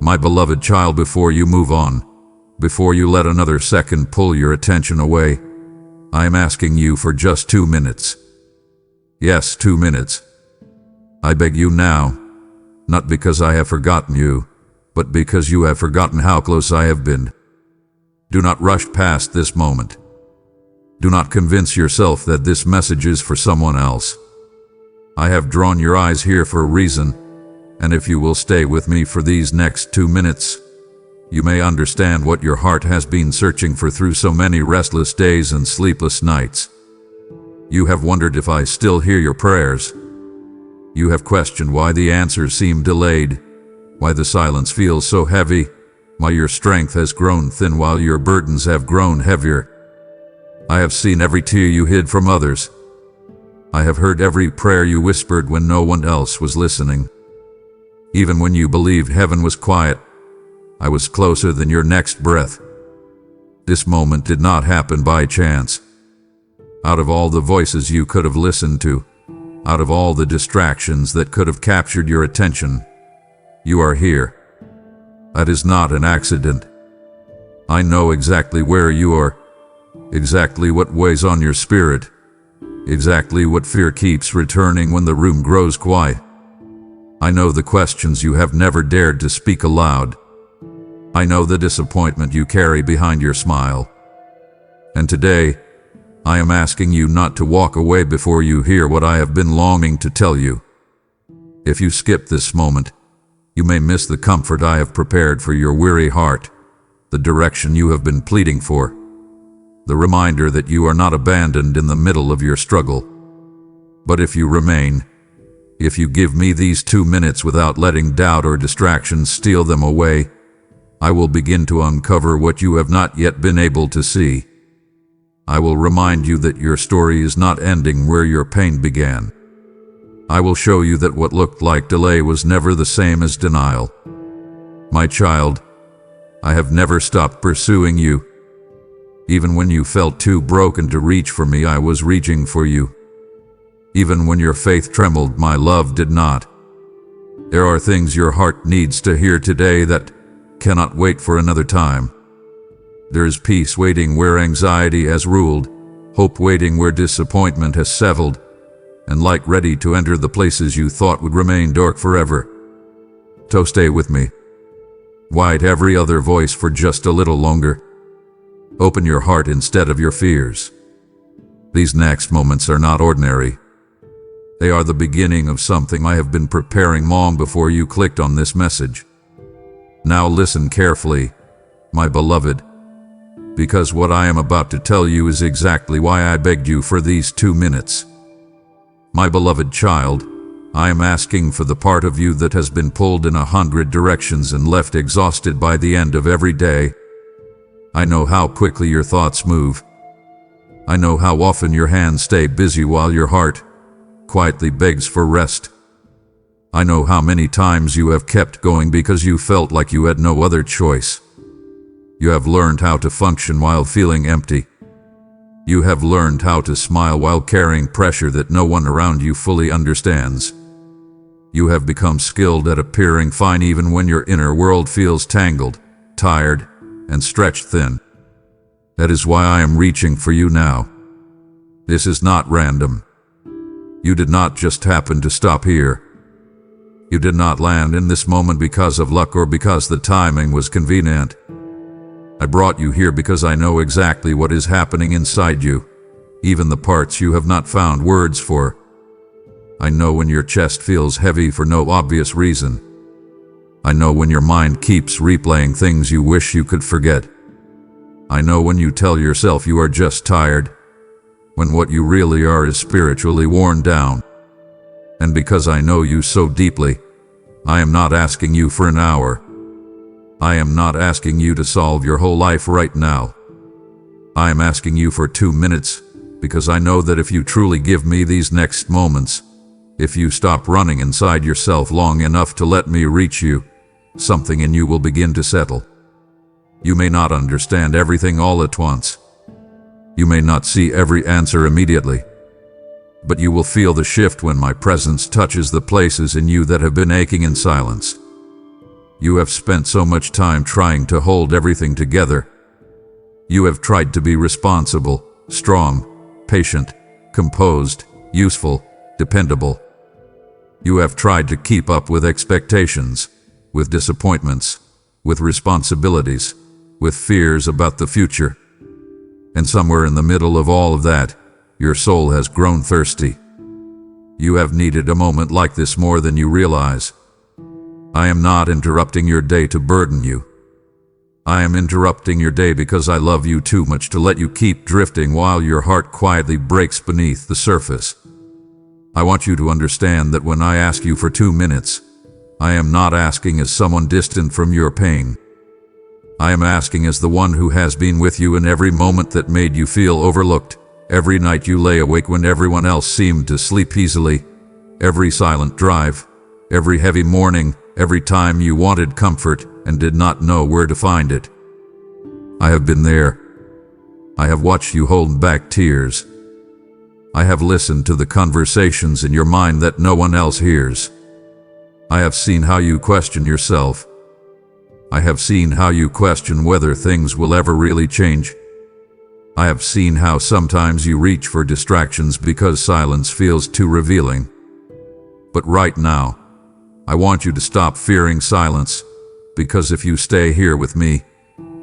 My beloved child, before you move on, before you let another second pull your attention away, I am asking you for just 2 minutes. Yes, 2 minutes. I beg you now, not because I have forgotten you, but because you have forgotten how close I have been. Do not rush past this moment. Do not convince yourself that this message is for someone else. I have drawn your eyes here for a reason, and if you will stay with me for these next 2 minutes, you may understand what your heart has been searching for through so many restless days and sleepless nights. You have wondered if I still hear your prayers. You have questioned why the answers seem delayed, why the silence feels so heavy, why your strength has grown thin while your burdens have grown heavier. I have seen every tear you hid from others. I have heard every prayer you whispered when no one else was listening. Even when you believed heaven was quiet, I was closer than your next breath. This moment did not happen by chance. Out of all the voices you could have listened to, out of all the distractions that could have captured your attention, you are here. That is not an accident. I know exactly where you are, exactly what weighs on your spirit, exactly what fear keeps returning when the room grows quiet. I know the questions you have never dared to speak aloud. I know the disappointment you carry behind your smile. And today, I am asking you not to walk away before you hear what I have been longing to tell you. If you skip this moment, you may miss the comfort I have prepared for your weary heart, the direction you have been pleading for, the reminder that you are not abandoned in the middle of your struggle. But if you remain, if you give me these 2 minutes without letting doubt or distractions steal them away, I will begin to uncover what you have not yet been able to see. I will remind you that your story is not ending where your pain began. I will show you that what looked like delay was never the same as denial. My child, I have never stopped pursuing you. Even when you felt too broken to reach for me, I was reaching for you. Even when your faith trembled, my love did not. There are things your heart needs to hear today that cannot wait for another time. There is peace waiting where anxiety has ruled, hope waiting where disappointment has settled, and light ready to enter the places you thought would remain dark forever. So stay with me. Quiet every other voice for just a little longer. Open your heart instead of your fears. These next moments are not ordinary. They are the beginning of something I have been preparing long before you clicked on this message. Now listen carefully, my beloved, because what I am about to tell you is exactly why I begged you for these 2 minutes. My beloved child, I am asking for the part of you that has been pulled in 100 directions and left exhausted by the end of every day. I know how quickly your thoughts move. I know how often your hands stay busy while your heart quietly begs for rest. I know how many times you have kept going because you felt like you had no other choice. You have learned how to function while feeling empty. You have learned how to smile while carrying pressure that no one around you fully understands. You have become skilled at appearing fine even when your inner world feels tangled, tired, and stretched thin. That is why I am reaching for you now. This is not random. You did not just happen to stop here. You did not land in this moment because of luck or because the timing was convenient. I brought you here because I know exactly what is happening inside you, even the parts you have not found words for. I know when your chest feels heavy for no obvious reason. I know when your mind keeps replaying things you wish you could forget. I know when you tell yourself you are just tired, when what you really are is spiritually worn down. And because I know you so deeply, I am not asking you for an hour. I am not asking you to solve your whole life right now. I am asking you for 2 minutes, because I know that if you truly give me these next moments, if you stop running inside yourself long enough to let me reach you, something in you will begin to settle. You may not understand everything all at once. You may not see every answer immediately, but you will feel the shift when my presence touches the places in you that have been aching in silence. You have spent so much time trying to hold everything together. You have tried to be responsible, strong, patient, composed, useful, dependable. You have tried to keep up with expectations, with disappointments, with responsibilities, with fears about the future. And somewhere in the middle of all of that, your soul has grown thirsty. You have needed a moment like this more than you realize. I am not interrupting your day to burden you. I am interrupting your day because I love you too much to let you keep drifting while your heart quietly breaks beneath the surface. I want you to understand that when I ask you for 2 minutes, I am not asking as someone distant from your pain. I am asking as the one who has been with you in every moment that made you feel overlooked, every night you lay awake when everyone else seemed to sleep easily, every silent drive, every heavy morning, every time you wanted comfort and did not know where to find it. I have been there. I have watched you hold back tears. I have listened to the conversations in your mind that no one else hears. I have seen how you question yourself. I have seen how you question whether things will ever really change. I have seen how sometimes you reach for distractions because silence feels too revealing. But right now, I want you to stop fearing silence, because if you stay here with me,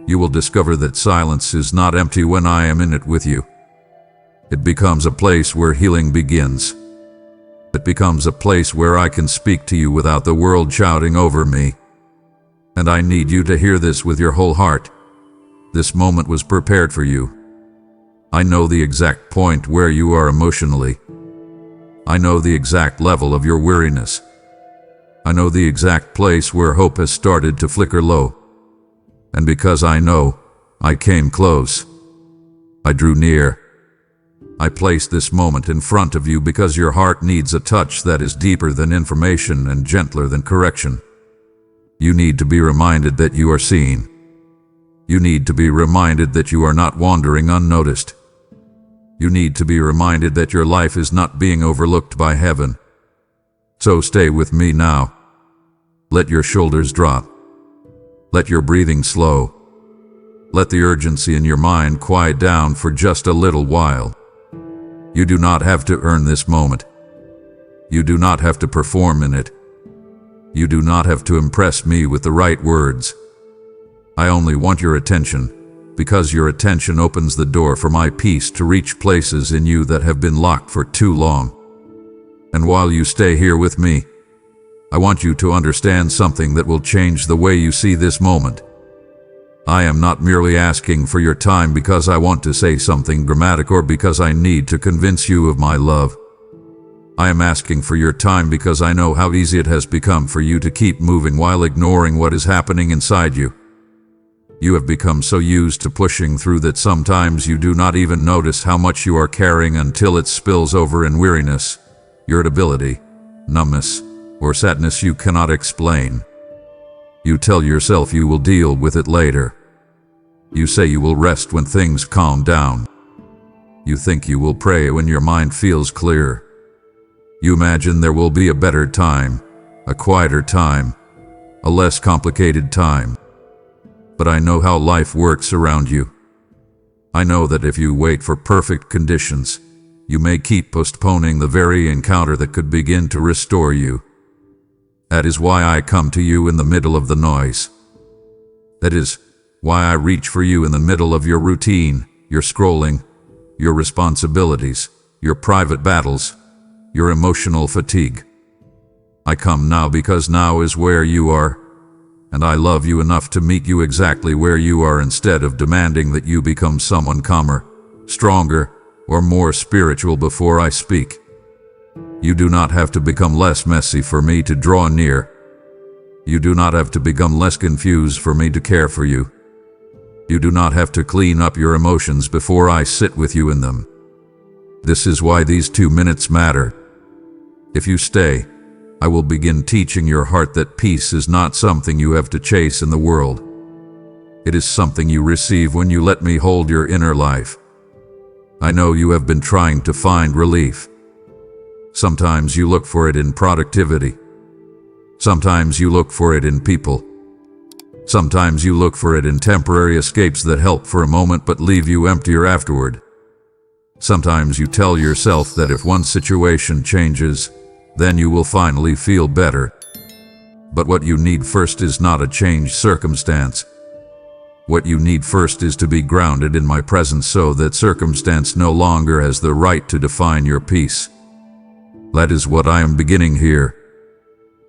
you will discover that silence is not empty when I am in it with you. It becomes a place where healing begins. It becomes a place where I can speak to you without the world shouting over me. And I need you to hear this with your whole heart. This moment was prepared for you. I know the exact point where you are emotionally. I know the exact level of your weariness. I know the exact place where hope has started to flicker low. And because I know, I came close. I drew near. I placed this moment in front of you because your heart needs a touch that is deeper than information and gentler than correction. You need to be reminded that you are seen. You need to be reminded that you are not wandering unnoticed. You need to be reminded that your life is not being overlooked by heaven. So stay with me now. Let your shoulders drop. Let your breathing slow. Let the urgency in your mind quiet down for just a little while. You do not have to earn this moment. You do not have to perform in it. You do not have to impress me with the right words. I only want your attention, because your attention opens the door for my peace to reach places in you that have been locked for too long. And while you stay here with me, I want you to understand something that will change the way you see this moment. I am not merely asking for your time because I want to say something dramatic or because I need to convince you of my love. I am asking for your time because I know how easy it has become for you to keep moving while ignoring what is happening inside you. You have become so used to pushing through that sometimes you do not even notice how much you are carrying until it spills over in weariness, irritability, numbness, or sadness you cannot explain. You tell yourself you will deal with it later. You say you will rest when things calm down. You think you will pray when your mind feels clear. You imagine there will be a better time, a quieter time, a less complicated time. But I know how life works around you. I know that if you wait for perfect conditions, you may keep postponing the very encounter that could begin to restore you. That is why I come to you in the middle of the noise. That is why I reach for you in the middle of your routine, your scrolling, your responsibilities, your private battles, your emotional fatigue. I come now because now is where you are, and I love you enough to meet you exactly where you are instead of demanding that you become someone calmer, stronger, or more spiritual before I speak. You do not have to become less messy for me to draw near. You do not have to become less confused for me to care for you. You do not have to clean up your emotions before I sit with you in them. This is why these 2 minutes matter. If you stay, I will begin teaching your heart that peace is not something you have to chase in the world. It is something you receive when you let me hold your inner life. I know you have been trying to find relief. Sometimes you look for it in productivity. Sometimes you look for it in people, Sometimes you look for it in temporary escapes that help for a moment but leave you emptier afterward. Sometimes you tell yourself that if one situation changes, then you will finally feel better. But what you need first is not a changed circumstance. What you need first is to be grounded in my presence so that circumstance no longer has the right to define your peace. That is what I am beginning here.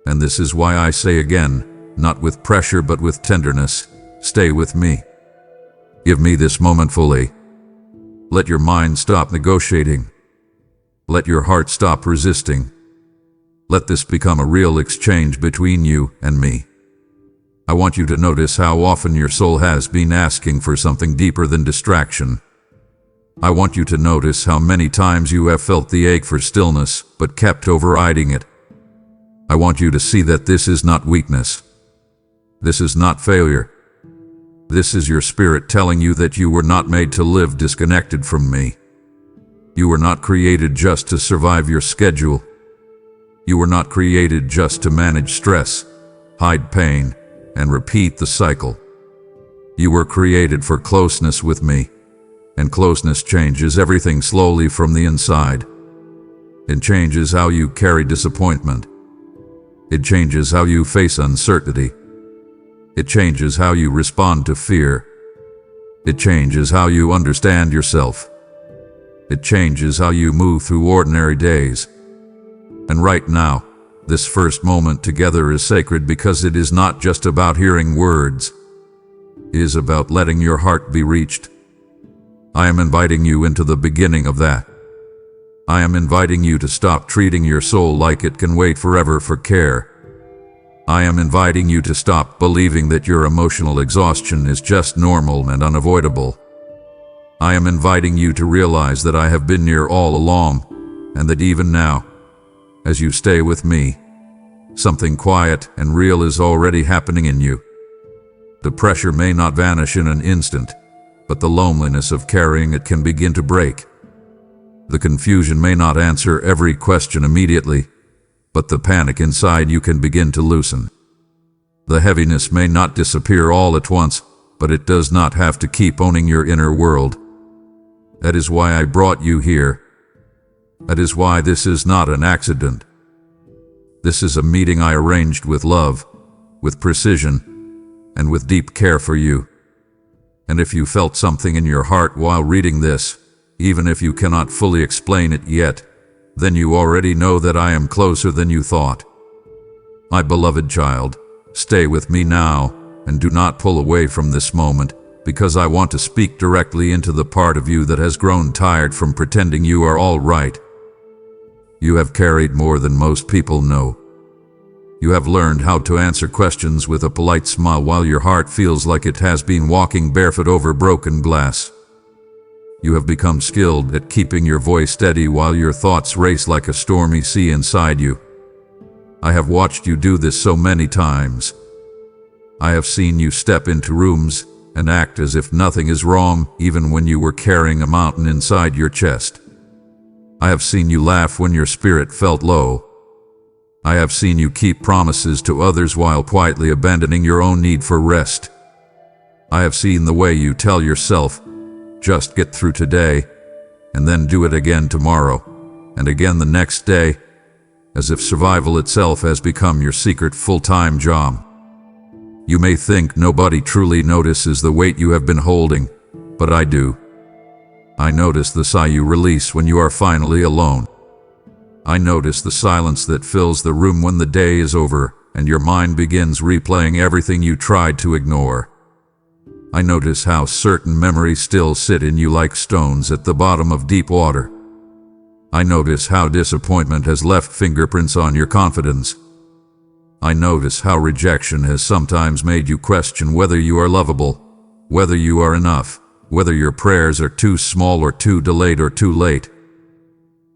And this is why I say again, not with pressure but with tenderness, stay with me. Give me this moment fully. Let your mind stop negotiating. Let your heart stop resisting. Let this become a real exchange between you and me. I want you to notice how often your soul has been asking for something deeper than distraction. I want you to notice how many times you have felt the ache for stillness, but kept overriding it. I want you to see that this is not weakness. This is not failure. This is your spirit telling you that you were not made to live disconnected from me. You were not created just to survive your schedule. You were not created just to manage stress, hide pain, and repeat the cycle. You were created for closeness with me, and closeness changes everything slowly from the inside. It changes how you carry disappointment. It changes how you face uncertainty. It changes how you respond to fear. It changes how you understand yourself. It changes how you move through ordinary days. And right now, this first moment together is sacred because it is not just about hearing words. It is about letting your heart be reached. I am inviting you into the beginning of that. I am inviting you to stop treating your soul like it can wait forever for care. I am inviting you to stop believing that your emotional exhaustion is just normal and unavoidable. I am inviting you to realize that I have been near all along, and that even now, as you stay with me, something quiet and real is already happening in you. The pressure may not vanish in an instant, but the loneliness of carrying it can begin to break. The confusion may not answer every question immediately, but the panic inside you can begin to loosen. The heaviness may not disappear all at once, but it does not have to keep owning your inner world. That is why I brought you here. That is why this is not an accident. This is a meeting I arranged with love, with precision, and with deep care for you. And if you felt something in your heart while reading this, even if you cannot fully explain it yet, then you already know that I am closer than you thought. My beloved child, stay with me now, and do not pull away from this moment, because I want to speak directly into the part of you that has grown tired from pretending you are all right. You have carried more than most people know. You have learned how to answer questions with a polite smile while your heart feels like it has been walking barefoot over broken glass. You have become skilled at keeping your voice steady while your thoughts race like a stormy sea inside you. I have watched you do this so many times. I have seen you step into rooms and act as if nothing is wrong, even when you were carrying a mountain inside your chest. I have seen you laugh when your spirit felt low. I have seen you keep promises to others while quietly abandoning your own need for rest. I have seen the way you tell yourself, just get through today, and then do it again tomorrow, and again the next day, as if survival itself has become your secret full-time job. You may think nobody truly notices the weight you have been holding, but I do. I notice the sigh you release when you are finally alone. I notice the silence that fills the room when the day is over and your mind begins replaying everything you tried to ignore. I notice how certain memories still sit in you like stones at the bottom of deep water. I notice how disappointment has left fingerprints on your confidence. I notice how rejection has sometimes made you question whether you are lovable, whether you are enough, whether your prayers are too small or too delayed or too late.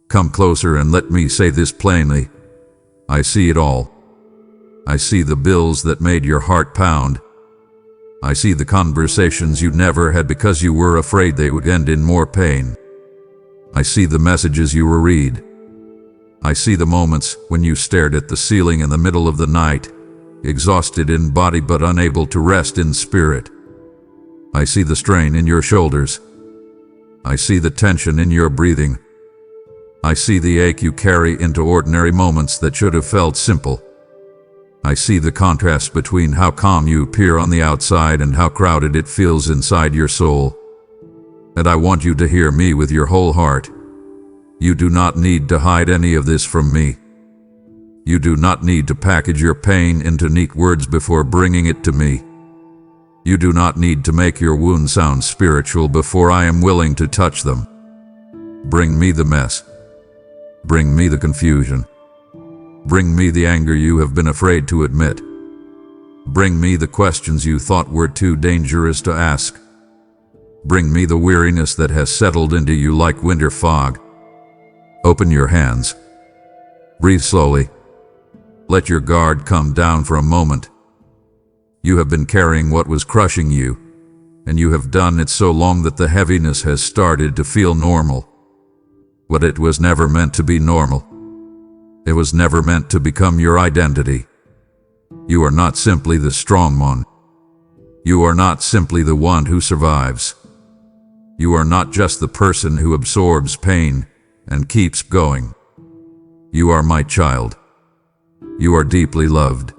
Come closer and let me say this plainly. I see it all. I see the bills that made your heart pound. I see the conversations you never had because you were afraid they would end in more pain. I see the messages you will read. I see the moments when you stared at the ceiling in the middle of the night, exhausted in body but unable to rest in spirit. I see the strain in your shoulders. I see the tension in your breathing. I see the ache you carry into ordinary moments that should have felt simple. I see the contrast between how calm you appear on the outside and how crowded it feels inside your soul. And I want you to hear me with your whole heart. You do not need to hide any of this from me. You do not need to package your pain into neat words before bringing it to me. You do not need to make your wounds sound spiritual before I am willing to touch them. Bring me the mess. Bring me the confusion. Bring me the anger you have been afraid to admit. Bring me the questions you thought were too dangerous to ask. Bring me the weariness that has settled into you like winter fog. Open your hands. Breathe slowly. Let your guard come down for a moment. You have been carrying what was crushing you, and you have done it so long that the heaviness has started to feel normal. But it was never meant to be normal. It was never meant to become your identity. You are not simply the strong one. You are not simply the one who survives. You are not just the person who absorbs pain and keeps going. You are my child. You are deeply loved.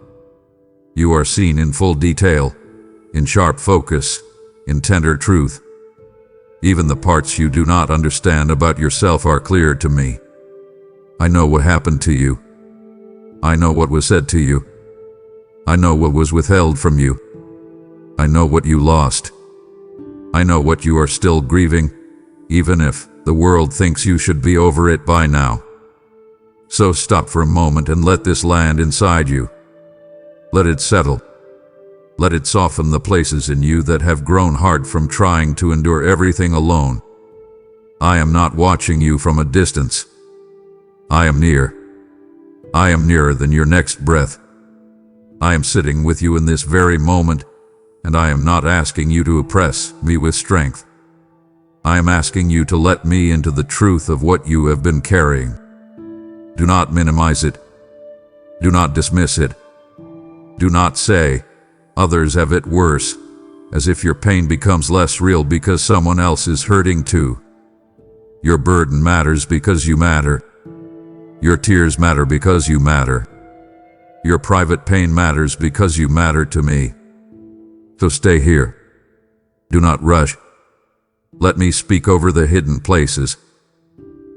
You are seen in full detail, in sharp focus, in tender truth. Even the parts you do not understand about yourself are clear to me. I know what happened to you. I know what was said to you. I know what was withheld from you. I know what you lost. I know what you are still grieving, even if the world thinks you should be over it by now. So stop for a moment and let this land inside you. Let it settle. Let it soften the places in you that have grown hard from trying to endure everything alone. I am not watching you from a distance. I am near. I am nearer than your next breath. I am sitting with you in this very moment, and I am not asking you to oppress me with strength. I am asking you to let me into the truth of what you have been carrying. Do not minimize it. Do not dismiss it. Do not say, others have it worse, as if your pain becomes less real because someone else is hurting too. Your burden matters because you matter. Your tears matter because you matter. Your private pain matters because you matter to me. So stay here. Do not rush. Let me speak over the hidden places.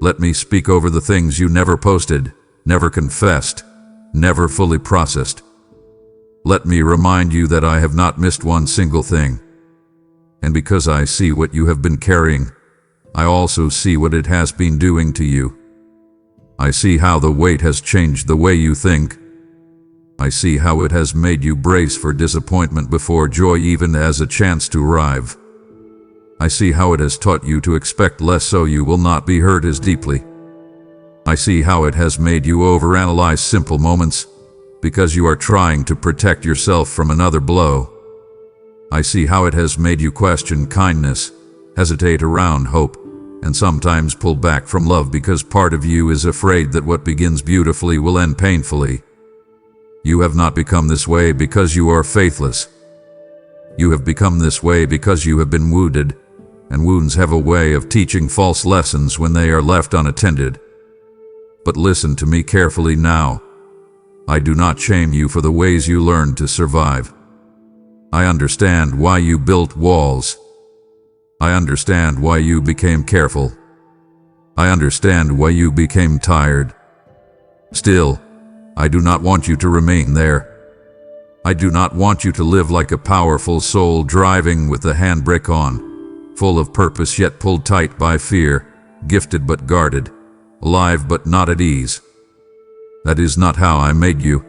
Let me speak over the things you never posted, never confessed, never fully processed. Let me remind you that I have not missed one single thing. And because I see what you have been carrying, I also see what it has been doing to you. I see how the weight has changed the way you think. I see how it has made you brace for disappointment before joy even has a chance to arrive. I see how it has taught you to expect less so you will not be hurt as deeply. I see how it has made you overanalyze simple moments because you are trying to protect yourself from another blow. I see how it has made you question kindness, hesitate around hope, and sometimes pull back from love because part of you is afraid that what begins beautifully will end painfully. You have not become this way because you are faithless. You have become this way because you have been wounded, and wounds have a way of teaching false lessons when they are left unattended. But listen to me carefully now. I do not shame you for the ways you learned to survive. I understand why you built walls. I understand why you became careful. I understand why you became tired. Still, I do not want you to remain there. I do not want you to live like a powerful soul driving with the handbrake on, full of purpose yet pulled tight by fear, gifted but guarded, alive but not at ease. That is not how I made you.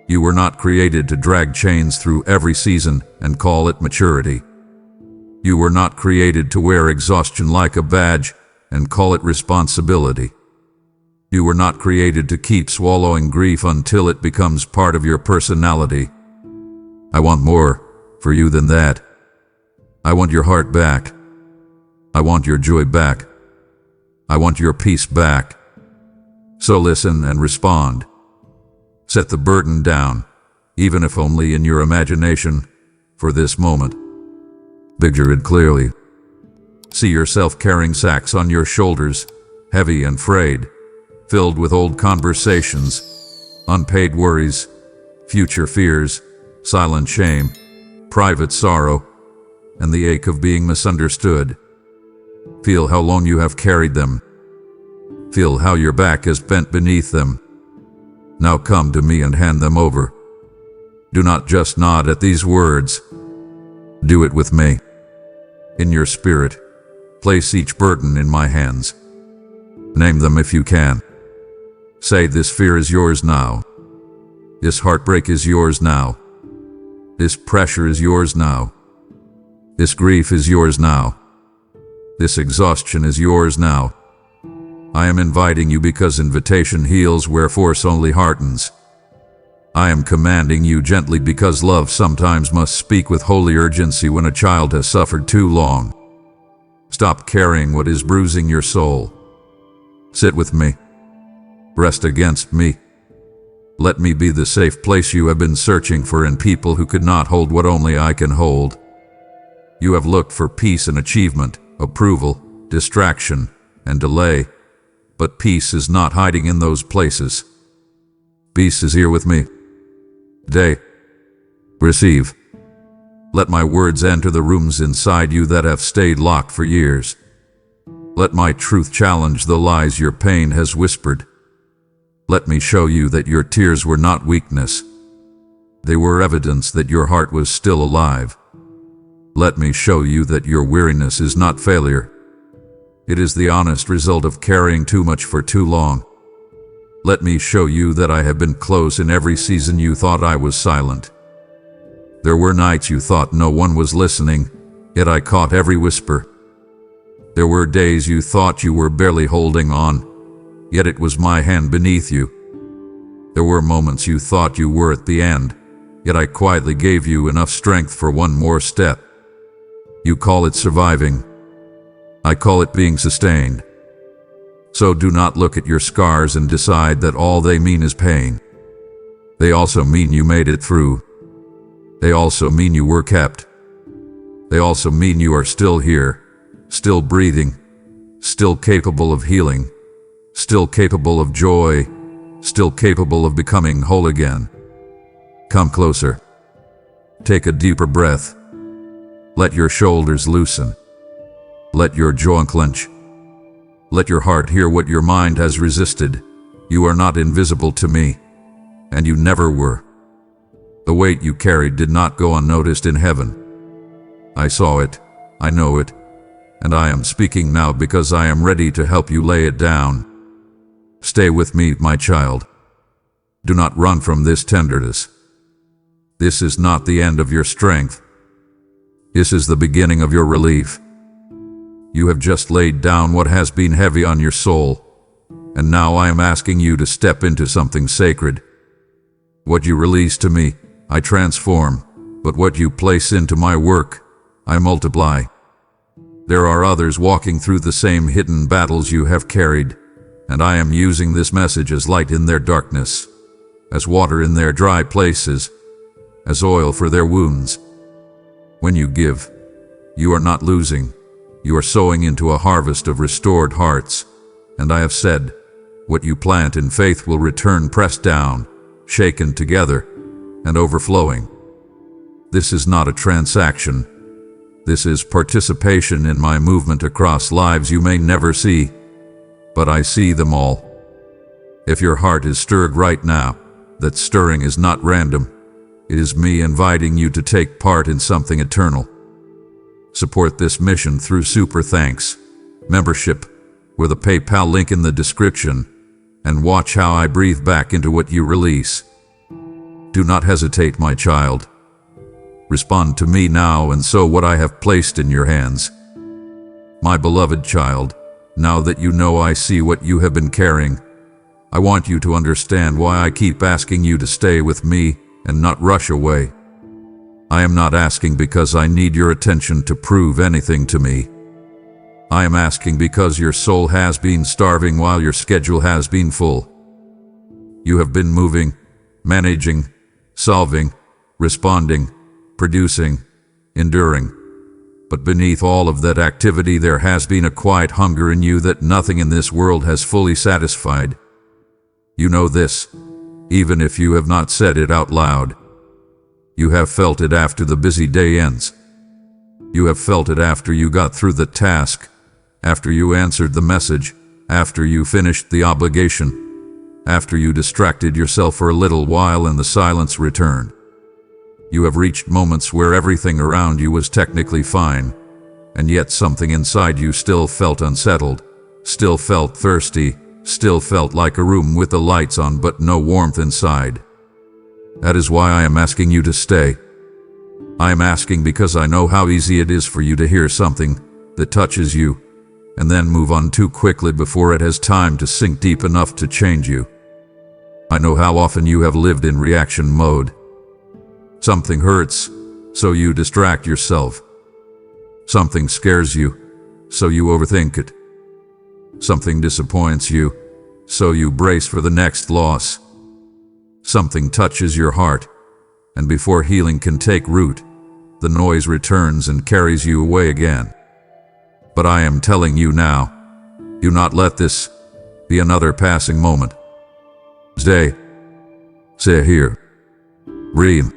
You were not created to drag chains through every season and call it maturity. You were not created to wear exhaustion like a badge and call it responsibility. You were not created to keep swallowing grief until it becomes part of your personality. I want more for you than that. I want your heart back. I want your joy back. I want your peace back. So listen and respond. Set the burden down. even if only in your imagination, for this moment. Picture it clearly. See yourself carrying sacks on your shoulders, heavy and frayed, filled with old conversations, unpaid worries, future fears, silent shame, private sorrow, and the ache of being misunderstood. Feel how long you have carried them. Feel how your back is bent beneath them. Now come to me and hand them over. Do not just nod at these words. Do it with me. In your spirit, place each burden in my hands. Name them if you can. Say, this fear is yours now. This heartbreak is yours now. This pressure is yours now. This grief is yours now. This exhaustion is yours now. I am inviting you because invitation heals where force only hardens. I am commanding you gently because love sometimes must speak with holy urgency when a child has suffered too long. Stop carrying what is bruising your soul. Sit with me. Rest against me. Let me be the safe place you have been searching for in people who could not hold what only I can hold. You have looked for peace and achievement, approval, distraction, and delay, but peace is not hiding in those places. Peace is here with me. Today, receive. Let my words enter the rooms inside you that have stayed locked for years. Let my truth challenge the lies your pain has whispered. Let me show you that your tears were not weakness. They were evidence that your heart was still alive. Let me show you that your weariness is not failure. It is the honest result of carrying too much for too long. Let me show you that I have been close in every season you thought I was silent. There were nights you thought no one was listening, yet I caught every whisper. There were days you thought you were barely holding on, yet it was my hand beneath you. There were moments you thought you were at the end, yet I quietly gave you enough strength for one more step. You call it surviving. I call it being sustained. So do not look at your scars and decide that all they mean is pain. They also mean you made it through. They also mean you were kept. They also mean you are still here, still breathing, still capable of healing, still capable of joy, still capable of becoming whole again. Come closer. Take a deeper breath. Let your shoulders loosen. Let your jaw unclench. Let your heart hear what your mind has resisted. You are not invisible to me, and you never were. The weight you carried did not go unnoticed in heaven. I saw it, I know it, and I am speaking now because I am ready to help you lay it down. Stay with me, my child. Do not run from this tenderness. This is not the end of your strength. This is the beginning of your relief. You have just laid down what has been heavy on your soul, and now I am asking you to step into something sacred. What you release to me, I transform, but what you place into my work, I multiply. There are others walking through the same hidden battles you have carried, and I am using this message as light in their darkness, as water in their dry places, as oil for their wounds. When you give, you are not losing. You are sowing into a harvest of restored hearts, and I have said, what you plant in faith will return pressed down, shaken together, and overflowing. This is not a transaction. This is participation in my movement across lives you may never see, but I see them all. If your heart is stirred right now, that stirring is not random. It is me inviting you to take part in something eternal. Support this mission through Super Thanks membership with a PayPal link in the description, and watch how I breathe back into what you release. Do not hesitate, my child. Respond to me now and sow what I have placed in your hands. My beloved child, now that you know I see what you have been carrying, I want you to understand why I keep asking you to stay with me and not rush away. I am not asking because I need your attention to prove anything to me. I am asking because your soul has been starving while your schedule has been full. You have been moving, managing, solving, responding, producing, enduring. But beneath all of that activity there has been a quiet hunger in you that nothing in this world has fully satisfied. You know this, even if you have not said it out loud. You have felt it after the busy day ends. You have felt it after you got through the task, after you answered the message, after you finished the obligation, after you distracted yourself for a little while and the silence returned. You have reached moments where everything around you was technically fine, and yet something inside you still felt unsettled, still felt thirsty, still felt like a room with the lights on but no warmth inside. That is why I am asking you to stay. I am asking because I know how easy it is for you to hear something that touches you, and then move on too quickly before it has time to sink deep enough to change you. I know how often you have lived in reaction mode. Something hurts, so you distract yourself. Something scares you, so you overthink it. Something disappoints you, so you brace for the next loss. Something touches your heart, and before healing can take root, the noise returns and carries you away again. But I am telling you now, do not let this be another passing moment. Stay here. Breathe.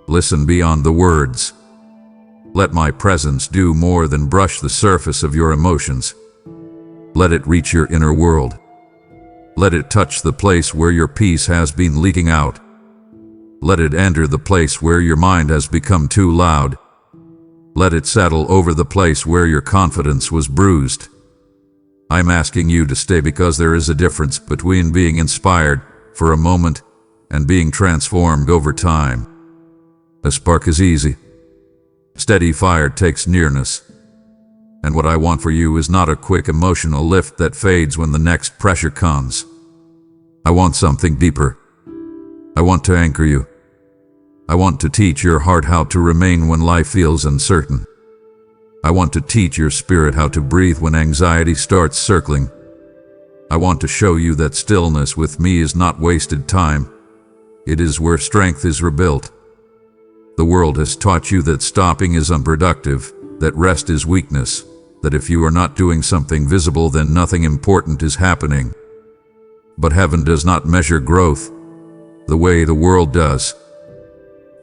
Listen beyond the words. Let my presence do more than brush the surface of your emotions. Let it reach your inner world. Let it touch the place where your peace has been leaking out. Let it enter the place where your mind has become too loud. Let it settle over the place where your confidence was bruised. I'm asking you to stay because there is a difference between being inspired for a moment and being transformed over time. A spark is easy. Steady fire takes nearness. And what I want for you is not a quick emotional lift that fades when the next pressure comes. I want something deeper. I want to anchor you. I want to teach your heart how to remain when life feels uncertain. I want to teach your spirit how to breathe when anxiety starts circling. I want to show you that stillness with me is not wasted time. It is where strength is rebuilt. The world has taught you that stopping is unproductive, that rest is weakness, that if you are not doing something visible then nothing important is happening. But heaven does not measure growth the way the world does.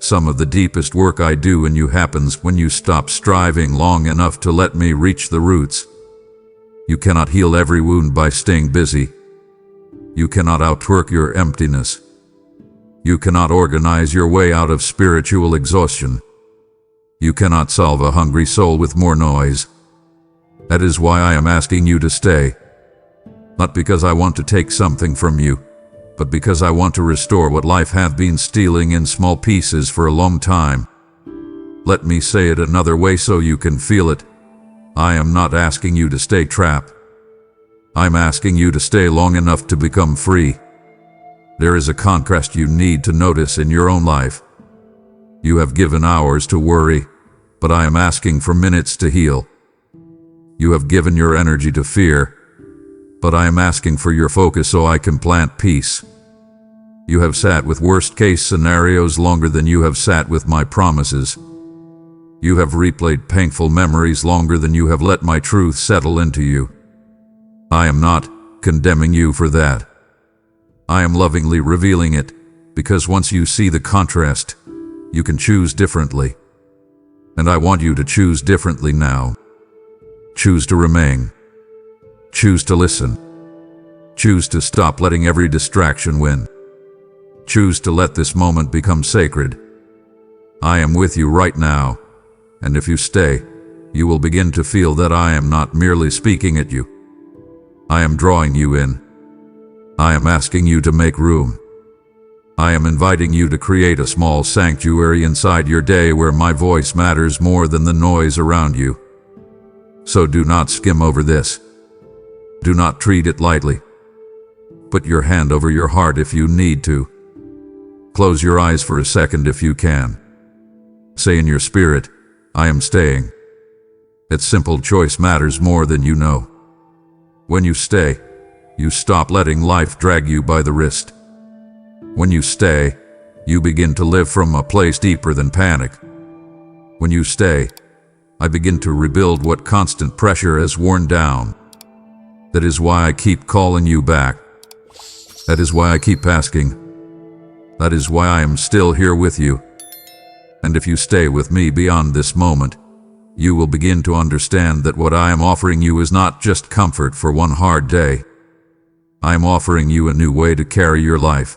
Some of the deepest work I do in you happens when you stop striving long enough to let me reach the roots. You cannot heal every wound by staying busy. You cannot outwork your emptiness. You cannot organize your way out of spiritual exhaustion. You cannot solve a hungry soul with more noise. That is why I am asking you to stay. Not because I want to take something from you, but because I want to restore what life hath been stealing in small pieces for a long time. Let me say it another way so you can feel it. I am not asking you to stay trapped. I'm asking you to stay long enough to become free. There is a contrast you need to notice in your own life. You have given hours to worry, but I am asking for minutes to heal. You have given your energy to fear, but I am asking for your focus so I can plant peace. You have sat with worst-case scenarios longer than you have sat with my promises. You have replayed painful memories longer than you have let my truth settle into you. I am not condemning you for that. I am lovingly revealing it, because once you see the contrast, you can choose differently. And I want you to choose differently now. Choose to remain. Choose to listen. Choose to stop letting every distraction win. Choose to let this moment become sacred. I am with you right now, and if you stay, you will begin to feel that I am not merely speaking at you. I am drawing you in. I am asking you to make room. I am inviting you to create a small sanctuary inside your day where my voice matters more than the noise around you. So do not skim over this. Do not treat it lightly. Put your hand over your heart if you need to. Close your eyes for a second if you can. Say in your spirit, I am staying. That simple choice matters more than you know. When you stay, you stop letting life drag you by the wrist. When you stay, You begin to live from a place deeper than panic. When you stay, I begin to rebuild what constant pressure has worn down. That is why I keep calling you back. That is why I keep asking. That is why I am still here with you. And if you stay with me beyond this moment, you will begin to understand that what I am offering you is not just comfort for one hard day. I am offering you a new way to carry your life.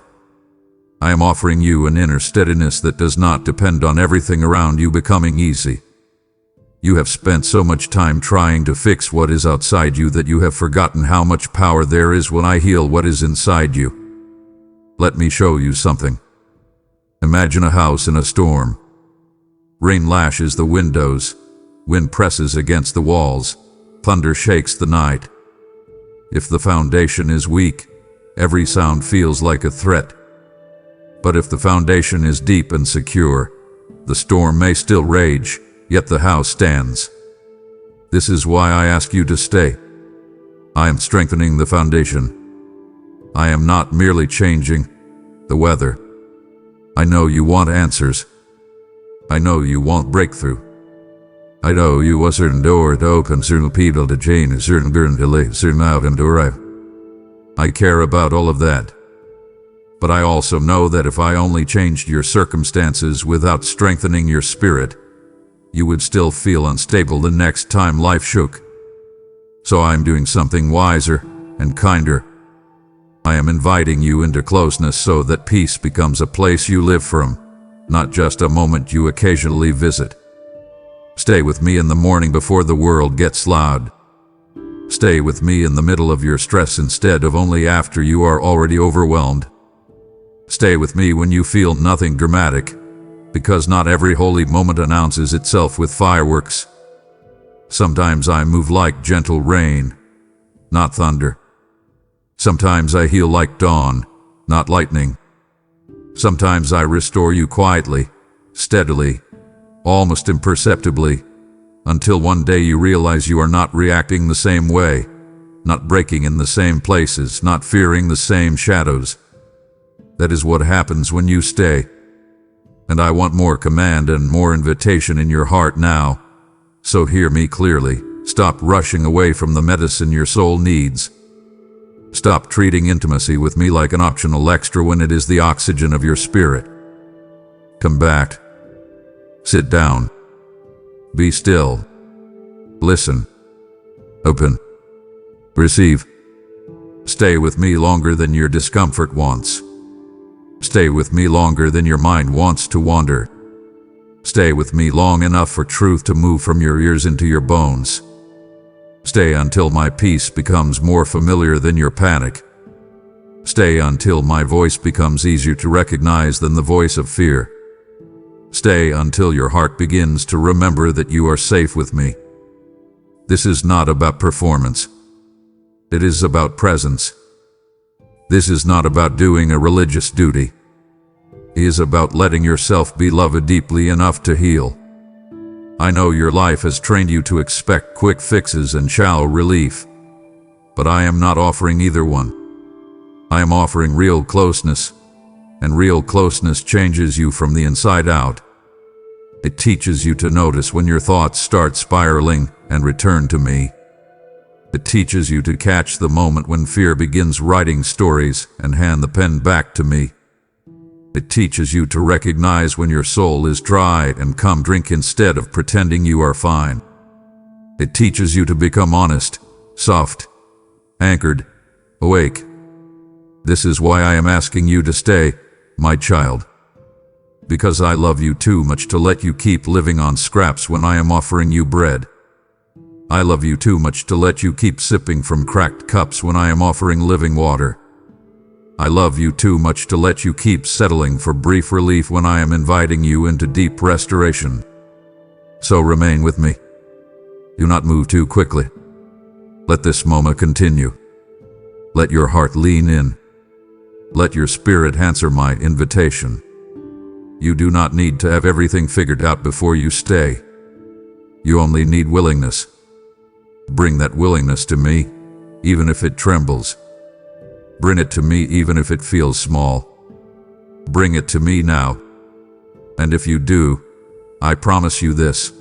I am offering you an inner steadiness that does not depend on everything around you becoming easy. You have spent so much time trying to fix what is outside you that you have forgotten how much power there is when I heal what is inside you. Let me show you something. Imagine a house in a storm. Rain lashes the windows, wind presses against the walls, thunder shakes the night. If the foundation is weak, every sound feels like a threat. But if the foundation is deep and secure, the storm may still rage, yet the house stands. This is why I ask you to stay. I am strengthening the foundation. I am not merely changing the weather. I know you want answers. I know you want breakthrough. I know you want a certain door to open, certain people to change, a certain girl to lay, certain out and to arrive. I care about all of that. But I also know that if I only changed your circumstances without strengthening your spirit, you would still feel unstable the next time life shook. So I'm doing something wiser and kinder. I am inviting you into closeness so that peace becomes a place you live from, not just a moment you occasionally visit. Stay with me in the morning before the world gets loud. Stay with me in the middle of your stress instead of only after you are already overwhelmed. Stay with me when you feel nothing dramatic, because not every holy moment announces itself with fireworks. Sometimes I move like gentle rain, not thunder. Sometimes I heal like dawn, not lightning. Sometimes I restore you quietly, steadily, almost imperceptibly, until one day you realize you are not reacting the same way, not breaking in the same places, not fearing the same shadows. That is what happens when you stay. And I want more command and more invitation in your heart now. So hear me clearly. Stop rushing away from the medicine your soul needs. Stop treating intimacy with me like an optional extra when it is the oxygen of your spirit. Come back. Sit down. Be still. Listen. Open. Receive. Stay with me longer than your discomfort wants. Stay with me longer than your mind wants to wander. Stay with me long enough for truth to move from your ears into your bones. Stay until my peace becomes more familiar than your panic. Stay until my voice becomes easier to recognize than the voice of fear. Stay until your heart begins to remember that you are safe with me. This is not about performance. It is about presence. This is not about doing a religious duty. It is about letting yourself be loved deeply enough to heal. I know your life has trained you to expect quick fixes and shallow relief, but I am not offering either one. I am offering real closeness, and real closeness changes you from the inside out. It teaches you to notice when your thoughts start spiraling and return to me. It teaches you to catch the moment when fear begins writing stories and hand the pen back to me. It teaches you to recognize when your soul is dry and come drink instead of pretending you are fine. It teaches you to become honest, soft, anchored, awake. This is why I am asking you to stay, my child. Because I love you too much to let you keep living on scraps when I am offering you bread. I love you too much to let you keep sipping from cracked cups when I am offering living water. I love you too much to let you keep settling for brief relief when I am inviting you into deep restoration. So remain with me. Do not move too quickly. Let this moment continue. Let your heart lean in. Let your spirit answer my invitation. You do not need to have everything figured out before you stay. You only need willingness. Bring that willingness to me, even if it trembles. Bring it to me even if it feels small. Bring it to me now. And if you do, I promise you this.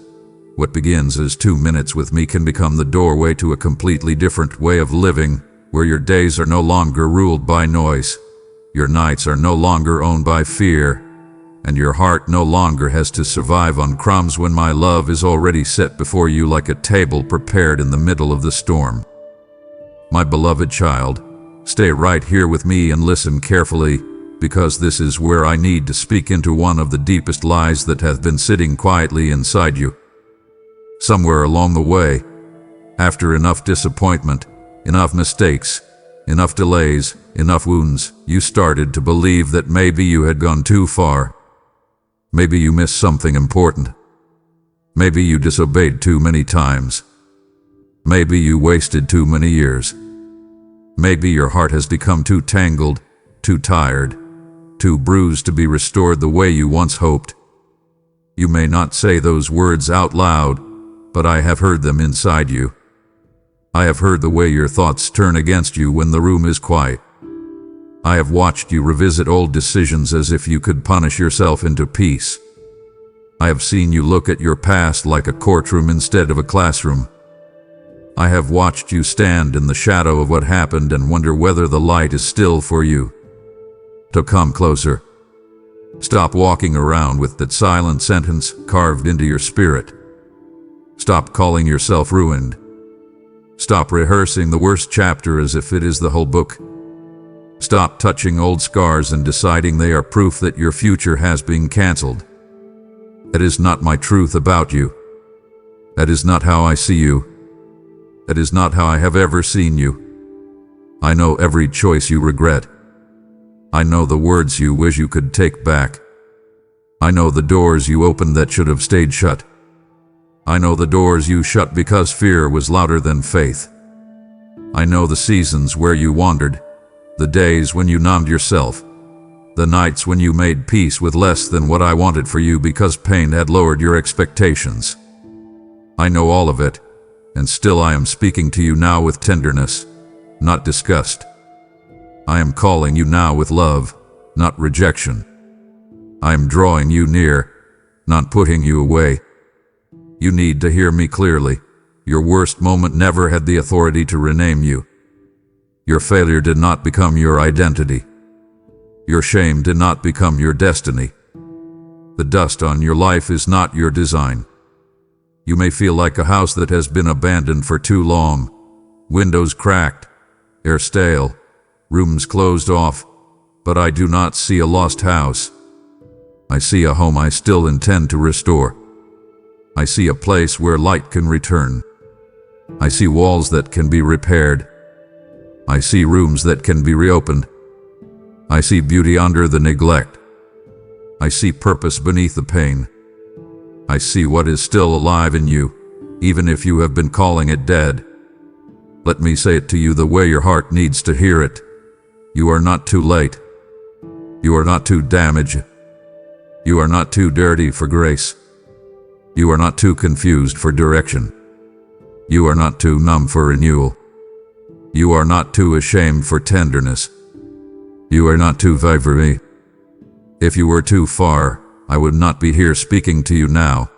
What begins as 2 minutes with me can become the doorway to a completely different way of living, where your days are no longer ruled by noise, your nights are no longer owned by fear, and your heart no longer has to survive on crumbs when my love is already set before you like a table prepared in the middle of the storm. My beloved child, stay right here with me and listen carefully, because this is where I need to speak into one of the deepest lies that have been sitting quietly inside you. Somewhere along the way, after enough disappointment, enough mistakes, enough delays, enough wounds, you started to believe that maybe you had gone too far. Maybe you missed something important. Maybe you disobeyed too many times. Maybe you wasted too many years. Maybe your heart has become too tangled, too tired, too bruised to be restored the way you once hoped. You may not say those words out loud, but I have heard them inside you. I have heard the way your thoughts turn against you when the room is quiet. I have watched you revisit old decisions as if you could punish yourself into peace. I have seen you look at your past like a courtroom instead of a classroom. I have watched you stand in the shadow of what happened and wonder whether the light is still for you. To come closer. Stop walking around with that silent sentence carved into your spirit. Stop calling yourself ruined. Stop rehearsing the worst chapter as if it is the whole book. Stop touching old scars and deciding they are proof that your future has been cancelled. That is not my truth about you. That is not how I see you. That is not how I have ever seen you. I know every choice you regret. I know the words you wish you could take back. I know the doors you opened that should have stayed shut. I know the doors you shut because fear was louder than faith. I know the seasons where you wandered, the days when you numbed yourself, the nights when you made peace with less than what I wanted for you because pain had lowered your expectations. I know all of it, and still I am speaking to you now with tenderness, not disgust. I am calling you now with love, not rejection. I am drawing you near, not putting you away. You need to hear me clearly. Your worst moment never had the authority to rename you. Your failure did not become your identity. Your shame did not become your destiny. The dust on your life is not your design. You may feel like a house that has been abandoned for too long, windows cracked, air stale, rooms closed off, but I do not see a lost house. I see a home I still intend to restore. I see a place where light can return. I see walls that can be repaired. I see rooms that can be reopened. I see beauty under the neglect. I see purpose beneath the pain. I see what is still alive in you, even if you have been calling it dead. Let me say it to you the way your heart needs to hear it. You are not too late. You are not too damaged. You are not too dirty for grace. You are not too confused for direction. You are not too numb for renewal. You are not too ashamed for tenderness. You are not too vague for me. If you were too far, I would not be here speaking to you now.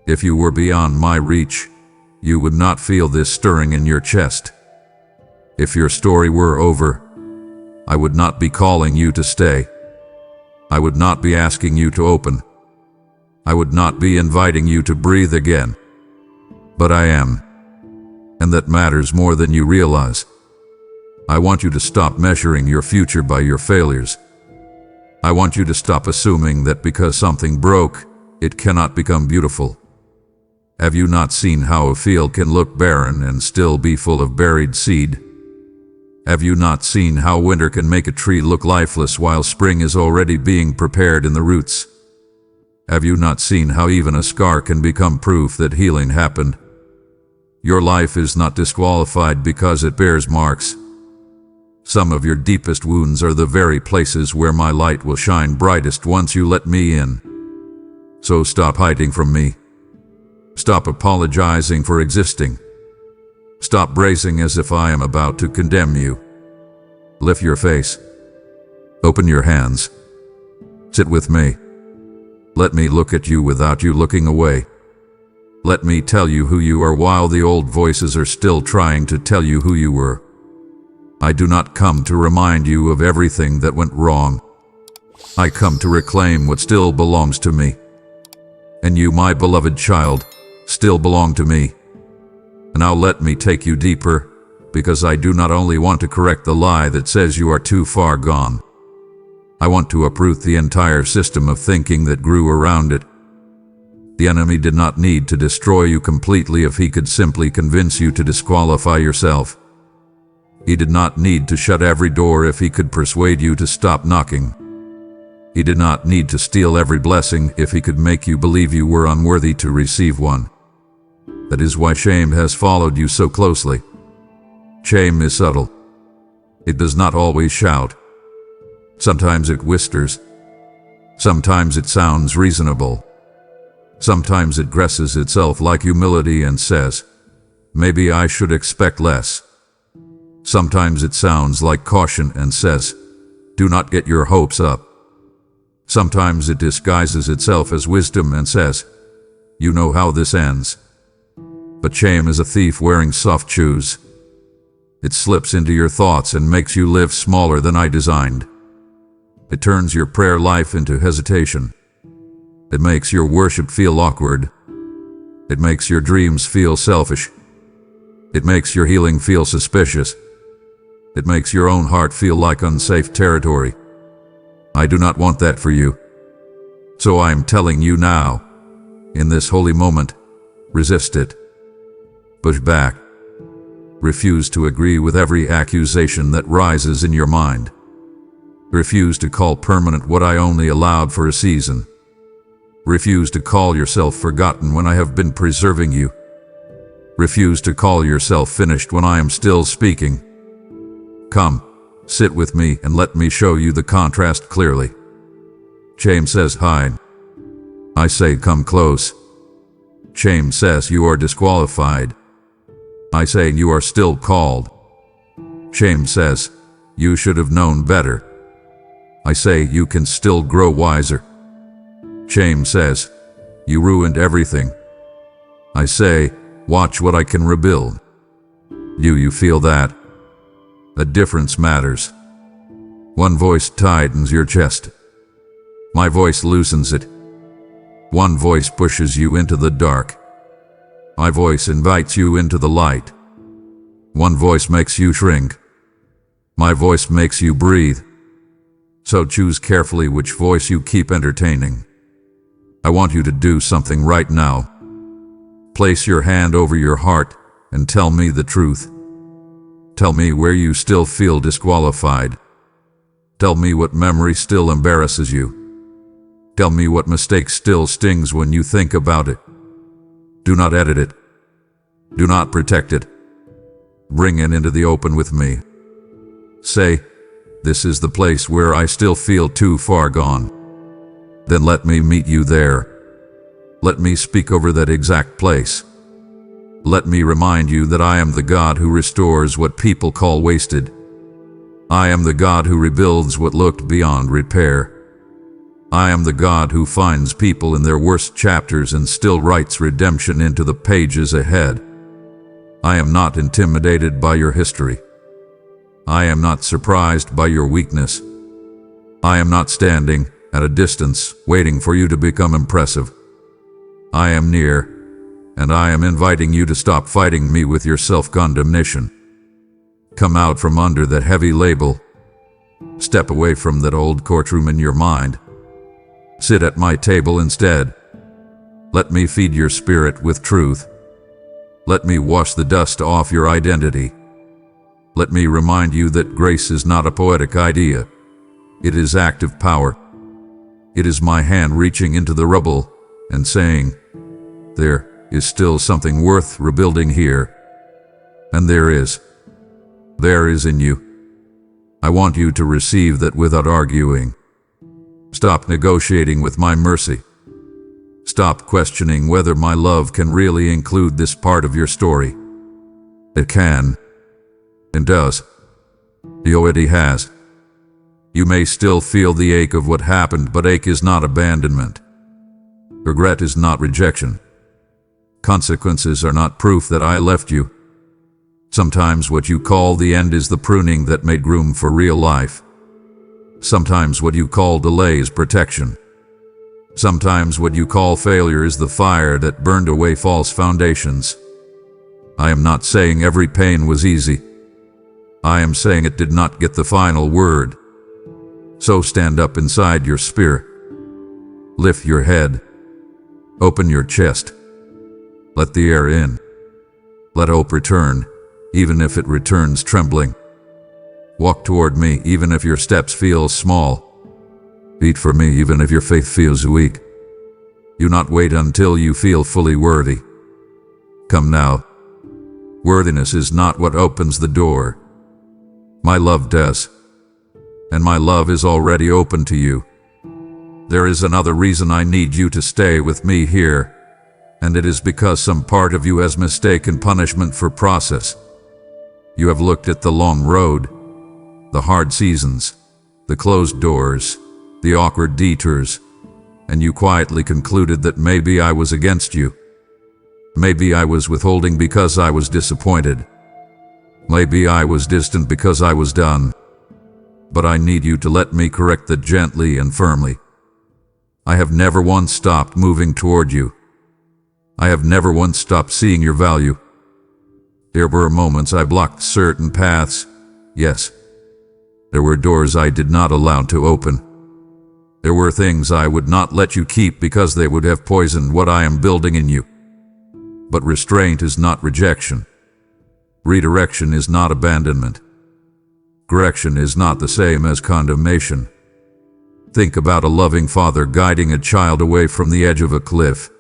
If you were beyond my reach, you would not feel this stirring in your chest. If your story were over, I would not be calling you to stay. I would not be asking you to open. I would not be inviting you to breathe again. But I am. And that matters more than you realize. I want you to stop measuring your future by your failures. I want you to stop assuming that because something broke, it cannot become beautiful. Have you not seen how a field can look barren and still be full of buried seed? Have you not seen how winter can make a tree look lifeless while spring is already being prepared in the roots? Have you not seen how even a scar can become proof that healing happened? Your life is not disqualified because it bears marks. Some of your deepest wounds are the very places where my light will shine brightest once you let me in. So stop hiding from me. Stop apologizing for existing. Stop bracing as if I am about to condemn you. Lift your face. Open your hands. Sit with me. Let me look at you without you looking away. Let me tell you who you are while the old voices are still trying to tell you who you were. I do not come to remind you of everything that went wrong. I come to reclaim what still belongs to me. And you, my beloved child, still belong to me. And now let me take you deeper, because I do not only want to correct the lie that says you are too far gone. I want to uproot the entire system of thinking that grew around it. The enemy did not need to destroy you completely if he could simply convince you to disqualify yourself. He did not need to shut every door if he could persuade you to stop knocking. He did not need to steal every blessing if he could make you believe you were unworthy to receive one. That is why shame has followed you so closely. Shame is subtle. It does not always shout. Sometimes it whispers. Sometimes it sounds reasonable. Sometimes it dresses itself like humility and says, "Maybe I should expect less." Sometimes it sounds like caution and says, "Do not get your hopes up." Sometimes it disguises itself as wisdom and says, "You know how this ends." But shame is a thief wearing soft shoes. It slips into your thoughts and makes you live smaller than I designed. It turns your prayer life into hesitation. It makes your worship feel awkward. It makes your dreams feel selfish. It makes your healing feel suspicious. It makes your own heart feel like unsafe territory. I do not want that for you. So I am telling you now, in this holy moment, resist it. Push back. Refuse to agree with every accusation that rises in your mind. Refuse to call permanent what I only allowed for a season. Refuse to call yourself forgotten when I have been preserving you. Refuse to call yourself finished when I am still speaking. Come, sit with me and let me show you the contrast clearly. Shame says hide. I say come close. Shame says you are disqualified. I say you are still called. Shame says you should have known better. I say you can still grow wiser. Shame says you ruined everything. I say watch what I can rebuild. You feel that? A difference matters. One voice tightens your chest. My voice loosens it. One voice pushes you into the dark. My voice invites you into the light. One voice makes you shrink. My voice makes you breathe. So choose carefully which voice you keep entertaining. I want you to do something right now. Place your hand over your heart and tell me the truth. Tell me where you still feel disqualified. Tell me what memory still embarrasses you. Tell me what mistake still stings when you think about it. Do not edit it. Do not protect it. Bring it into the open with me. Say, this is the place where I still feel too far gone. Then let me meet you there. Let me speak over that exact place. Let me remind you that I am the God who restores what people call wasted. I am the God who rebuilds what looked beyond repair. I am the God who finds people in their worst chapters and still writes redemption into the pages ahead. I am not intimidated by your history. I am not surprised by your weakness. I am not standing at a distance waiting for you to become impressive. I am near, and I am inviting you to stop fighting me with your self-condemnation. Come out from under that heavy label. Step away from that old courtroom in your mind. Sit at my table instead. Let me feed your spirit with truth. Let me wash the dust off your identity. Let me remind you that grace is not a poetic idea. It is active power. It is my hand reaching into the rubble and saying, there is still something worth rebuilding here. And there is. There is in you. I want you to receive that without arguing. Stop negotiating with my mercy. Stop questioning whether my love can really include this part of your story. It can. And does. It already has. You may still feel the ache of what happened, but ache is not abandonment. Regret is not rejection. Consequences are not proof that I left you. Sometimes what you call the end is the pruning that made room for real life. Sometimes what you call delay is protection. Sometimes what you call failure is the fire that burned away false foundations. I am not saying every pain was easy. I am saying it did not get the final word. So stand up inside your spirit. Lift your head. Open your chest. Let the air in. Let hope return, even if it returns trembling. Walk toward me, even if your steps feel small. Beat for me, even if your faith feels weak. Do not wait until you feel fully worthy. Come now. Worthiness is not what opens the door. My love does. And my love is already open to you. There is another reason I need you to stay with me here, and it is because some part of you has mistaken punishment for process. You have looked at the long road, the hard seasons, the closed doors, the awkward detours, and you quietly concluded that maybe I was against you. Maybe I was withholding because I was disappointed. Maybe I was distant because I was done. But I need you to let me correct that gently and firmly. I have never once stopped moving toward you. I have never once stopped seeing your value. There were moments I blocked certain paths. Yes. There were doors I did not allow to open. There were things I would not let you keep because they would have poisoned what I am building in you. But restraint is not rejection. Redirection is not abandonment. Correction is not the same as condemnation. Think about a loving father guiding a child away from the edge of a cliff.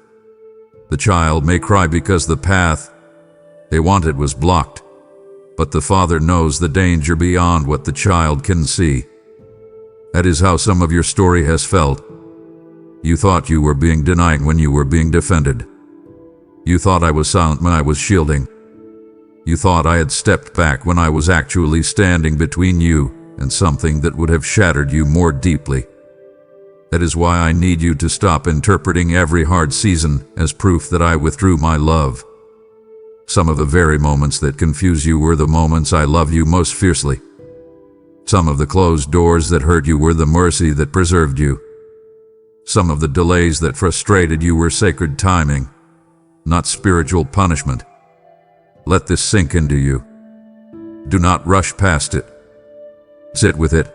The child may cry because the path they wanted was blocked, but the father knows the danger beyond what the child can see. That is how some of your story has felt. You thought you were being denied when you were being defended. You thought I was silent when I was shielding. You thought I had stepped back when I was actually standing between you and something that would have shattered you more deeply. That is why I need you to stop interpreting every hard season as proof that I withdrew my love. Some of the very moments that confuse you were the moments I love you most fiercely. Some of the closed doors that hurt you were the mercy that preserved you. Some of the delays that frustrated you were sacred timing, not spiritual punishment. Let this sink into you. Do not rush past it. Sit with it.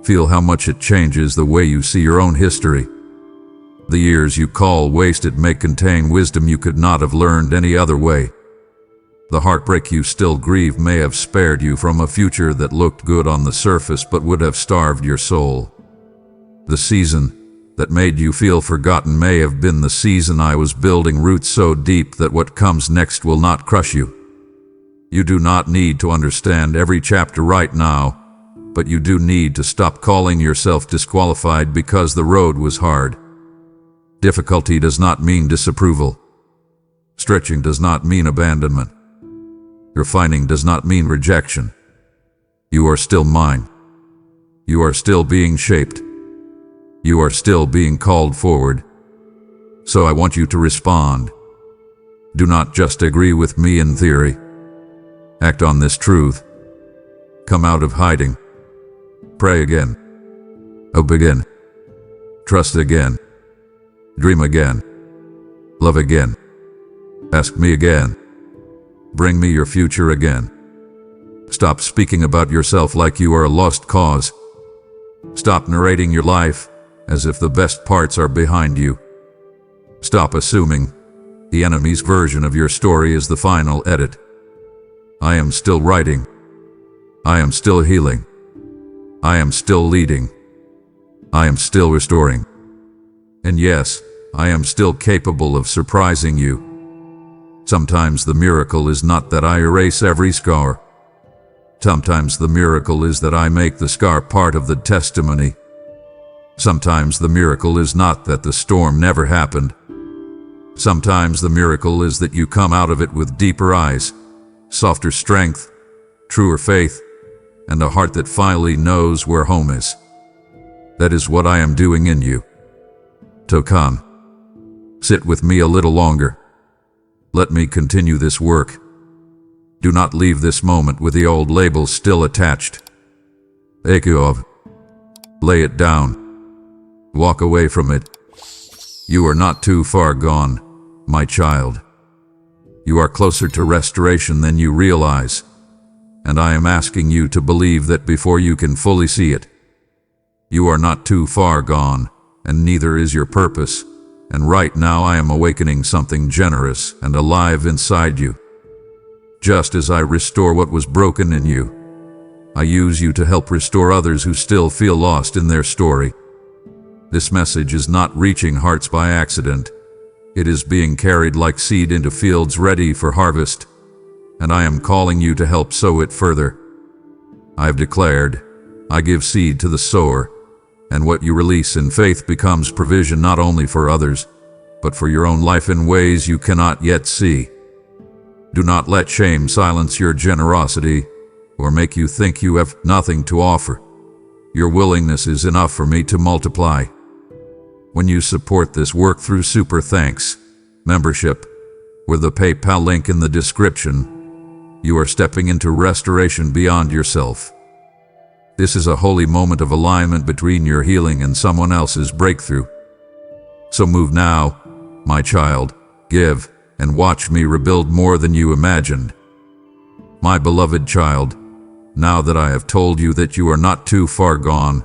Feel how much it changes the way you see your own history. The years you call wasted may contain wisdom you could not have learned any other way. The heartbreak you still grieve may have spared you from a future that looked good on the surface but would have starved your soul. The season that made you feel forgotten may have been the season I was building roots so deep that what comes next will not crush you. You do not need to understand every chapter right now, but you do need to stop calling yourself disqualified because the road was hard. Difficulty does not mean disapproval. Stretching does not mean abandonment. Refining does not mean rejection. You are still mine. You are still being shaped. You are still being called forward. So I want you to respond. Do not just agree with me in theory. Act on this truth. Come out of hiding. Pray again. Hope again. Trust again. Dream again. Love again. Ask me again. Bring me your future again. Stop speaking about yourself like you are a lost cause. Stop narrating your life as if the best parts are behind you. Stop assuming the enemy's version of your story is the final edit. I am still writing. I am still healing. I am still leading. I am still restoring. And yes, I am still capable of surprising you. Sometimes the miracle is not that I erase every scar. Sometimes the miracle is that I make the scar part of the testimony. Sometimes the miracle is not that the storm never happened. Sometimes the miracle is that you come out of it with deeper eyes, softer strength, truer faith, and a heart that finally knows where home is. That is what I am doing in you. Tokan, sit with me a little longer. Let me continue this work. Do not leave this moment with the old labels still attached. Ekov, lay it down. Walk away from it. You are not too far gone, my child. You are closer to restoration than you realize, and I am asking you to believe that before you can fully see it. You are not too far gone, and neither is your purpose, and right now I am awakening something generous and alive inside you. Just as I restore what was broken in you, I use you to help restore others who still feel lost in their story. This message is not reaching hearts by accident. It is being carried like seed into fields ready for harvest, and I am calling you to help sow it further. I have declared, I give seed to the sower, and what you release in faith becomes provision not only for others, but for your own life in ways you cannot yet see. Do not let shame silence your generosity or make you think you have nothing to offer. Your willingness is enough for me to multiply. When you support this work through Super Thanks membership, with the PayPal link in the description, you are stepping into restoration beyond yourself. This is a holy moment of alignment between your healing and someone else's breakthrough. So move now, my child, give, and watch me rebuild more than you imagined. My beloved child, now that I have told you that you are not too far gone,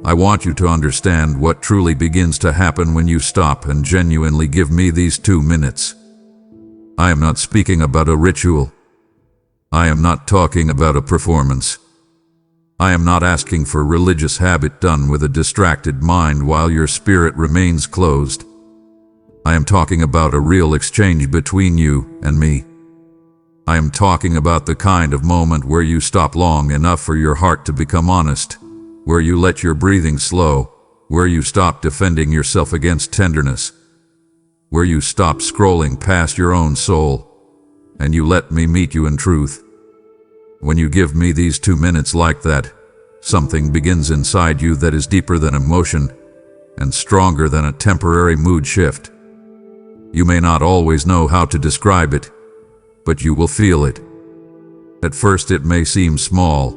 I want you to understand what truly begins to happen when you stop and genuinely give me these 2 minutes. I am not speaking about a ritual. I am not talking about a performance. I am not asking for religious habit done with a distracted mind while your spirit remains closed. I am talking about a real exchange between you and me. I am talking about the kind of moment where you stop long enough for your heart to become honest, where you let your breathing slow, where you stop defending yourself against tenderness, where you stop scrolling past your own soul, and you let me meet you in truth. When you give me these 2 minutes like that, something begins inside you that is deeper than emotion and stronger than a temporary mood shift. You may not always know how to describe it, but you will feel it. At first it may seem small,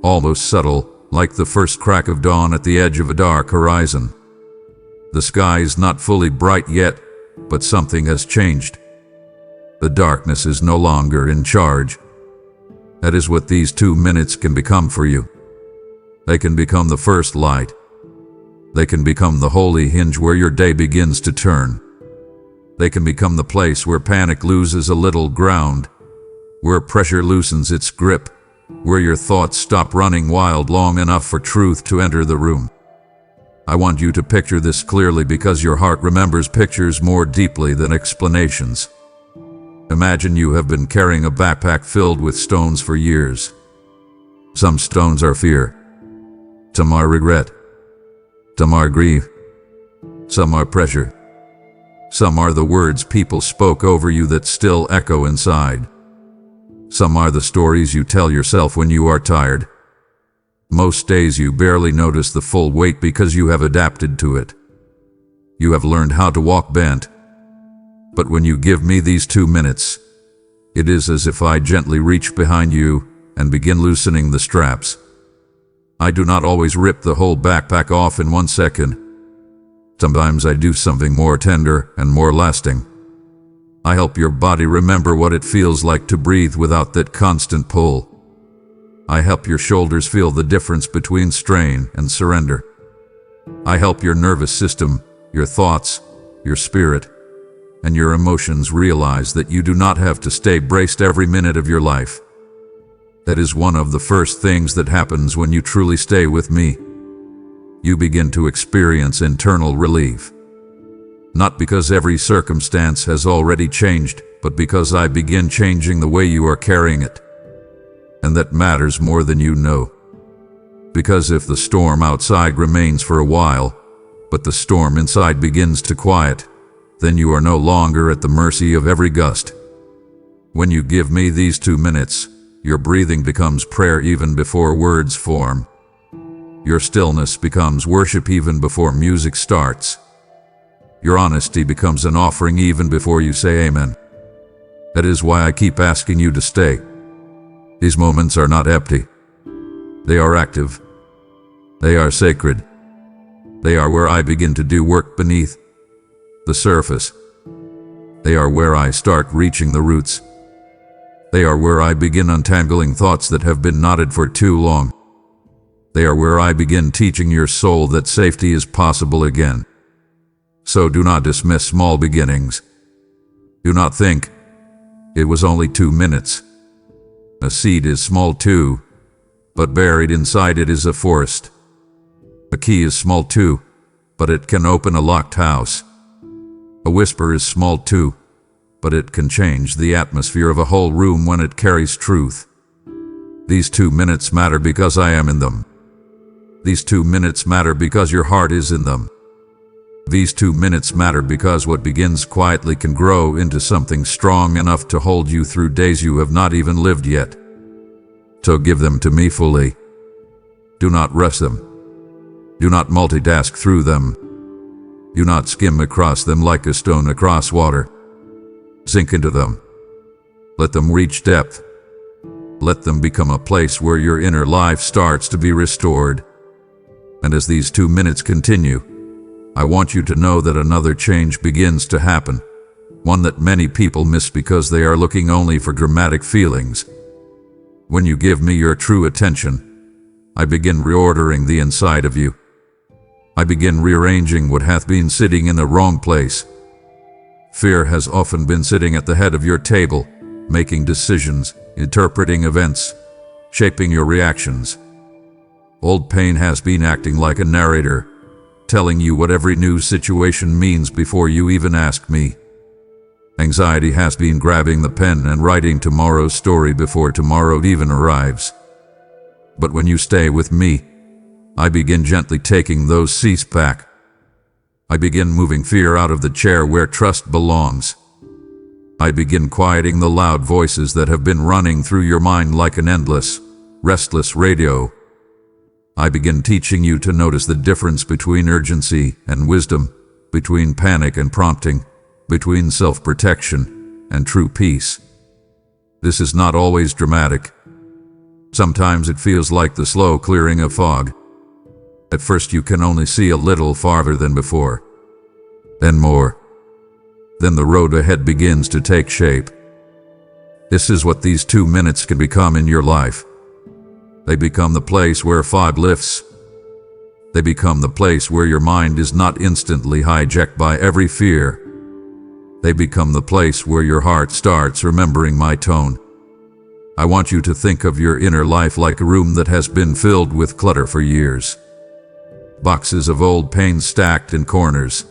almost subtle, like the first crack of dawn at the edge of a dark horizon. The sky is not fully bright yet, but something has changed. The darkness is no longer in charge. That is what these 2 minutes can become for you. They can become the first light. They can become the holy hinge where your day begins to turn. They can become the place where panic loses a little ground, where pressure loosens its grip, where your thoughts stop running wild long enough for truth to enter the room. I want you to picture this clearly because your heart remembers pictures more deeply than explanations. Imagine you have been carrying a backpack filled with stones for years. Some stones are fear. Some are regret. Some are grief. Some are pressure. Some are the words people spoke over you that still echo inside. Some are the stories you tell yourself when you are tired. Most days you barely notice the full weight because you have adapted to it. You have learned how to walk bent. But when you give me these 2 minutes, it is as if I gently reach behind you and begin loosening the straps. I do not always rip the whole backpack off in 1 second. Sometimes I do something more tender and more lasting. I help your body remember what it feels like to breathe without that constant pull. I help your shoulders feel the difference between strain and surrender. I help your nervous system, your thoughts, your spirit, and your emotions realize that you do not have to stay braced every minute of your life. That is one of the first things that happens when you truly stay with me. You begin to experience internal relief. Not because every circumstance has already changed, but because I begin changing the way you are carrying it. And that matters more than you know. Because if the storm outside remains for a while, but the storm inside begins to quiet, then you are no longer at the mercy of every gust. When you give me these 2 minutes, Your breathing becomes prayer even before words form. Your stillness becomes worship even before music starts. Your honesty becomes an offering even before you say amen. That is why I keep asking you to stay. These moments are not empty. They are active. They are sacred. They are where I begin to do work beneath the surface. They are where I start reaching the roots. They are where I begin untangling thoughts that have been knotted for too long. They are where I begin teaching your soul that safety is possible again. So do not dismiss small beginnings. Do not think, it was only 2 minutes. A seed is small too, but buried inside it is a forest. A key is small too, but it can open a locked house. A whisper is small too, but it can change the atmosphere of a whole room when it carries truth. These 2 minutes matter because I am in them. These 2 minutes matter because your heart is in them. These 2 minutes matter because what begins quietly can grow into something strong enough to hold you through days you have not even lived yet. So give them to me fully. Do not rush them. Do not multitask through them. Do not skim across them like a stone across water. Sink into them. Let them reach depth. Let them become a place where your inner life starts to be restored. And as these 2 minutes continue, I want you to know that another change begins to happen, one that many people miss because they are looking only for dramatic feelings. When you give me your true attention, I begin reordering the inside of you. I begin rearranging what hath been sitting in the wrong place. Fear has often been sitting at the head of your table, making decisions, interpreting events, shaping your reactions. Old pain has been acting like a narrator, telling you what every new situation means before you even ask me. Anxiety has been grabbing the pen and writing tomorrow's story before tomorrow even arrives. But when you stay with me, I begin gently taking those seats back. I begin moving fear out of the chair where trust belongs. I begin quieting the loud voices that have been running through your mind like an endless, restless radio. I begin teaching you to notice the difference between urgency and wisdom, between panic and prompting, between self-protection and true peace. This is not always dramatic. Sometimes it feels like the slow clearing of fog. At first you can only see a little farther than before. Then more. Then the road ahead begins to take shape. This is what these 2 minutes can become in your life. They become the place where fog lifts. They become the place where your mind is not instantly hijacked by every fear. They become the place where your heart starts remembering my tone. I want you to think of your inner life like a room that has been filled with clutter for years. Boxes of old pain stacked in corners.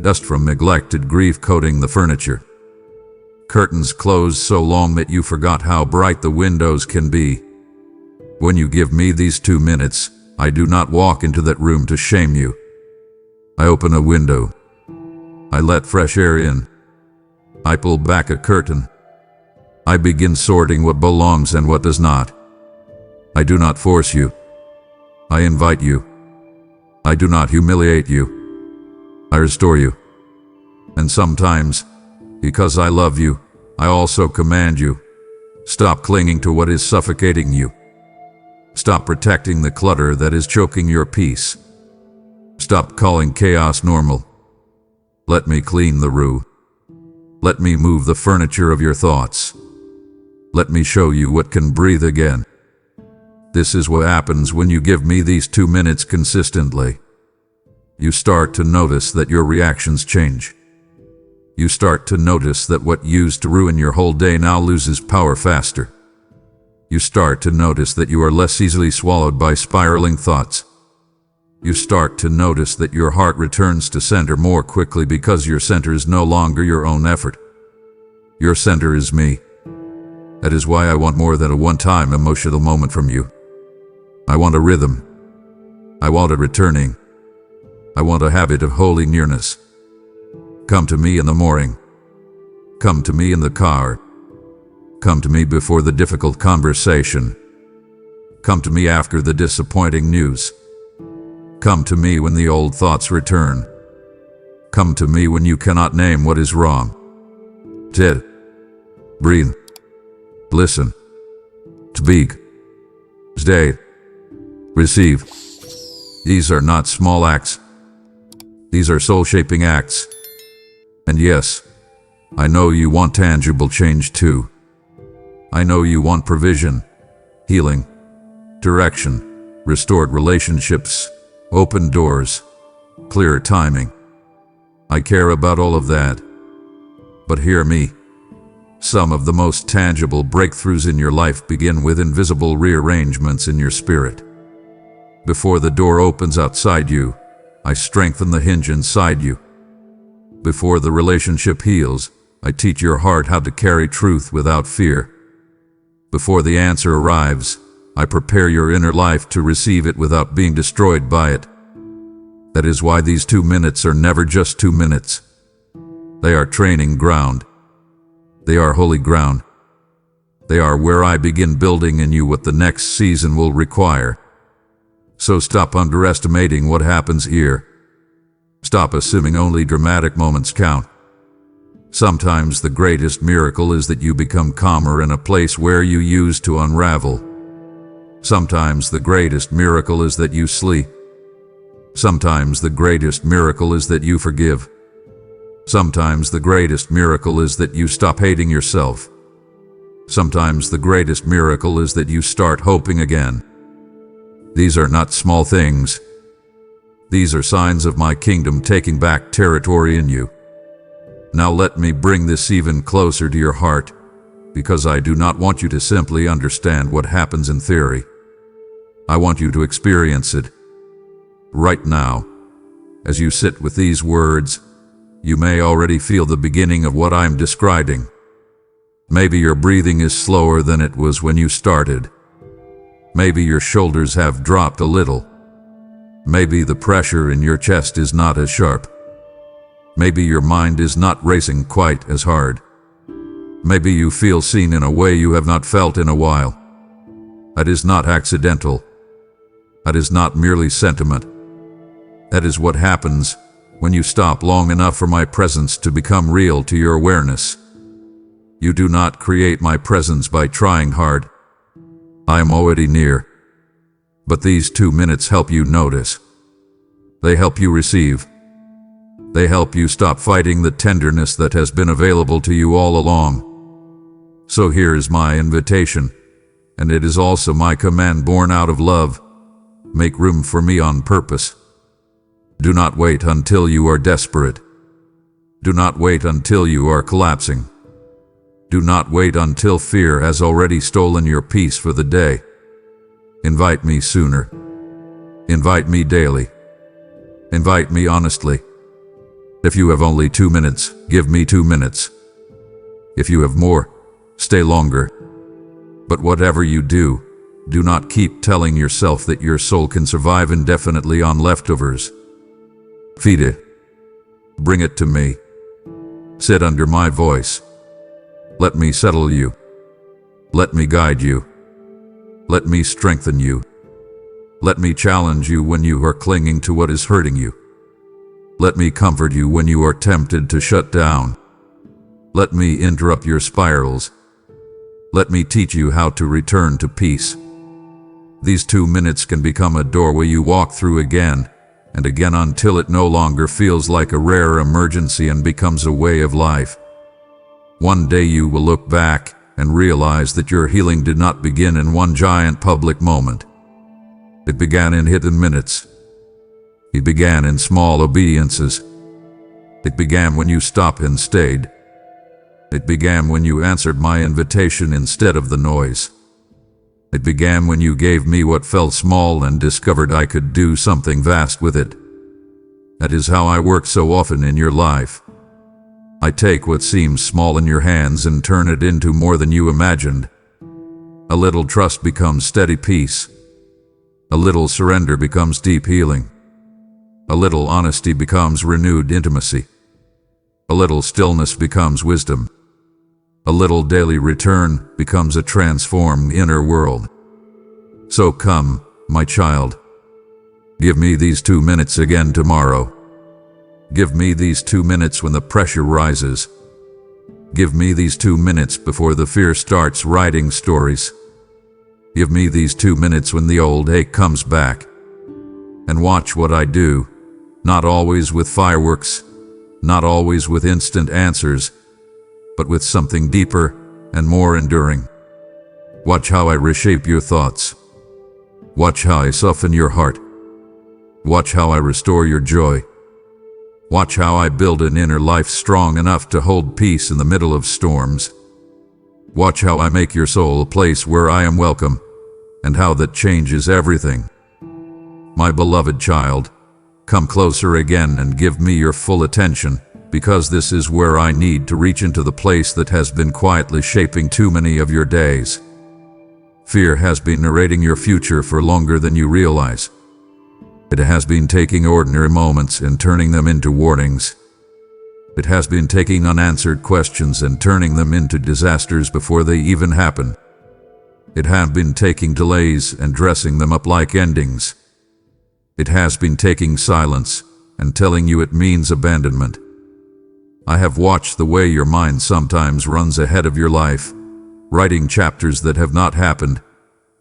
Dust from neglected grief coating the furniture. Curtains closed so long that you forgot how bright the windows can be. When you give me these 2 minutes, I do not walk into that room to shame you. I open a window. I let fresh air in. I pull back a curtain. I begin sorting what belongs and what does not. I do not force you. I invite you. I do not humiliate you. I restore you. And sometimes, because I love you, I also command you. Stop clinging to what is suffocating you. Stop protecting the clutter that is choking your peace. Stop calling chaos normal. Let me clean the room. Let me move the furniture of your thoughts. Let me show you what can breathe again. This is what happens when you give me these 2 minutes consistently. You start to notice that your reactions change. You start to notice that what used to ruin your whole day now loses power faster. You start to notice that you are less easily swallowed by spiraling thoughts. You start to notice that your heart returns to center more quickly because your center is no longer your own effort. Your center is me. That is why I want more than a one-time emotional moment from you. I want a rhythm. I want a returning. I want a habit of holy nearness. Come to me in the morning. Come to me in the car. Come to me before the difficult conversation. Come to me after the disappointing news. Come to me when the old thoughts return. Come to me when you cannot name what is wrong. Sit. Breathe. Listen. Speak. Stay. Receive. These are not small acts. These are soul-shaping acts. And yes, I know you want tangible change too. I know you want provision, healing, direction, restored relationships, open doors, clear timing. I care about all of that. But hear me. Some of the most tangible breakthroughs in your life begin with invisible rearrangements in your spirit. Before the door opens outside you, I strengthen the hinge inside you. Before the relationship heals, I teach your heart how to carry truth without fear. Before the answer arrives, I prepare your inner life to receive it without being destroyed by it. That is why these 2 minutes are never just 2 minutes. They are training ground. They are holy ground. They are where I begin building in you what the next season will require. So stop underestimating what happens here. Stop assuming only dramatic moments count. Sometimes the greatest miracle is that you become calmer in a place where you used to unravel. Sometimes the greatest miracle is that you sleep. Sometimes the greatest miracle is that you forgive. Sometimes the greatest miracle is that you stop hating yourself. Sometimes the greatest miracle is that you start hoping again. These are not small things. These are signs of my kingdom taking back territory in you. Now let me bring this even closer to your heart, because I do not want you to simply understand what happens in theory. I want you to experience it. Right now, as you sit with these words, you may already feel the beginning of what I'm describing. Maybe your breathing is slower than it was when you started. Maybe your shoulders have dropped a little. Maybe the pressure in your chest is not as sharp. Maybe your mind is not racing quite as hard. Maybe you feel seen in a way you have not felt in a while. That is not accidental. That is not merely sentiment. That is what happens when you stop long enough for my presence to become real to your awareness. You do not create my presence by trying hard. I am already near. But these 2 minutes help you notice. They help you receive. They help you stop fighting the tenderness that has been available to you all along. So here is my invitation, and it is also my command born out of love. Make room for me on purpose. Do not wait until you are desperate. Do not wait until you are collapsing. Do not wait until fear has already stolen your peace for the day. Invite me sooner. Invite me daily. Invite me honestly. If you have only 2 minutes, give me 2 minutes. If you have more, stay longer. But whatever you do, do not keep telling yourself that your soul can survive indefinitely on leftovers. Feed it. Bring it to me. Sit under my voice. Let me settle you. Let me guide you. Let me strengthen you. Let me challenge you when you are clinging to what is hurting you. Let me comfort you when you are tempted to shut down. Let me interrupt your spirals. Let me teach you how to return to peace. These 2 minutes can become a doorway you walk through again and again until it no longer feels like a rare emergency and becomes a way of life. One day you will look back and realize that your healing did not begin in one giant public moment. It began in hidden minutes. It began in small obediences. It began when you stopped and stayed. It began when you answered my invitation instead of the noise. It began when you gave me what felt small and discovered I could do something vast with it. That is how I work so often in your life. I take what seems small in your hands and turn it into more than you imagined. A little trust becomes steady peace. A little surrender becomes deep healing. A little honesty becomes renewed intimacy. A little stillness becomes wisdom. A little daily return becomes a transformed inner world. So come, my child. Give me these 2 minutes again tomorrow. Give me these 2 minutes when the pressure rises. Give me these 2 minutes before the fear starts writing stories. Give me these 2 minutes when the old ache comes back. And watch what I do, not always with fireworks, not always with instant answers, but with something deeper and more enduring. Watch how I reshape your thoughts. Watch how I soften your heart. Watch how I restore your joy. Watch how I build an inner life strong enough to hold peace in the middle of storms. Watch how I make your soul a place where I am welcome, and how that changes everything. My beloved child, come closer again and give me your full attention, because this is where I need to reach into the place that has been quietly shaping too many of your days. Fear has been narrating your future for longer than you realize. It has been taking ordinary moments and turning them into warnings. It has been taking unanswered questions and turning them into disasters before they even happen. It has been taking delays and dressing them up like endings. It has been taking silence and telling you it means abandonment. I have watched the way your mind sometimes runs ahead of your life, writing chapters that have not happened,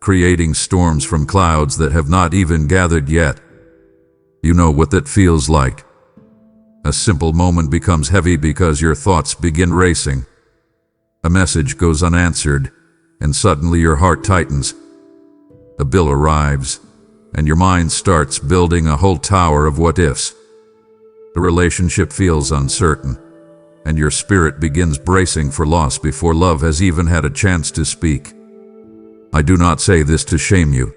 creating storms from clouds that have not even gathered yet. You know what that feels like. A simple moment becomes heavy because your thoughts begin racing. A message goes unanswered, and suddenly your heart tightens. A bill arrives, and your mind starts building a whole tower of what-ifs. The relationship feels uncertain, and your spirit begins bracing for loss before love has even had a chance to speak. I do not say this to shame you.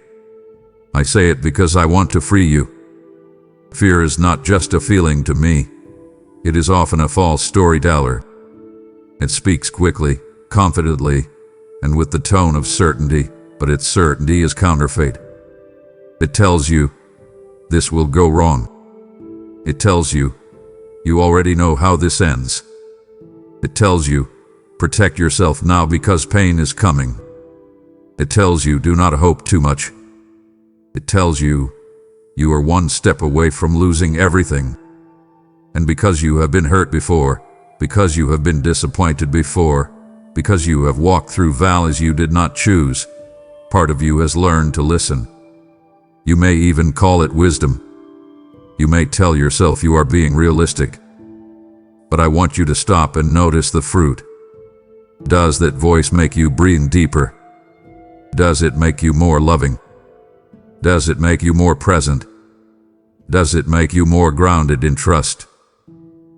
I say it because I want to free you. Fear is not just a feeling to me. It is often a false storyteller. It speaks quickly, confidently, and with the tone of certainty, but its certainty is counterfeit. It tells you, this will go wrong. It tells you, you already know how this ends. It tells you, protect yourself now because pain is coming. It tells you, do not hope too much. It tells you, you are one step away from losing everything. And because you have been hurt before, because you have been disappointed before, because you have walked through valleys you did not choose, part of you has learned to listen. You may even call it wisdom. You may tell yourself you are being realistic. But I want you to stop and notice the fruit. Does that voice make you breathe deeper? Does it make you more loving? Does it make you more present? Does it make you more grounded in trust?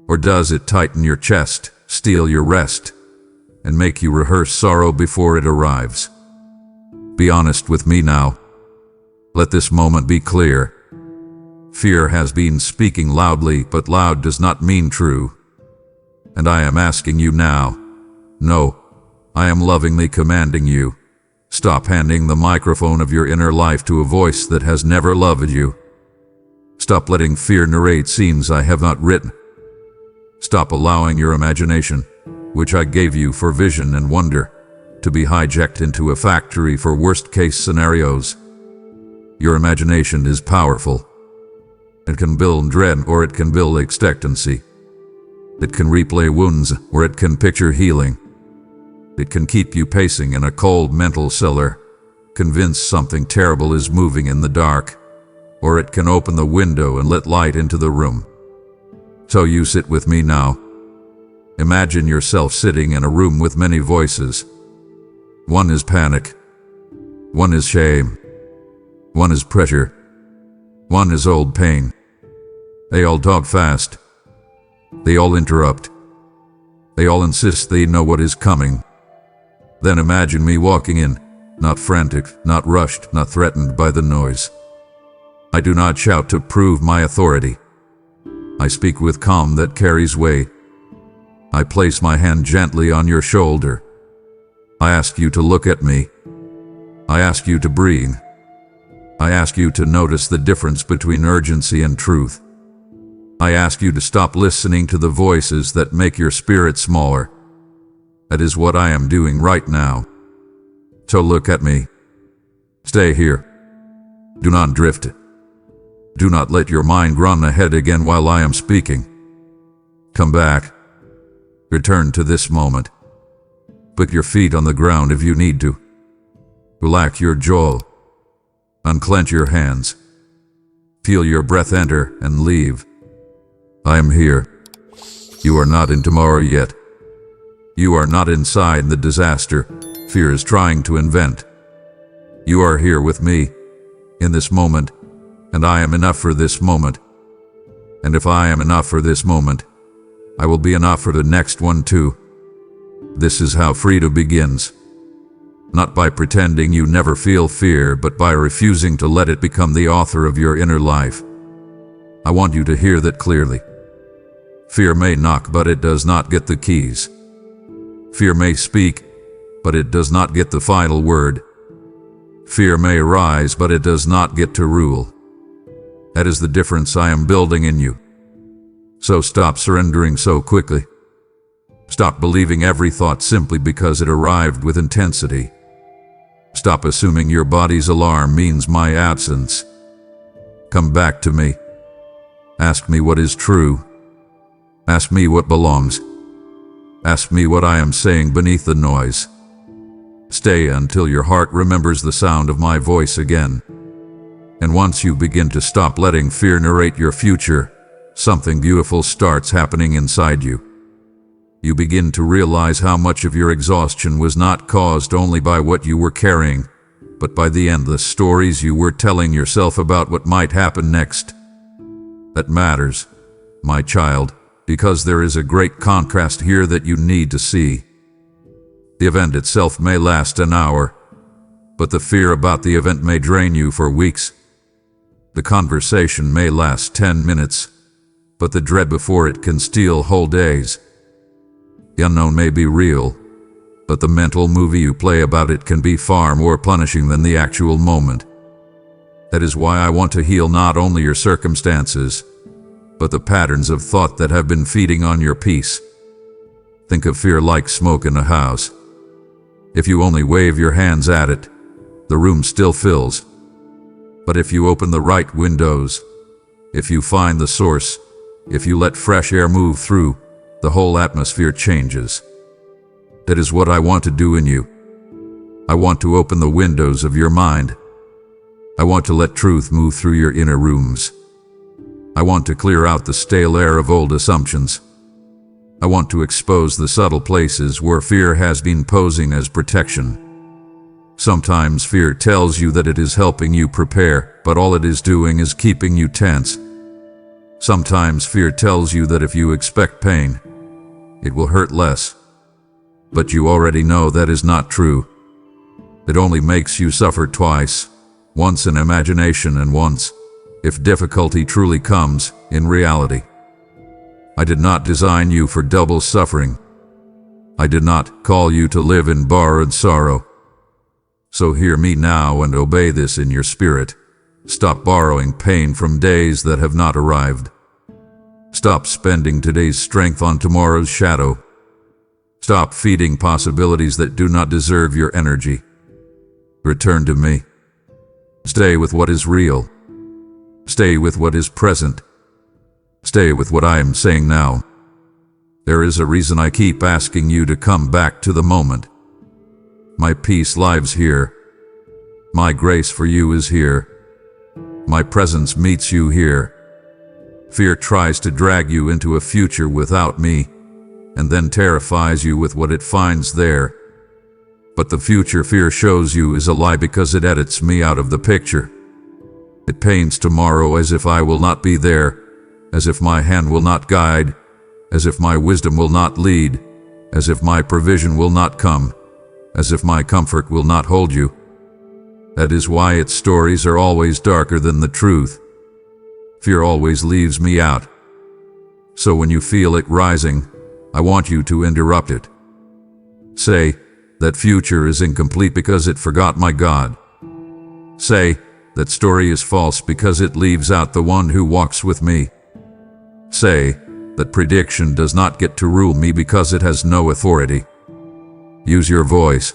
Or does it tighten your chest, steal your rest, and make you rehearse sorrow before it arrives? Be honest with me now. Let this moment be clear. Fear has been speaking loudly, but loud does not mean true. And I am asking you now. No, I am lovingly commanding you. Stop handing the microphone of your inner life to a voice that has never loved you. Stop letting fear narrate scenes I have not written. Stop allowing your imagination, which I gave you for vision and wonder, to be hijacked into a factory for worst-case scenarios. Your imagination is powerful. It can build dread or it can build expectancy. It can replay wounds or it can picture healing. It can keep you pacing in a cold mental cellar, convinced something terrible is moving in the dark, or it can open the window and let light into the room. So you sit with me now. Imagine yourself sitting in a room with many voices. One is panic. One is shame. One is pressure. One is old pain. They all talk fast. They all interrupt. They all insist they know what is coming. Then imagine me walking in, not frantic, not rushed, not threatened by the noise. I do not shout to prove my authority. I speak with calm that carries weight. I place my hand gently on your shoulder. I ask you to look at me. I ask you to breathe. I ask you to notice the difference between urgency and truth. I ask you to stop listening to the voices that make your spirit smaller. That is what I am doing right now. So look at me. Stay here. Do not drift. Do not let your mind run ahead again while I am speaking. Come back. Return to this moment. Put your feet on the ground if you need to. Relax your jaw. Unclench your hands. Feel your breath enter and leave. I am here. You are not in tomorrow yet. You are not inside the disaster fear is trying to invent. You are here with me, in this moment, and I am enough for this moment. And if I am enough for this moment, I will be enough for the next one too. This is how freedom begins. Not by pretending you never feel fear, but by refusing to let it become the author of your inner life. I want you to hear that clearly. Fear may knock, but it does not get the keys. Fear may speak, but it does not get the final word. Fear may rise, but it does not get to rule. That is the difference I am building in you. So stop surrendering so quickly. Stop believing every thought simply because it arrived with intensity. Stop assuming your body's alarm means my absence. Come back to me. Ask me what is true. Ask me what belongs. Ask me what I am saying beneath the noise. Stay until your heart remembers the sound of my voice again. And once you begin to stop letting fear narrate your future, something beautiful starts happening inside you. You begin to realize how much of your exhaustion was not caused only by what you were carrying, but by the endless stories you were telling yourself about what might happen next. That matters, my child, because there is a great contrast here that you need to see. The event itself may last an hour, but the fear about the event may drain you for weeks. The conversation may last 10 minutes, but the dread before it can steal whole days. The unknown may be real, but the mental movie you play about it can be far more punishing than the actual moment. That is why I want to heal not only your circumstances, but the patterns of thought that have been feeding on your peace. Think of fear like smoke in a house. If you only wave your hands at it, the room still fills. But if you open the right windows, if you find the source, if you let fresh air move through, the whole atmosphere changes. That is what I want to do in you. I want to open the windows of your mind. I want to let truth move through your inner rooms. I want to clear out the stale air of old assumptions. I want to expose the subtle places where fear has been posing as protection. Sometimes fear tells you that it is helping you prepare, but all it is doing is keeping you tense. Sometimes fear tells you that if you expect pain, it will hurt less. But you already know that is not true. It only makes you suffer twice, once in imagination and once, if difficulty truly comes, in reality. I did not design you for double suffering. I did not call you to live in borrowed sorrow. So hear me now and obey this in your spirit. Stop borrowing pain from days that have not arrived. Stop spending today's strength on tomorrow's shadow. Stop feeding possibilities that do not deserve your energy. Return to me. Stay with what is real. Stay with what is present. Stay with what I am saying now. There is a reason I keep asking you to come back to the moment. My peace lives here. My grace for you is here. My presence meets you here. Fear tries to drag you into a future without me, and then terrifies you with what it finds there. But the future fear shows you is a lie because it edits me out of the picture. It paints tomorrow as if I will not be there, as if my hand will not guide, as if my wisdom will not lead, as if my provision will not come, as if my comfort will not hold you. That is why its stories are always darker than the truth. Fear always leaves me out. So when you feel it rising, I want you to interrupt it. Say, that future is incomplete because it forgot my God. Say, that story is false because it leaves out the one who walks with me. Say, that prediction does not get to rule me because it has no authority. Use your voice.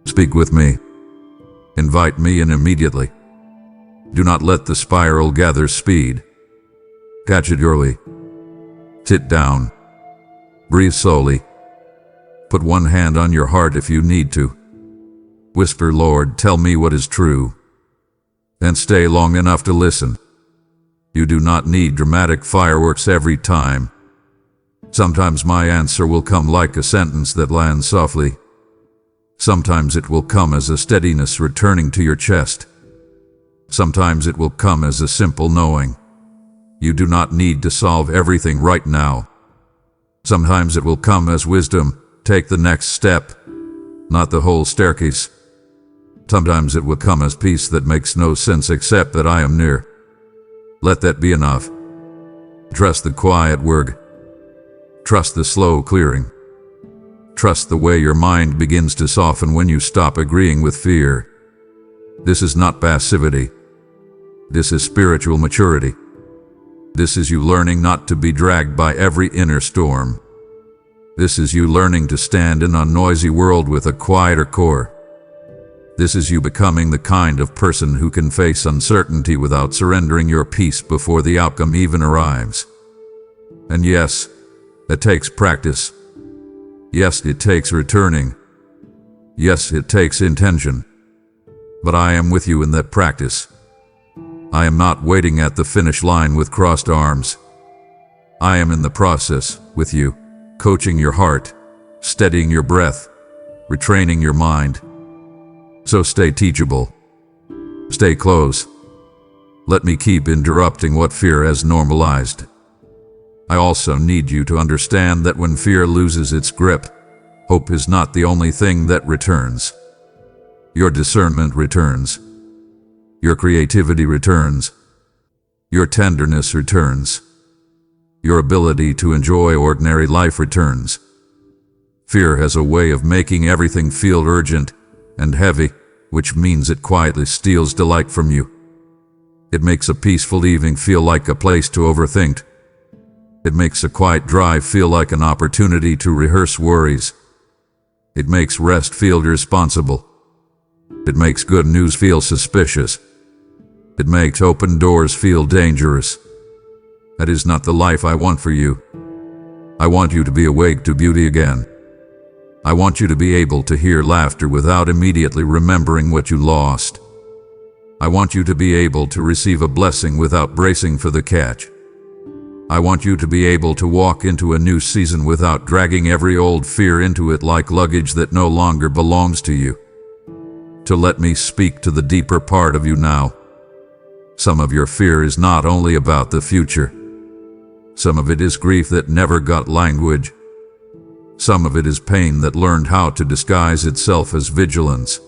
Speak with me. Invite me in immediately. Do not let the spiral gather speed. Catch it early. Sit down. Breathe slowly. Put one hand on your heart if you need to. Whisper, Lord, tell me what is true. Then stay long enough to listen. You do not need dramatic fireworks every time. Sometimes my answer will come like a sentence that lands softly. Sometimes it will come as a steadiness returning to your chest. Sometimes it will come as a simple knowing. You do not need to solve everything right now. Sometimes it will come as wisdom. Take the next step, not the whole staircase. Sometimes it will come as peace that makes no sense except that I am near. Let that be enough. Trust the quiet work. Trust the slow clearing. Trust the way your mind begins to soften when you stop agreeing with fear. This is not passivity. This is spiritual maturity. This is you learning not to be dragged by every inner storm. This is you learning to stand in a noisy world with a quieter core. This is you becoming the kind of person who can face uncertainty without surrendering your peace before the outcome even arrives. And yes, it takes practice. Yes, it takes returning. Yes, it takes intention. But I am with you in that practice. I am not waiting at the finish line with crossed arms. I am in the process with you, coaching your heart, steadying your breath, retraining your mind. So stay teachable. Stay close. Let me keep interrupting what fear has normalized. I also need you to understand that when fear loses its grip, hope is not the only thing that returns. Your discernment returns. Your creativity returns. Your tenderness returns. Your ability to enjoy ordinary life returns. Fear has a way of making everything feel urgent and heavy, which means it quietly steals delight from you. It makes a peaceful evening feel like a place to overthink. It makes a quiet drive feel like an opportunity to rehearse worries. It makes rest feel irresponsible. It makes good news feel suspicious. It makes open doors feel dangerous. That is not the life I want for you. I want you to be awake to beauty again. I want you to be able to hear laughter without immediately remembering what you lost. I want you to be able to receive a blessing without bracing for the catch. I want you to be able to walk into a new season without dragging every old fear into it like luggage that no longer belongs to you. To let me speak to the deeper part of you now. Some of your fear is not only about the future. Some of it is grief that never got language. Some of it is pain that learned how to disguise itself as vigilance.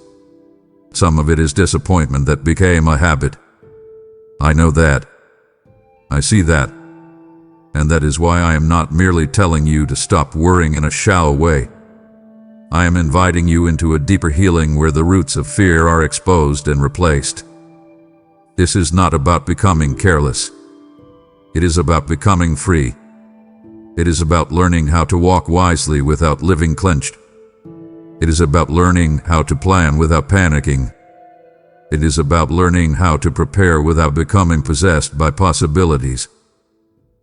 Some of it is disappointment that became a habit. I know that. I see that. And that is why I am not merely telling you to stop worrying in a shallow way. I am inviting you into a deeper healing where the roots of fear are exposed and replaced. This is not about becoming careless. It is about becoming free. It is about learning how to walk wisely without living clenched. It is about learning how to plan without panicking. It is about learning how to prepare without becoming possessed by possibilities.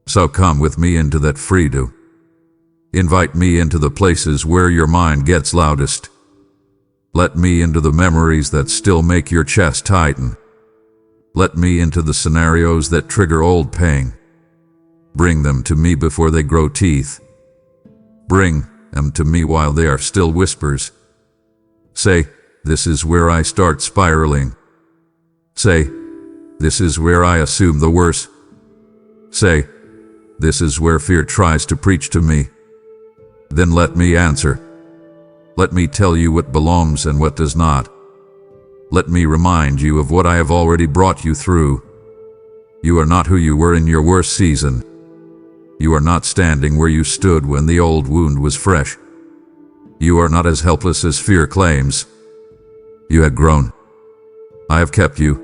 So come with me into that freedom. Invite me into the places where your mind gets loudest. Let me into the memories that still make your chest tighten. Let me into the scenarios that trigger old pain. Bring them to me before they grow teeth. Bring them to me while they are still whispers. Say, this is where I start spiraling. Say, this is where I assume the worst. Say, this is where fear tries to preach to me. Then let me answer. Let me tell you what belongs and what does not. Let me remind you of what I have already brought you through. You are not who you were in your worst season. You are not standing where you stood when the old wound was fresh. You are not as helpless as fear claims. You have grown. I have kept you.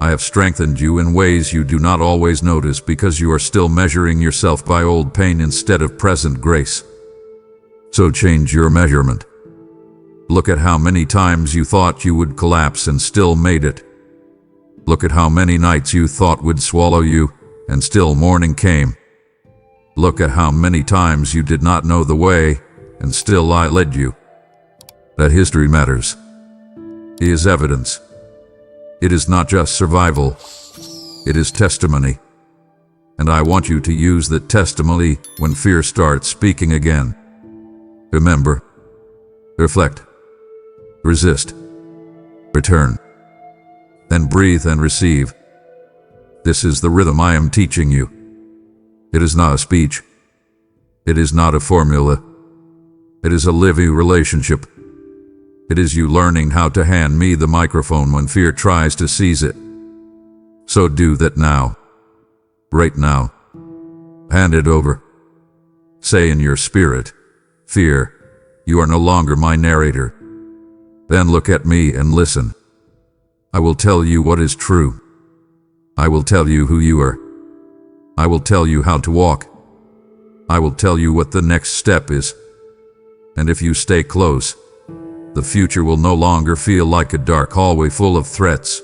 I have strengthened you in ways you do not always notice because you are still measuring yourself by old pain instead of present grace. So change your measurement. Look at how many times you thought you would collapse and still made it. Look at how many nights you thought would swallow you, and still morning came. Look at how many times you did not know the way, and still I led you. That history matters. It is evidence. It is not just survival. It is testimony. And I want you to use that testimony when fear starts speaking again. Remember, reflect, resist, return. Then breathe and receive. This is the rhythm I am teaching you. It is not a speech. It is not a formula. It is a living relationship. It is you learning how to hand me the microphone when fear tries to seize it. So do that now. Right now. Hand it over. Say in your spirit, "Fear, you are no longer my narrator." Then look at me and listen. I will tell you what is true. I will tell you who you are. I will tell you how to walk. I will tell you what the next step is. And if you stay close, the future will no longer feel like a dark hallway full of threats.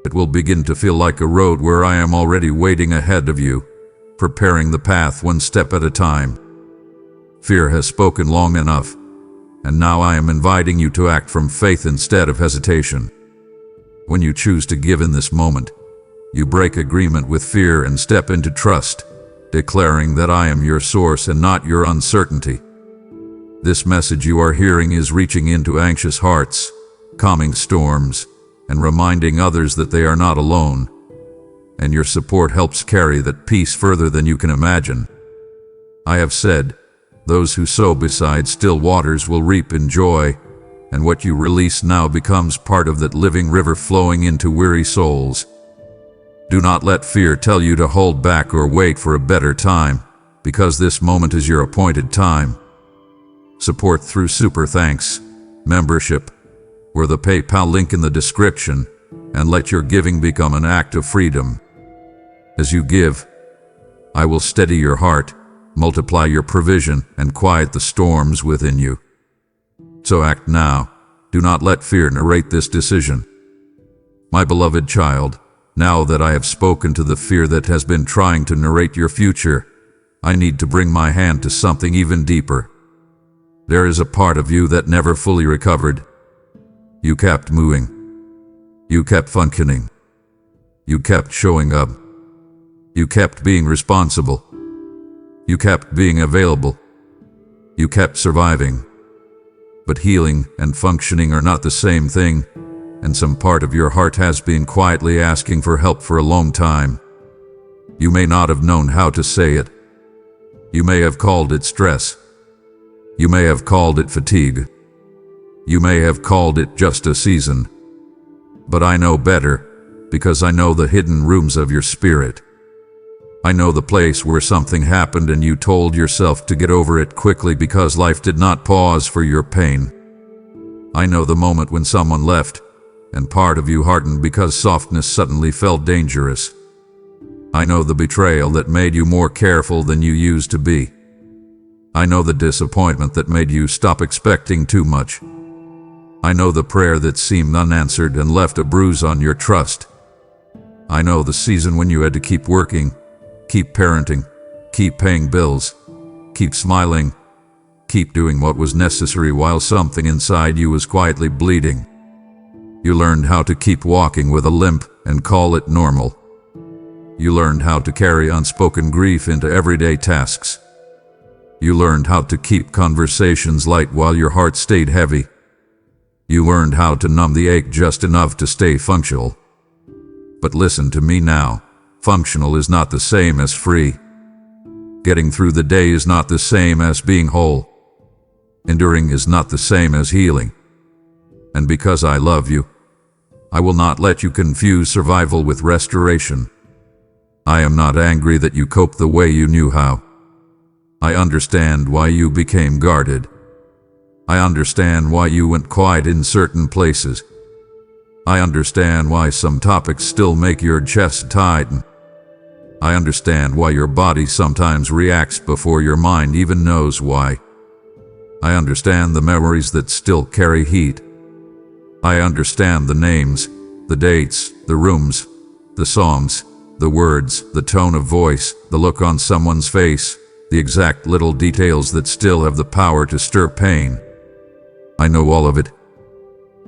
It will begin to feel like a road where I am already waiting ahead of you, preparing the path one step at a time. Fear has spoken long enough, and now I am inviting you to act from faith instead of hesitation. When you choose to give in this moment, you break agreement with fear and step into trust, declaring that I am your source and not your uncertainty. This message you are hearing is reaching into anxious hearts, calming storms, and reminding others that they are not alone. And your support helps carry that peace further than you can imagine. I have said, those who sow beside still waters will reap in joy, and what you release now becomes part of that living river flowing into weary souls. Do not let fear tell you to hold back or wait for a better time, because this moment is your appointed time. Support through Super Thanks membership, or the PayPal link in the description, and let your giving become an act of freedom. As you give, I will steady your heart, multiply your provision, and quiet the storms within you. So act now. Do not let fear narrate this decision. My beloved child, now that I have spoken to the fear that has been trying to narrate your future, I need to bring my hand to something even deeper. There is a part of you that never fully recovered. You kept moving. You kept functioning. You kept showing up. You kept being responsible. You kept being available. You kept surviving. But healing and functioning are not the same thing, and some part of your heart has been quietly asking for help for a long time. You may not have known how to say it. You may have called it stress. You may have called it fatigue. You may have called it just a season. But I know better, because I know the hidden rooms of your spirit. I know the place where something happened and you told yourself to get over it quickly because life did not pause for your pain. I know the moment when someone left, and part of you hardened because softness suddenly felt dangerous. I know the betrayal that made you more careful than you used to be. I know the disappointment that made you stop expecting too much. I know the prayer that seemed unanswered and left a bruise on your trust. I know the season when you had to keep working, keep parenting, keep paying bills, keep smiling, keep doing what was necessary while something inside you was quietly bleeding. You learned how to keep walking with a limp and call it normal. You learned how to carry unspoken grief into everyday tasks. You learned how to keep conversations light while your heart stayed heavy. You learned how to numb the ache just enough to stay functional. But listen to me now. Functional is not the same as free. Getting through the day is not the same as being whole. Enduring is not the same as healing. And because I love you, I will not let you confuse survival with restoration. I am not angry that you coped the way you knew how. I understand why you became guarded. I understand why you went quiet in certain places. I understand why some topics still make your chest tighten. I understand why your body sometimes reacts before your mind even knows why. I understand the memories that still carry heat. I understand the names, the dates, the rooms, the songs, the words, the tone of voice, the look on someone's face, the exact little details that still have the power to stir pain. I know all of it.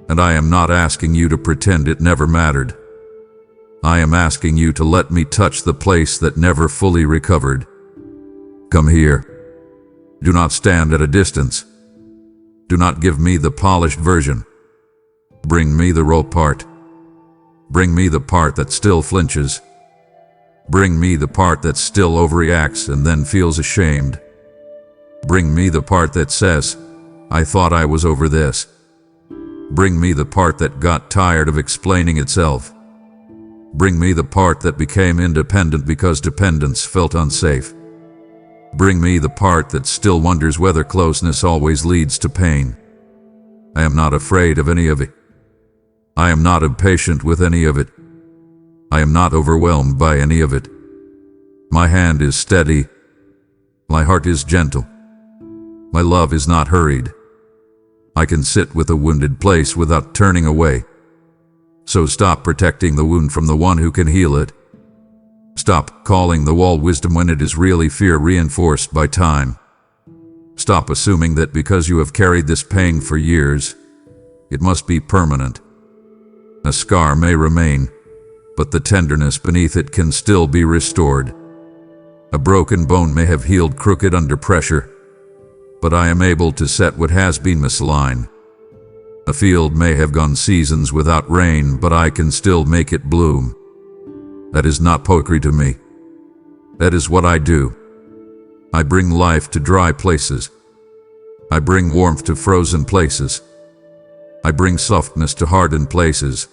And I am not asking you to pretend it never mattered. I am asking you to let me touch the place that never fully recovered. Come here. Do not stand at a distance. Do not give me the polished version. Bring me the raw part. Bring me the part that still flinches. Bring me the part that still overreacts and then feels ashamed. Bring me the part that says, I thought I was over this. Bring me the part that got tired of explaining itself. Bring me the part that became independent because dependence felt unsafe. Bring me the part that still wonders whether closeness always leads to pain. I am not afraid of any of it. I am not impatient with any of it. I am not overwhelmed by any of it. My hand is steady. My heart is gentle. My love is not hurried. I can sit with a wounded place without turning away. So stop protecting the wound from the one who can heal it. Stop calling the wall wisdom when it is really fear reinforced by time. Stop assuming that because you have carried this pain for years, it must be permanent. A scar may remain, but the tenderness beneath it can still be restored. A broken bone may have healed crooked under pressure, but I am able to set what has been misaligned. A field may have gone seasons without rain, but I can still make it bloom. That is not poetry to me. That is what I do. I bring life to dry places. I bring warmth to frozen places. I bring softness to hardened places.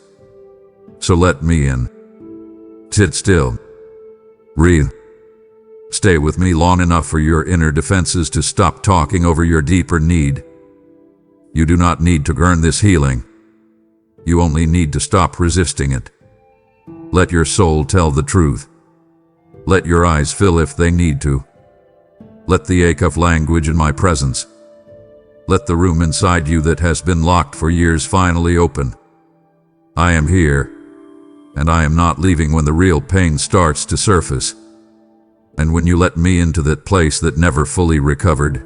So let me in. Sit still. Breathe. Stay with me long enough for your inner defenses to stop talking over your deeper need. You do not need to earn this healing. You only need to stop resisting it. Let your soul tell the truth. Let your eyes fill if they need to. Let the ache of language in my presence. Let the room inside you that has been locked for years finally open. I am here, and I am not leaving when the real pain starts to surface. And when you let me into that place that never fully recovered,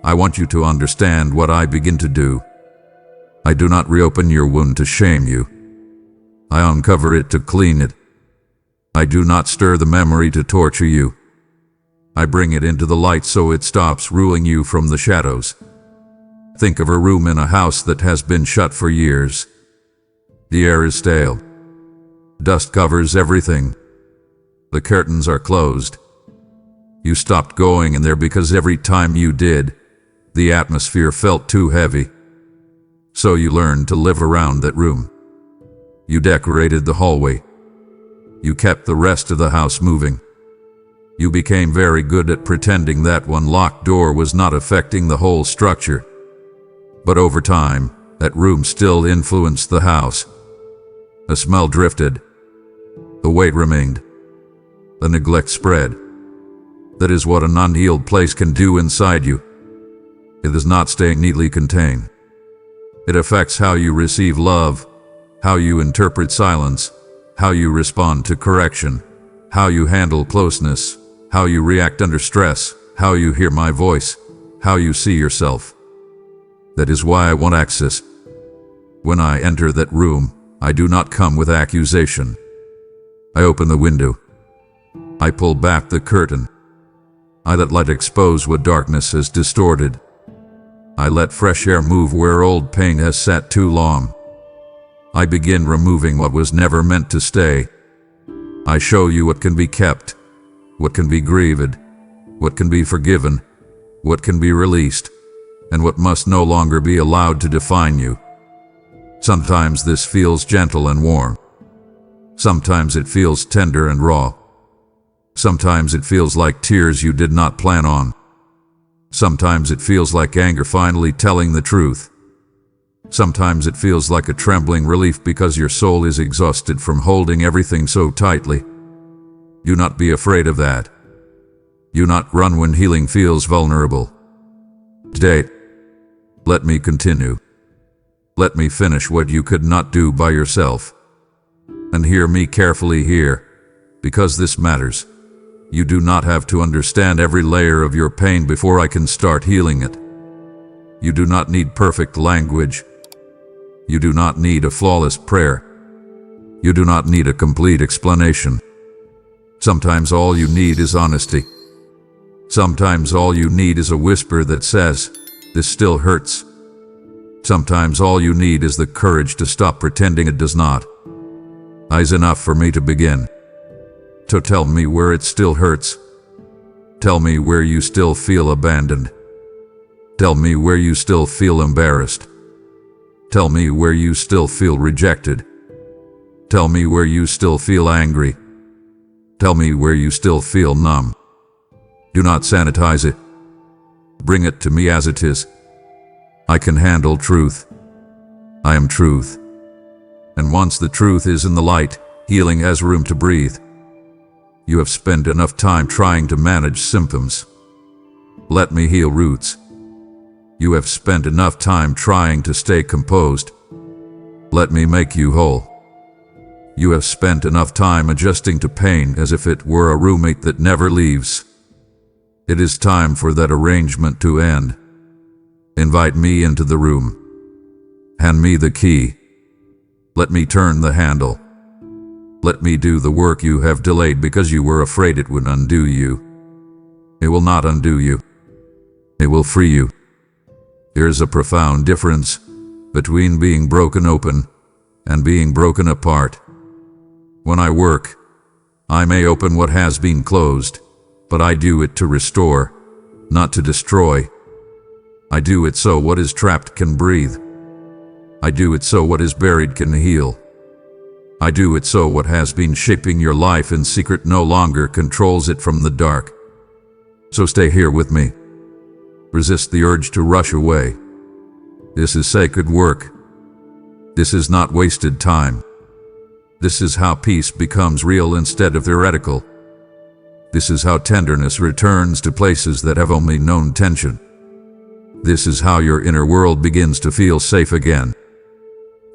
I want you to understand what I begin to do. I do not reopen your wound to shame you. I uncover it to clean it. I do not stir the memory to torture you. I bring it into the light so it stops ruling you from the shadows. Think of a room in a house that has been shut for years. The air is stale. Dust covers everything. The curtains are closed. You stopped going in there because every time you did, the atmosphere felt too heavy. So you learned to live around that room. You decorated the hallway. You kept the rest of the house moving. You became very good at pretending that one locked door was not affecting the whole structure. But over time, that room still influenced the house. The smell drifted. The weight remained. The neglect spread. That is what an unhealed place can do inside you. It is not staying neatly contained. It affects how you receive love, how you interpret silence, how you respond to correction, how you handle closeness, how you react under stress, how you hear my voice, how you see yourself. That is why I want access. When I enter that room, I do not come with accusation. I open the window. I pull back the curtain. I let light expose what darkness has distorted. I let fresh air move where old pain has sat too long. I begin removing what was never meant to stay. I show you what can be kept, what can be grieved, what can be forgiven, what can be released, and what must no longer be allowed to define you. Sometimes this feels gentle and warm. Sometimes it feels tender and raw. Sometimes it feels like tears you did not plan on. Sometimes it feels like anger finally telling the truth. Sometimes it feels like a trembling relief because your soul is exhausted from holding everything so tightly. Do not be afraid of that. Do not run when healing feels vulnerable. Today, Let me continue. Let me finish what you could not do by yourself. And hear me carefully here, because this matters. You do not have to understand every layer of your pain before I can start healing it. You do not need perfect language. You do not need a flawless prayer. You do not need a complete explanation. Sometimes all you need is honesty. Sometimes all you need is a whisper that says, "This still hurts." Sometimes all you need is the courage to stop pretending it does not. Is enough for me to begin. So tell me where it still hurts. Tell me where you still feel abandoned. Tell me where you still feel embarrassed. Tell me where you still feel rejected. Tell me where you still feel angry. Tell me where you still feel numb. Do not sanitize it. Bring it to me as it is. I can handle truth. I am truth. And once the truth is in the light, healing has room to breathe. You have spent enough time trying to manage symptoms. Let me heal roots. You have spent enough time trying to stay composed. Let me make you whole. You have spent enough time adjusting to pain as if it were a roommate that never leaves. It is time for that arrangement to end. Invite me into the room. Hand me the key. Let me turn the handle. Let me do the work you have delayed because you were afraid it would undo you. It will not undo you. It will free you. There is a profound difference between being broken open and being broken apart. When I work, I may open what has been closed, but I do it to restore, not to destroy. I do it so what is trapped can breathe. I do it so what is buried can heal. I do it so what has been shaping your life in secret no longer controls it from the dark. So stay here with me. Resist the urge to rush away. This is sacred work. This is not wasted time. This is how peace becomes real instead of theoretical. This is how tenderness returns to places that have only known tension. This is how your inner world begins to feel safe again.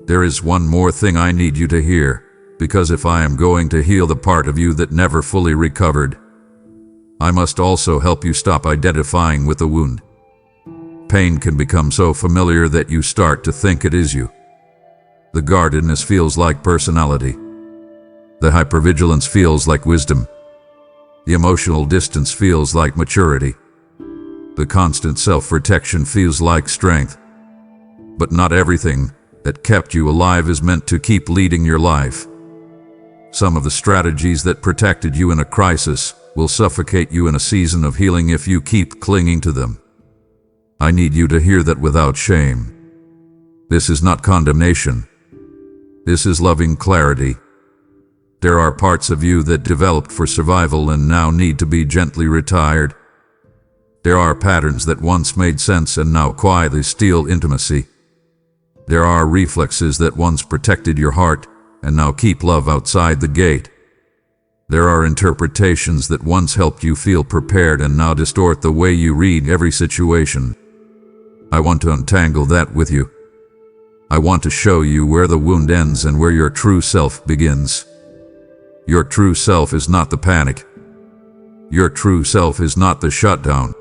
There is one more thing I need you to hear, because if I am going to heal the part of you that never fully recovered, I must also help you stop identifying with the wound. Pain can become so familiar that you start to think it is you. The guardedness feels like personality. The hypervigilance feels like wisdom. The emotional distance feels like maturity. The constant self-protection feels like strength. But not everything that kept you alive is meant to keep leading your life. Some of the strategies that protected you in a crisis will suffocate you in a season of healing if you keep clinging to them. I need you to hear that without shame. This is not condemnation. This is loving clarity. There are parts of you that developed for survival and now need to be gently retired. There are patterns that once made sense and now quietly steal intimacy. There are reflexes that once protected your heart and now keep love outside the gate. There are interpretations that once helped you feel prepared and now distort the way you read every situation. I want to untangle that with you. I want to show you where the wound ends and where your true self begins. Your true self is not the panic. Your true self is not the shutdown.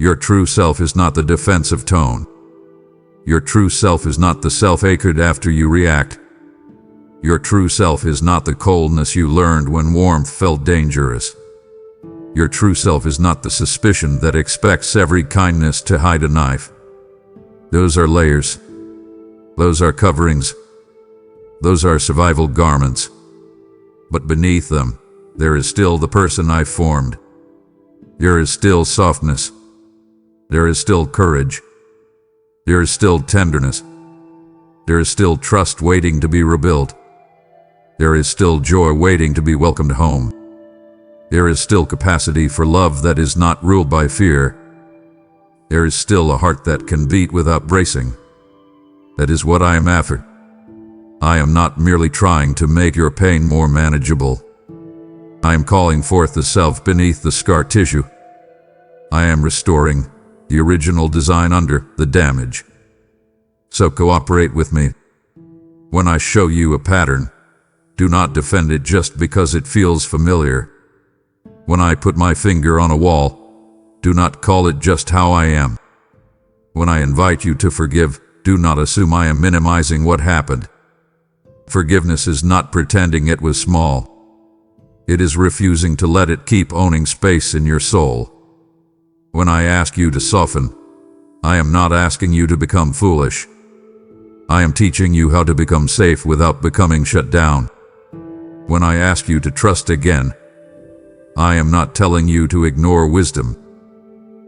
Your true self is not the defensive tone. Your true self is not the self-hatred after you react. Your true self is not the coldness you learned when warmth felt dangerous. Your true self is not the suspicion that expects every kindness to hide a knife. Those are layers. Those are coverings. Those are survival garments. But beneath them, there is still the person I formed. There is still softness. There is still courage. There is still tenderness. There is still trust waiting to be rebuilt. There is still joy waiting to be welcomed home. There is still capacity for love that is not ruled by fear. There is still a heart that can beat without bracing. That is what I am after. I am not merely trying to make your pain more manageable. I am calling forth the self beneath the scar tissue. I am restoring, the original design under the damage. So cooperate with me. When I show you a pattern, do not defend it just because it feels familiar. When I put my finger on a wall, do not call it just how I am. When I invite you to forgive, do not assume I am minimizing what happened. Forgiveness is not pretending it was small. It is refusing to let it keep owning space in your soul. When I ask you to soften, I am not asking you to become foolish. I am teaching you how to become safe without becoming shut down. When I ask you to trust again, I am not telling you to ignore wisdom.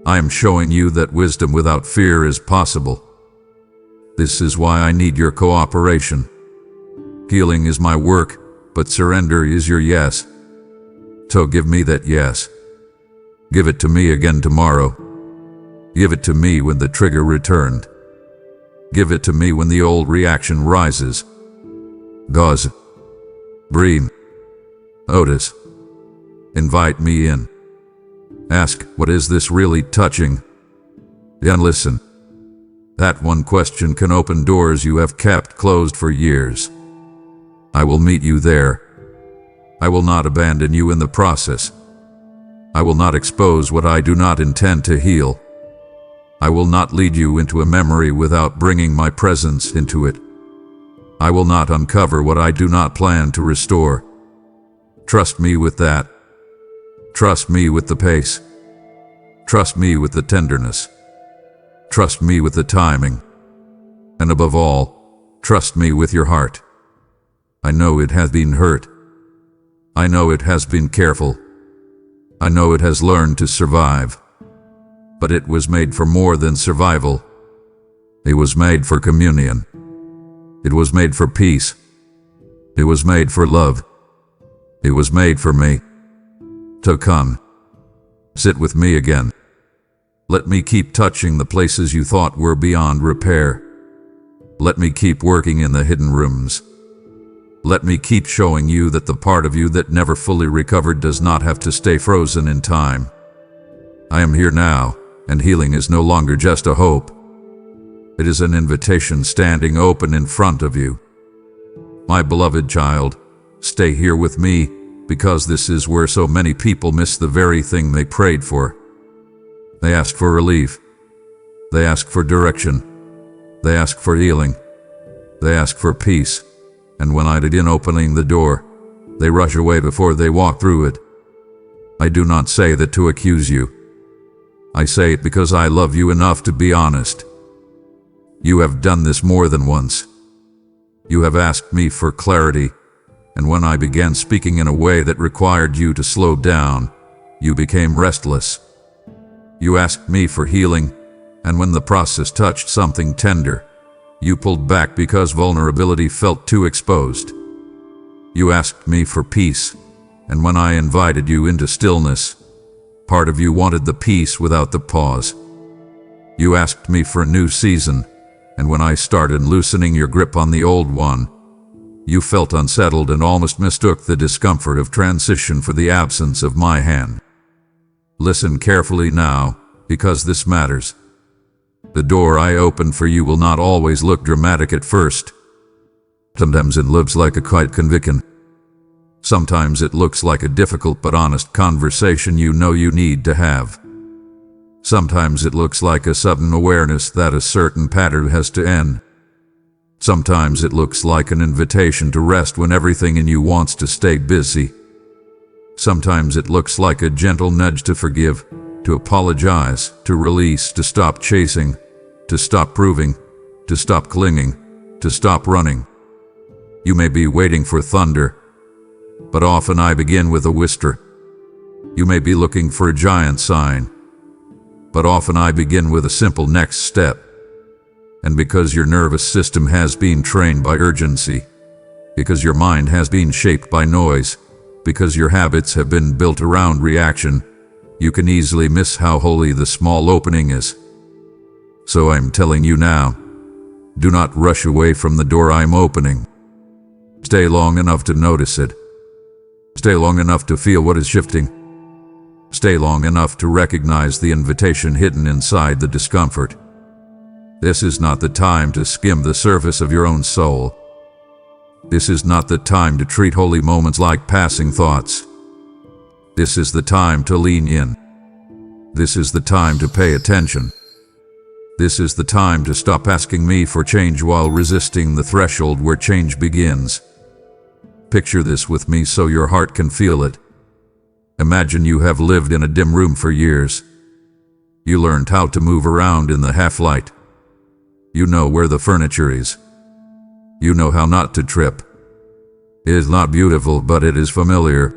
I am showing you that wisdom without fear is possible. This is why I need your cooperation. Healing is my work, but surrender is your yes. So give me that yes. Give it to me again tomorrow. Give it to me when the trigger returned. Give it to me when the old reaction rises. Gauze. Bream. Otis. Invite me in. Ask, what is this really touching? Then listen. That one question can open doors you have kept closed for years. I will meet you there. I will not abandon you in the process. I will not expose what I do not intend to heal. I will not lead you into a memory without bringing my presence into it. I will not uncover what I do not plan to restore. Trust me with that. Trust me with the pace. Trust me with the tenderness. Trust me with the timing. And above all, trust me with your heart. I know it has been hurt. I know it has been careful. I know it has learned to survive. But it was made for more than survival. It was made for communion. It was made for peace. It was made for love. It was made for me. So come. Sit with me again. Let me keep touching the places you thought were beyond repair. Let me keep working in the hidden rooms. Let me keep showing you that the part of you that never fully recovered does not have to stay frozen in time. I am here now, and healing is no longer just a hope. It is an invitation standing open in front of you. My beloved child, stay here with me, because this is where so many people miss the very thing they prayed for. They ask for relief. They ask for direction. They ask for healing. They ask for peace. And when I begin opening the door, they rush away before they walk through it. I do not say that to accuse you. I say it because I love you enough to be honest. You have done this more than once. You have asked me for clarity, and when I began speaking in a way that required you to slow down, you became restless. You asked me for healing, and when the process touched something tender, you pulled back because vulnerability felt too exposed. You asked me for peace, and when I invited you into stillness, part of you wanted the peace without the pause. You asked me for a new season, and when I started loosening your grip on the old one, you felt unsettled and almost mistook the discomfort of transition for the absence of my hand. Listen carefully now, because this matters. The door I open for you will not always look dramatic at first. Sometimes it looks like a quiet conviction. Sometimes it looks like a difficult but honest conversation you know you need to have. Sometimes it looks like a sudden awareness that a certain pattern has to end. Sometimes it looks like an invitation to rest when everything in you wants to stay busy. Sometimes it looks like a gentle nudge to forgive, to apologize, to release, to stop chasing, to stop proving, to stop clinging, to stop running. You may be waiting for thunder, but often I begin with a whisper. You may be looking for a giant sign, but often I begin with a simple next step. And because your nervous system has been trained by urgency, because your mind has been shaped by noise, because your habits have been built around reaction, you can easily miss how holy the small opening is. So I'm telling you now, do not rush away from the door I'm opening. Stay long enough to notice it. Stay long enough to feel what is shifting. Stay long enough to recognize the invitation hidden inside the discomfort. This is not the time to skim the surface of your own soul. This is not the time to treat holy moments like passing thoughts. This is the time to lean in. This is the time to pay attention. This is the time to stop asking me for change while resisting the threshold where change begins. Picture this with me so your heart can feel it. Imagine you have lived in a dim room for years. You learned how to move around in the half-light. You know where the furniture is. You know how not to trip. It is not beautiful, but it is familiar.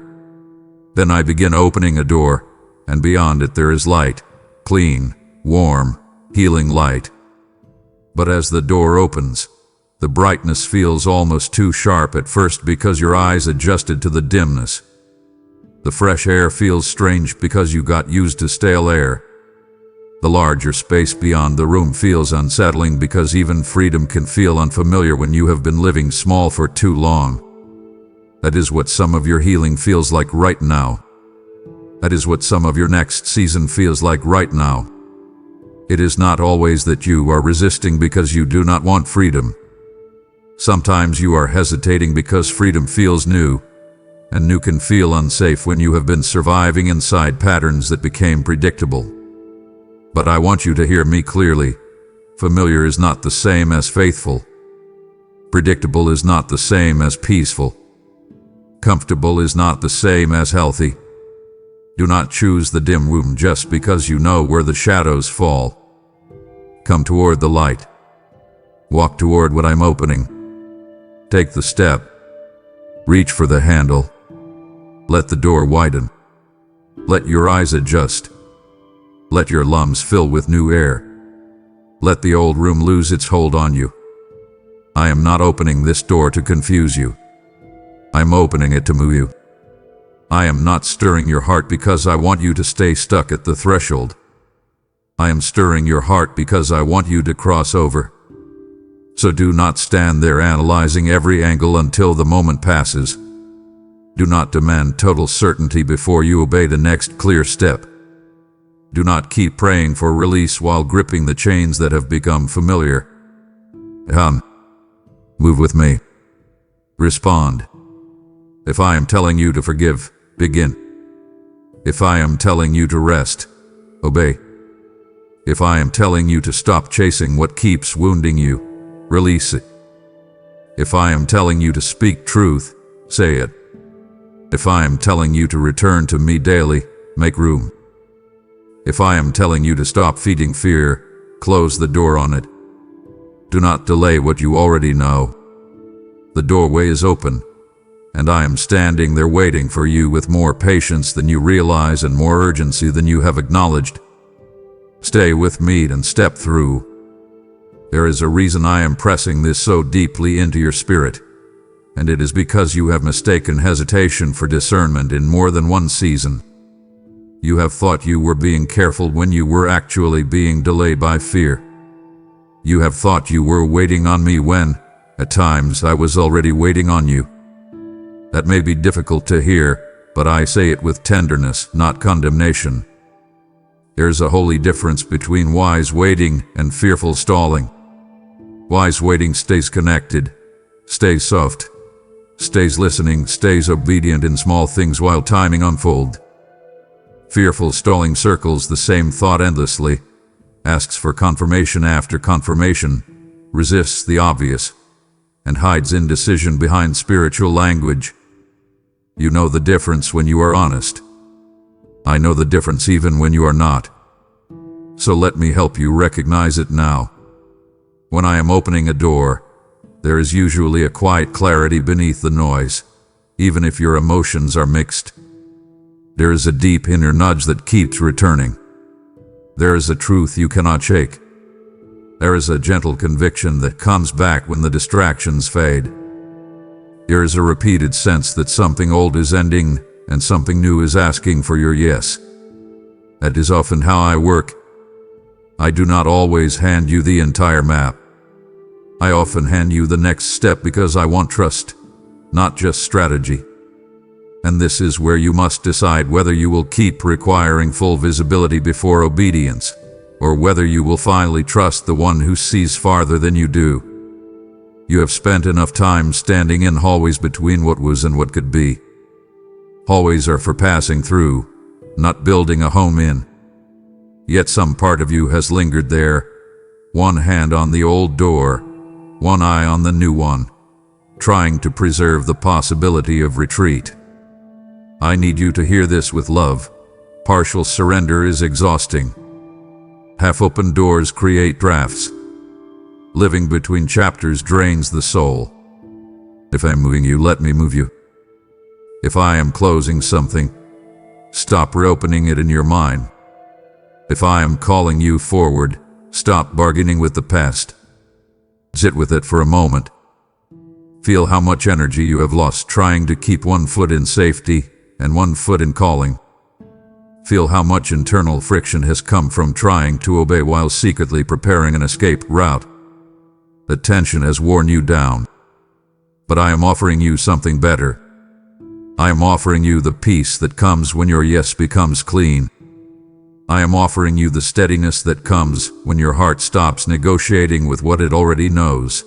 Then I begin opening a door, and beyond it there is light, clean, warm, healing light. But as the door opens, the brightness feels almost too sharp at first because your eyes adjusted to the dimness. The fresh air feels strange because you got used to stale air. The larger space beyond the room feels unsettling because even freedom can feel unfamiliar when you have been living small for too long. That is what some of your healing feels like right now. That is what some of your next season feels like right now. It is not always that you are resisting because you do not want freedom. Sometimes you are hesitating because freedom feels new, and new can feel unsafe when you have been surviving inside patterns that became predictable. But I want you to hear me clearly. Familiar is not the same as faithful. Predictable is not the same as peaceful. Comfortable is not the same as healthy. Do not choose the dim room just because you know where the shadows fall. Come toward the light. Walk toward what I'm opening. Take the step. Reach for the handle. Let the door widen. Let your eyes adjust. Let your lungs fill with new air. Let the old room lose its hold on you. I am not opening this door to confuse you. I'm opening it to move you. I am not stirring your heart because I want you to stay stuck at the threshold. I am stirring your heart because I want you to cross over. So do not stand there analyzing every angle until the moment passes. Do not demand total certainty before you obey the next clear step. Do not keep praying for release while gripping the chains that have become familiar. Move with me. Respond. If I am telling you to forgive, begin. If I am telling you to rest, obey. If I am telling you to stop chasing what keeps wounding you, release it. If I am telling you to speak truth, say it. If I am telling you to return to me daily, make room. If I am telling you to stop feeding fear, close the door on it. Do not delay what you already know. The doorway is open, and I am standing there waiting for you with more patience than you realize and more urgency than you have acknowledged. Stay with me and step through. There is a reason I am pressing this so deeply into your spirit, and it is because you have mistaken hesitation for discernment in more than one season. You have thought you were being careful when you were actually being delayed by fear. You have thought you were waiting on me when, at times, I was already waiting on you. That may be difficult to hear, but I say it with tenderness, not condemnation. There's a holy difference between wise waiting and fearful stalling. Wise waiting stays connected, stays soft, stays listening, stays obedient in small things while timing unfolds. Fearful stalling circles the same thought endlessly, asks for confirmation after confirmation, resists the obvious, and hides indecision behind spiritual language. You know the difference when you are honest. I know the difference even when you are not. So let me help you recognize it now. When I am opening a door, there is usually a quiet clarity beneath the noise, even if your emotions are mixed. There is a deep inner nudge that keeps returning. There is a truth you cannot shake. There is a gentle conviction that comes back when the distractions fade. There is a repeated sense that something old is ending and something new is asking for your yes. That is often how I work. I do not always hand you the entire map. I often hand you the next step because I want trust, not just strategy. And this is where you must decide whether you will keep requiring full visibility before obedience, or whether you will finally trust the one who sees farther than you do. You have spent enough time standing in hallways between what was and what could be. Hallways are for passing through, not building a home in. Yet some part of you has lingered there, one hand on the old door, one eye on the new one, trying to preserve the possibility of retreat. I need you to hear this with love. Partial surrender is exhausting. Half-open doors create drafts. Living between chapters drains the soul. If I'm moving you, let me move you. If I am closing something, stop reopening it in your mind. If I am calling you forward, stop bargaining with the past. Sit with it for a moment. Feel how much energy you have lost trying to keep one foot in safety and one foot in calling. Feel how much internal friction has come from trying to obey while secretly preparing an escape route. The tension has worn you down. But I am offering you something better. I am offering you the peace that comes when your yes becomes clean. I am offering you the steadiness that comes when your heart stops negotiating with what it already knows.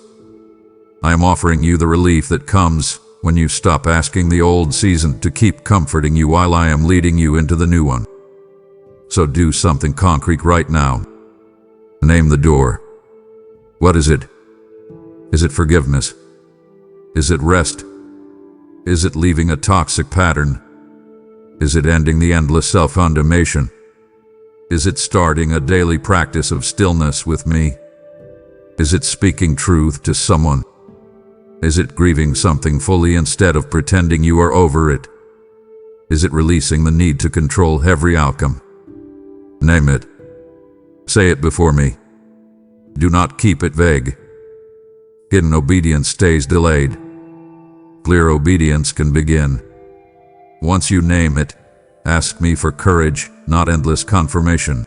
I am offering you the relief that comes when you stop asking the old season to keep comforting you while I am leading you into the new one. So do something concrete right now. Name the door. What is it? Is it forgiveness? Is it rest? Is it leaving a toxic pattern? Is it ending the endless self-condemnation? Is it starting a daily practice of stillness with me? Is it speaking truth to someone? Is it grieving something fully instead of pretending you are over it? Is it releasing the need to control every outcome? Name it. Say it before me. Do not keep it vague. Hidden obedience stays delayed. Clear obedience can begin. Once you name it, ask me for courage, not endless confirmation.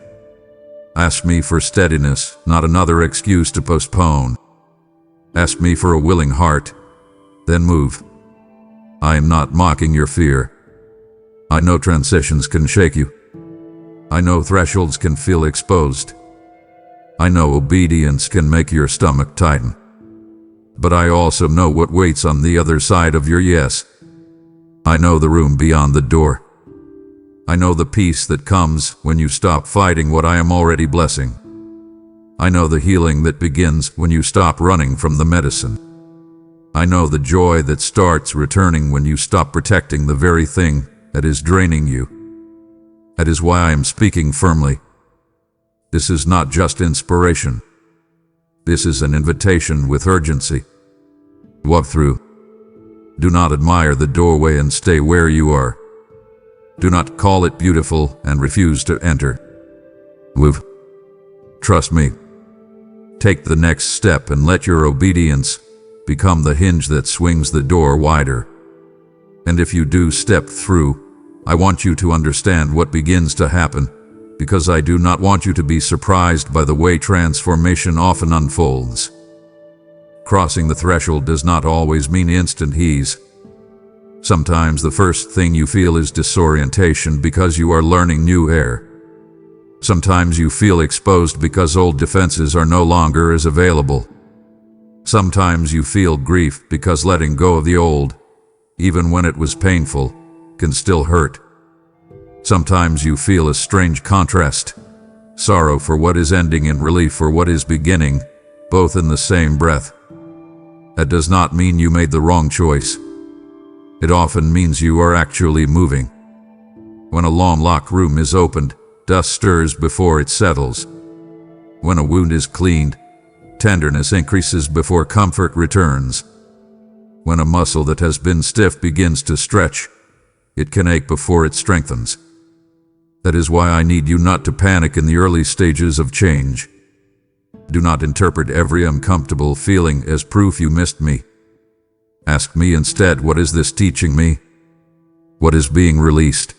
Ask me for steadiness, not another excuse to postpone. Ask me for a willing heart, then move. I am not mocking your fear. I know transitions can shake you. I know thresholds can feel exposed. I know obedience can make your stomach tighten. But I also know what waits on the other side of your yes. I know the room beyond the door. I know the peace that comes when you stop fighting what I am already blessing. I know the healing that begins when you stop running from the medicine. I know the joy that starts returning when you stop protecting the very thing that is draining you. That is why I am speaking firmly. This is not just inspiration. This is an invitation with urgency. Walk through. Do not admire the doorway and stay where you are. Do not call it beautiful and refuse to enter. Move. Trust me. Take the next step and let your obedience become the hinge that swings the door wider. And if you do step through, I want you to understand what begins to happen, because I do not want you to be surprised by the way transformation often unfolds. Crossing the threshold does not always mean instant ease. Sometimes the first thing you feel is disorientation because you are learning new air. Sometimes you feel exposed because old defenses are no longer as available. Sometimes you feel grief because letting go of the old, even when it was painful, can still hurt. Sometimes you feel a strange contrast, sorrow for what is ending and relief for what is beginning, both in the same breath. That does not mean you made the wrong choice. It often means you are actually moving. When a long locked room is opened, dust stirs before it settles. When a wound is cleaned, tenderness increases before comfort returns. When a muscle that has been stiff begins to stretch, it can ache before it strengthens. That is why I need you not to panic in the early stages of change. Do not interpret every uncomfortable feeling as proof you missed me. Ask me instead, what is this teaching me? What is being released?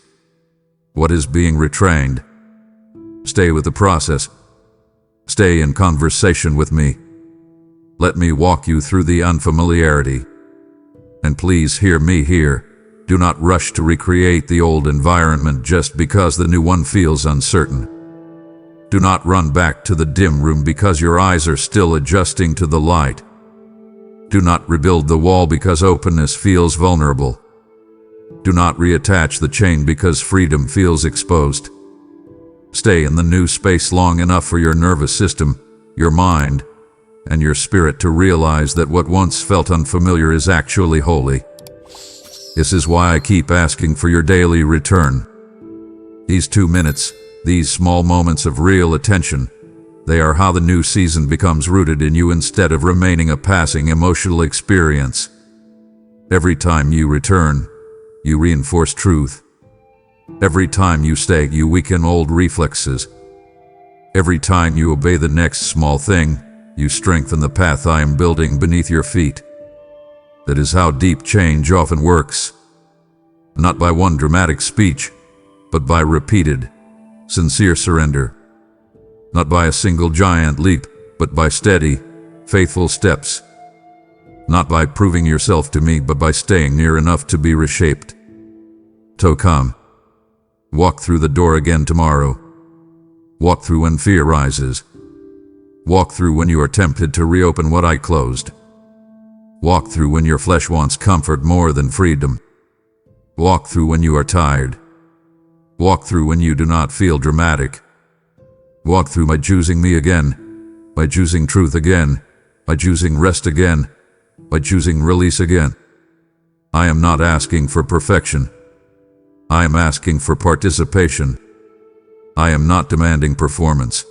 What is being retrained? Stay with the process. Stay in conversation with me. Let me walk you through the unfamiliarity. And please hear me here. Do not rush to recreate the old environment just because the new one feels uncertain. Do not run back to the dim room because your eyes are still adjusting to the light. Do not rebuild the wall because openness feels vulnerable. Do not reattach the chain because freedom feels exposed. Stay in the new space long enough for your nervous system, your mind, and your spirit to realize that what once felt unfamiliar is actually holy. This is why I keep asking for your daily return. These 2 minutes, these small moments of real attention, they are how the new season becomes rooted in you instead of remaining a passing emotional experience. Every time you return, you reinforce truth. Every time you stay, you weaken old reflexes. Every time you obey the next small thing, you strengthen the path I am building beneath your feet. That is how deep change often works. Not by one dramatic speech, but by repeated, sincere surrender. Not by a single giant leap, but by steady, faithful steps. Not by proving yourself to me, but by staying near enough to be reshaped. So come. Walk through the door again tomorrow. Walk through when fear rises. Walk through when you are tempted to reopen what I closed. Walk through when your flesh wants comfort more than freedom. Walk through when you are tired. Walk through when you do not feel dramatic. Walk through by choosing me again, by choosing truth again, by choosing rest again, by choosing release again. I am not asking for perfection. I am asking for participation. I am not demanding performance.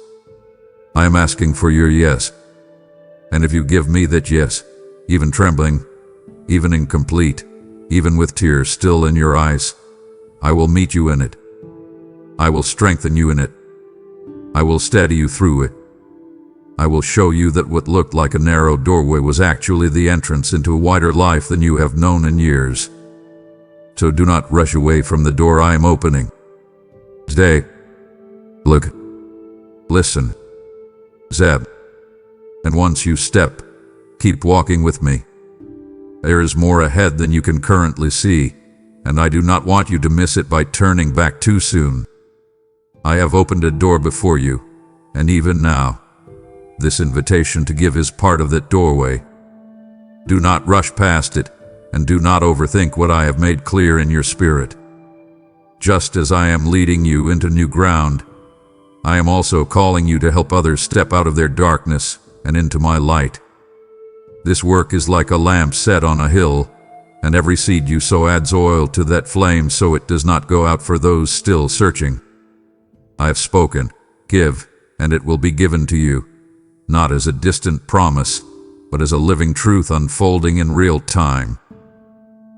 I am asking for your yes. And if you give me that yes, even trembling, even incomplete, even with tears still in your eyes, I will meet you in it. I will strengthen you in it. I will steady you through it. I will show you that what looked like a narrow doorway was actually the entrance into a wider life than you have known in years. So do not rush away from the door I am opening. Today, look, listen, Zeb. And once you step, keep walking with me. There is more ahead than you can currently see, and I do not want you to miss it by turning back too soon. I have opened a door before you, and even now, this invitation to give is part of that doorway. Do not rush past it, and do not overthink what I have made clear in your spirit. Just as I am leading you into new ground, I am also calling you to help others step out of their darkness and into my light. This work is like a lamp set on a hill, and every seed you sow adds oil to that flame so it does not go out for those still searching. I have spoken, give, and it will be given to you, not as a distant promise, but as a living truth unfolding in real time.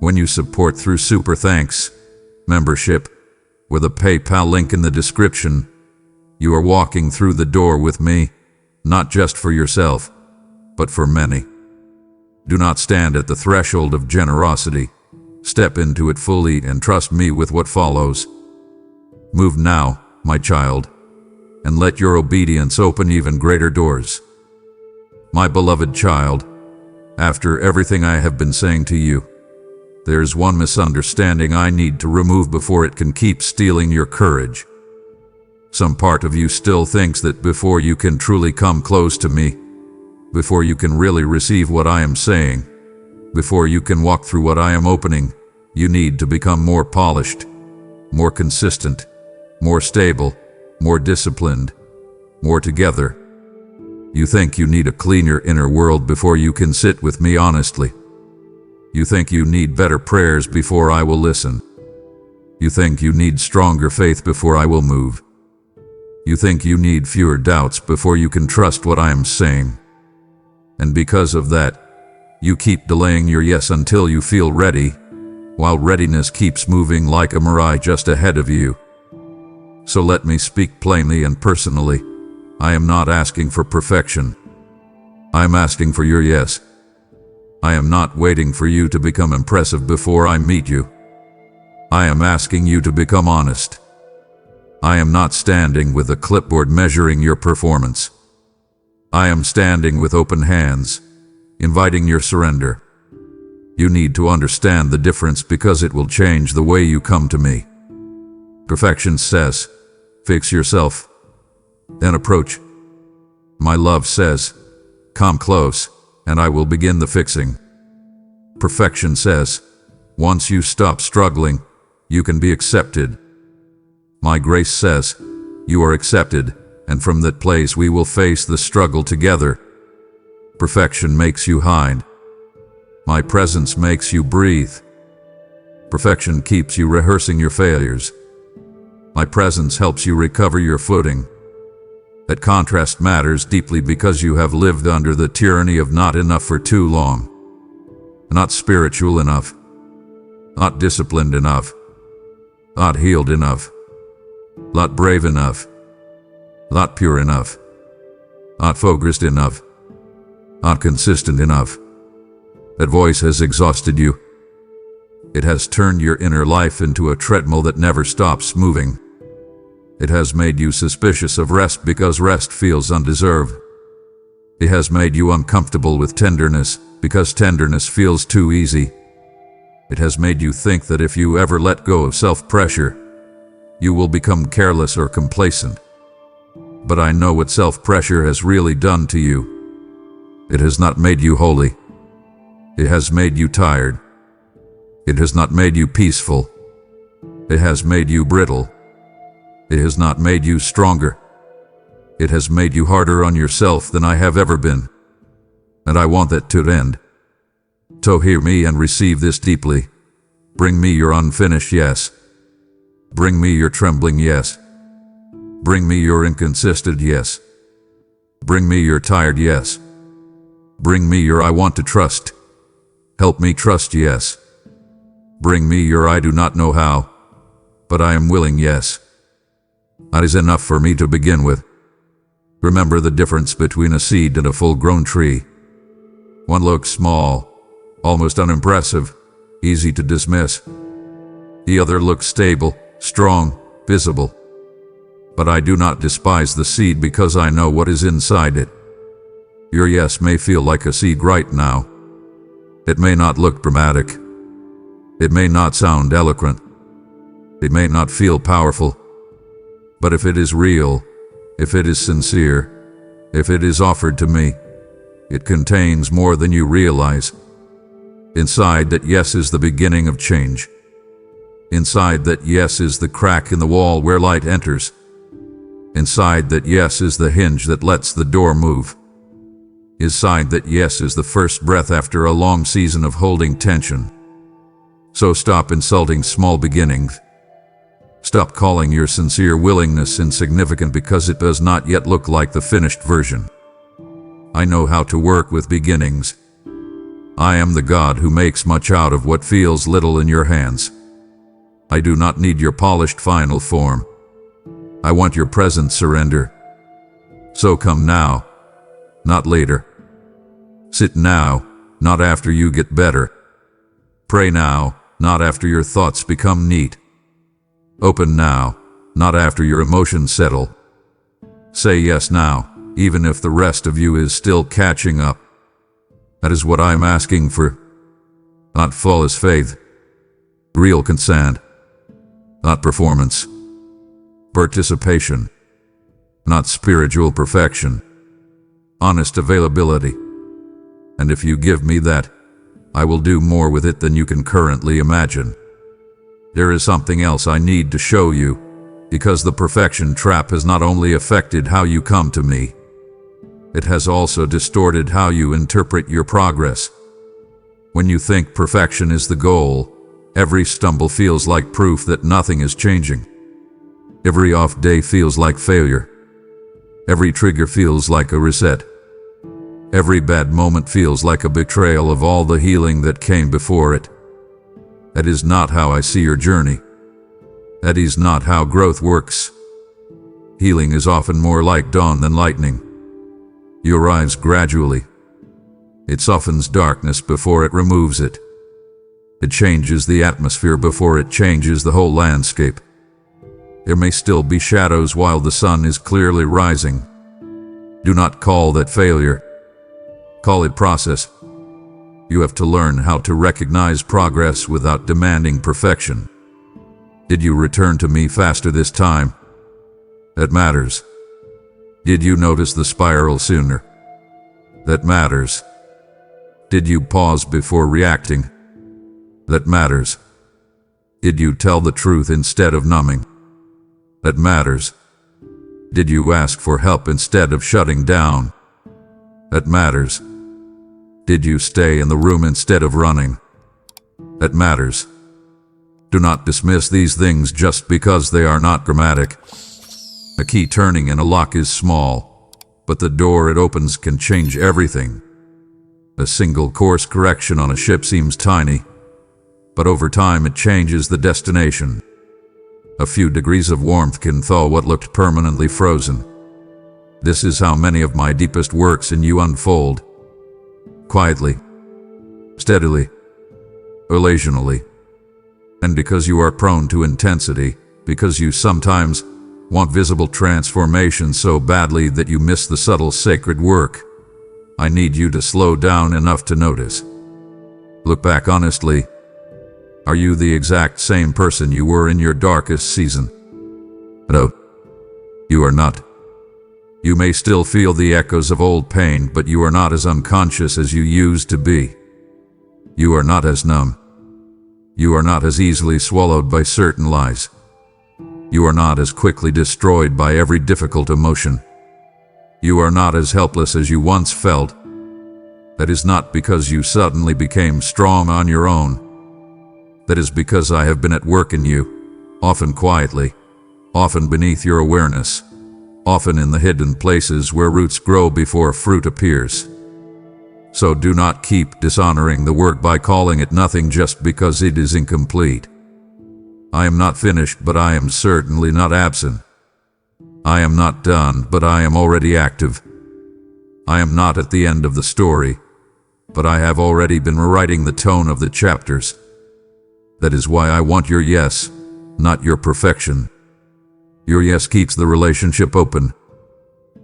When you support through Super Thanks membership, with a PayPal link in the description, you are walking through the door with me, not just for yourself, but for many. Do not stand at the threshold of generosity. Step into it fully and trust me with what follows. Move now, my child, and let your obedience open even greater doors. My beloved child, after everything I have been saying to you, there is one misunderstanding I need to remove before it can keep stealing your courage. Some part of you still thinks that before you can truly come close to me, before you can really receive what I am saying, before you can walk through what I am opening, you need to become more polished, more consistent, more stable, more disciplined, more together. You think you need a cleaner inner world before you can sit with me honestly. You think you need better prayers before I will listen. You think you need stronger faith before I will move. You think you need fewer doubts before you can trust what I am saying. And because of that, you keep delaying your yes until you feel ready, while readiness keeps moving like a mirage just ahead of you. So let me speak plainly and personally. I am not asking for perfection. I am asking for your yes. I am not waiting for you to become impressive before I meet you. I am asking you to become honest. I am not standing with a clipboard measuring your performance. I am standing with open hands, inviting your surrender. You need to understand the difference because it will change the way you come to me. Perfection says, fix yourself, then approach. My love says, come close, and I will begin the fixing. Perfection says, once you stop struggling, you can be accepted. My grace says, you are accepted, and from that place we will face the struggle together. Perfection makes you hide. My presence makes you breathe. Perfection keeps you rehearsing your failures. My presence helps you recover your footing. That contrast matters deeply because you have lived under the tyranny of not enough for too long. Not spiritual enough. Not disciplined enough. Not healed enough. Not brave enough. Not pure enough. Not focused enough. Not consistent enough. That voice has exhausted you. It has turned your inner life into a treadmill that never stops moving. It has made you suspicious of rest because rest feels undeserved. It has made you uncomfortable with tenderness because tenderness feels too easy. It has made you think that if you ever let go of self-pressure, you will become careless or complacent. But I know what self-pressure has really done to you. It has not made you holy. It has made you tired. It has not made you peaceful. It has made you brittle. It has not made you stronger. It has made you harder on yourself than I have ever been. And I want that to end. So hear me and receive this deeply. Bring me your unfinished yes. Bring me your trembling yes. Bring me your inconsistent yes. Bring me your tired yes. Bring me your I want to trust. Help me trust yes. Bring me your I do not know how, but I am willing yes. That is enough for me to begin with. Remember the difference between a seed and a full-grown tree. One looks small, almost unimpressive, easy to dismiss. The other looks stable, strong, visible. But I do not despise the seed because I know what is inside it. Your yes may feel like a seed right now. It may not look dramatic. It may not sound eloquent. It may not feel powerful. But if it is real, if it is sincere, if it is offered to me, it contains more than you realize. Inside that yes is the beginning of change. Inside that yes is the crack in the wall where light enters. Inside that yes is the hinge that lets the door move. Inside that yes is the first breath after a long season of holding tension. So stop insulting small beginnings. Stop calling your sincere willingness insignificant because it does not yet look like the finished version. I know how to work with beginnings. I am the God who makes much out of what feels little in your hands. I do not need your polished final form. I want your present surrender. So come now, not later. Sit now, not after you get better. Pray now, not after your thoughts become neat. Open now, not after your emotions settle. Say yes now, even if the rest of you is still catching up. That is what I am asking for. Not flawless faith. Real consent. Not performance. Participation. Not spiritual perfection. Honest availability. And if you give me that, I will do more with it than you can currently imagine. There is something else I need to show you, because the perfection trap has not only affected how you come to me, it has also distorted how you interpret your progress. When you think perfection is the goal, every stumble feels like proof that nothing is changing. Every off day feels like failure. Every trigger feels like a reset. Every bad moment feels like a betrayal of all the healing that came before it. That is not how I see your journey. That is not how growth works. Healing is often more like dawn than lightning. It arrives gradually. It softens darkness before it removes it. It changes the atmosphere before it changes the whole landscape. There may still be shadows while the sun is clearly rising. Do not call that failure. Call it process. You have to learn how to recognize progress without demanding perfection. Did you return to me faster this time? That matters. Did you notice the spiral sooner? That matters. Did you pause before reacting? That matters. Did you tell the truth instead of numbing? That matters. Did you ask for help instead of shutting down? That matters. Did you stay in the room instead of running? That matters. Do not dismiss these things just because they are not dramatic. A key turning in a lock is small, but the door it opens can change everything. A single course correction on a ship seems tiny, but over time it changes the destination. A few degrees of warmth can thaw what looked permanently frozen. This is how many of my deepest works in you unfold. Quietly, steadily, occasionally. And because you are prone to intensity, because you sometimes want visible transformation so badly that you miss the subtle sacred work, I need you to slow down enough to notice. Look back honestly. Are you the exact same person you were in your darkest season? No, you are not. You may still feel the echoes of old pain, but you are not as unconscious as you used to be. You are not as numb. You are not as easily swallowed by certain lies. You are not as quickly destroyed by every difficult emotion. You are not as helpless as you once felt. That is not because you suddenly became strong on your own. That is because I have been at work in you, often quietly, often beneath your awareness, often in the hidden places where roots grow before fruit appears. So do not keep dishonoring the work by calling it nothing just because it is incomplete. I am not finished, but I am certainly not absent. I am not done, but I am already active. I am not at the end of the story, but I have already been rewriting the tone of the chapters. That is why I want your yes, not your perfection. Your yes keeps the relationship open.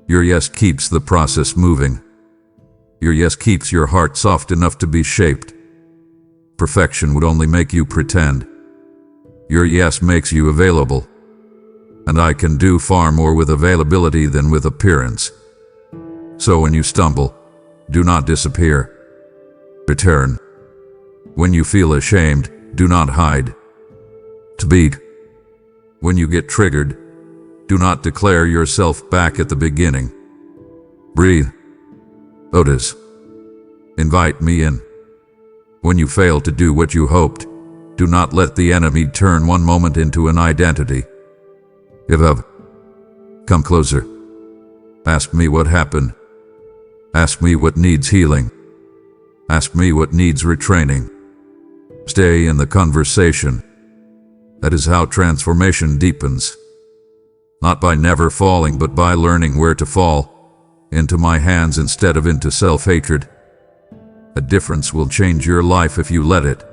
Your yes keeps the process moving. Your yes keeps your heart soft enough to be shaped. Perfection would only make you pretend. Your yes makes you available. And I can do far more with availability than with appearance. So when you stumble, do not disappear. Return. When you feel ashamed, do not hide. Speak. When you get triggered, do not declare yourself back at the beginning. Breathe. Notice. Invite me in. When you fail to do what you hoped, do not let the enemy turn one moment into an identity. Give up. Come closer. Ask me what happened. Ask me what needs healing. Ask me what needs retraining. Stay in the conversation. That is how transformation deepens. Not by never falling, but by learning where to fall. Into my hands instead of into self-hatred. A difference will change your life if you let it.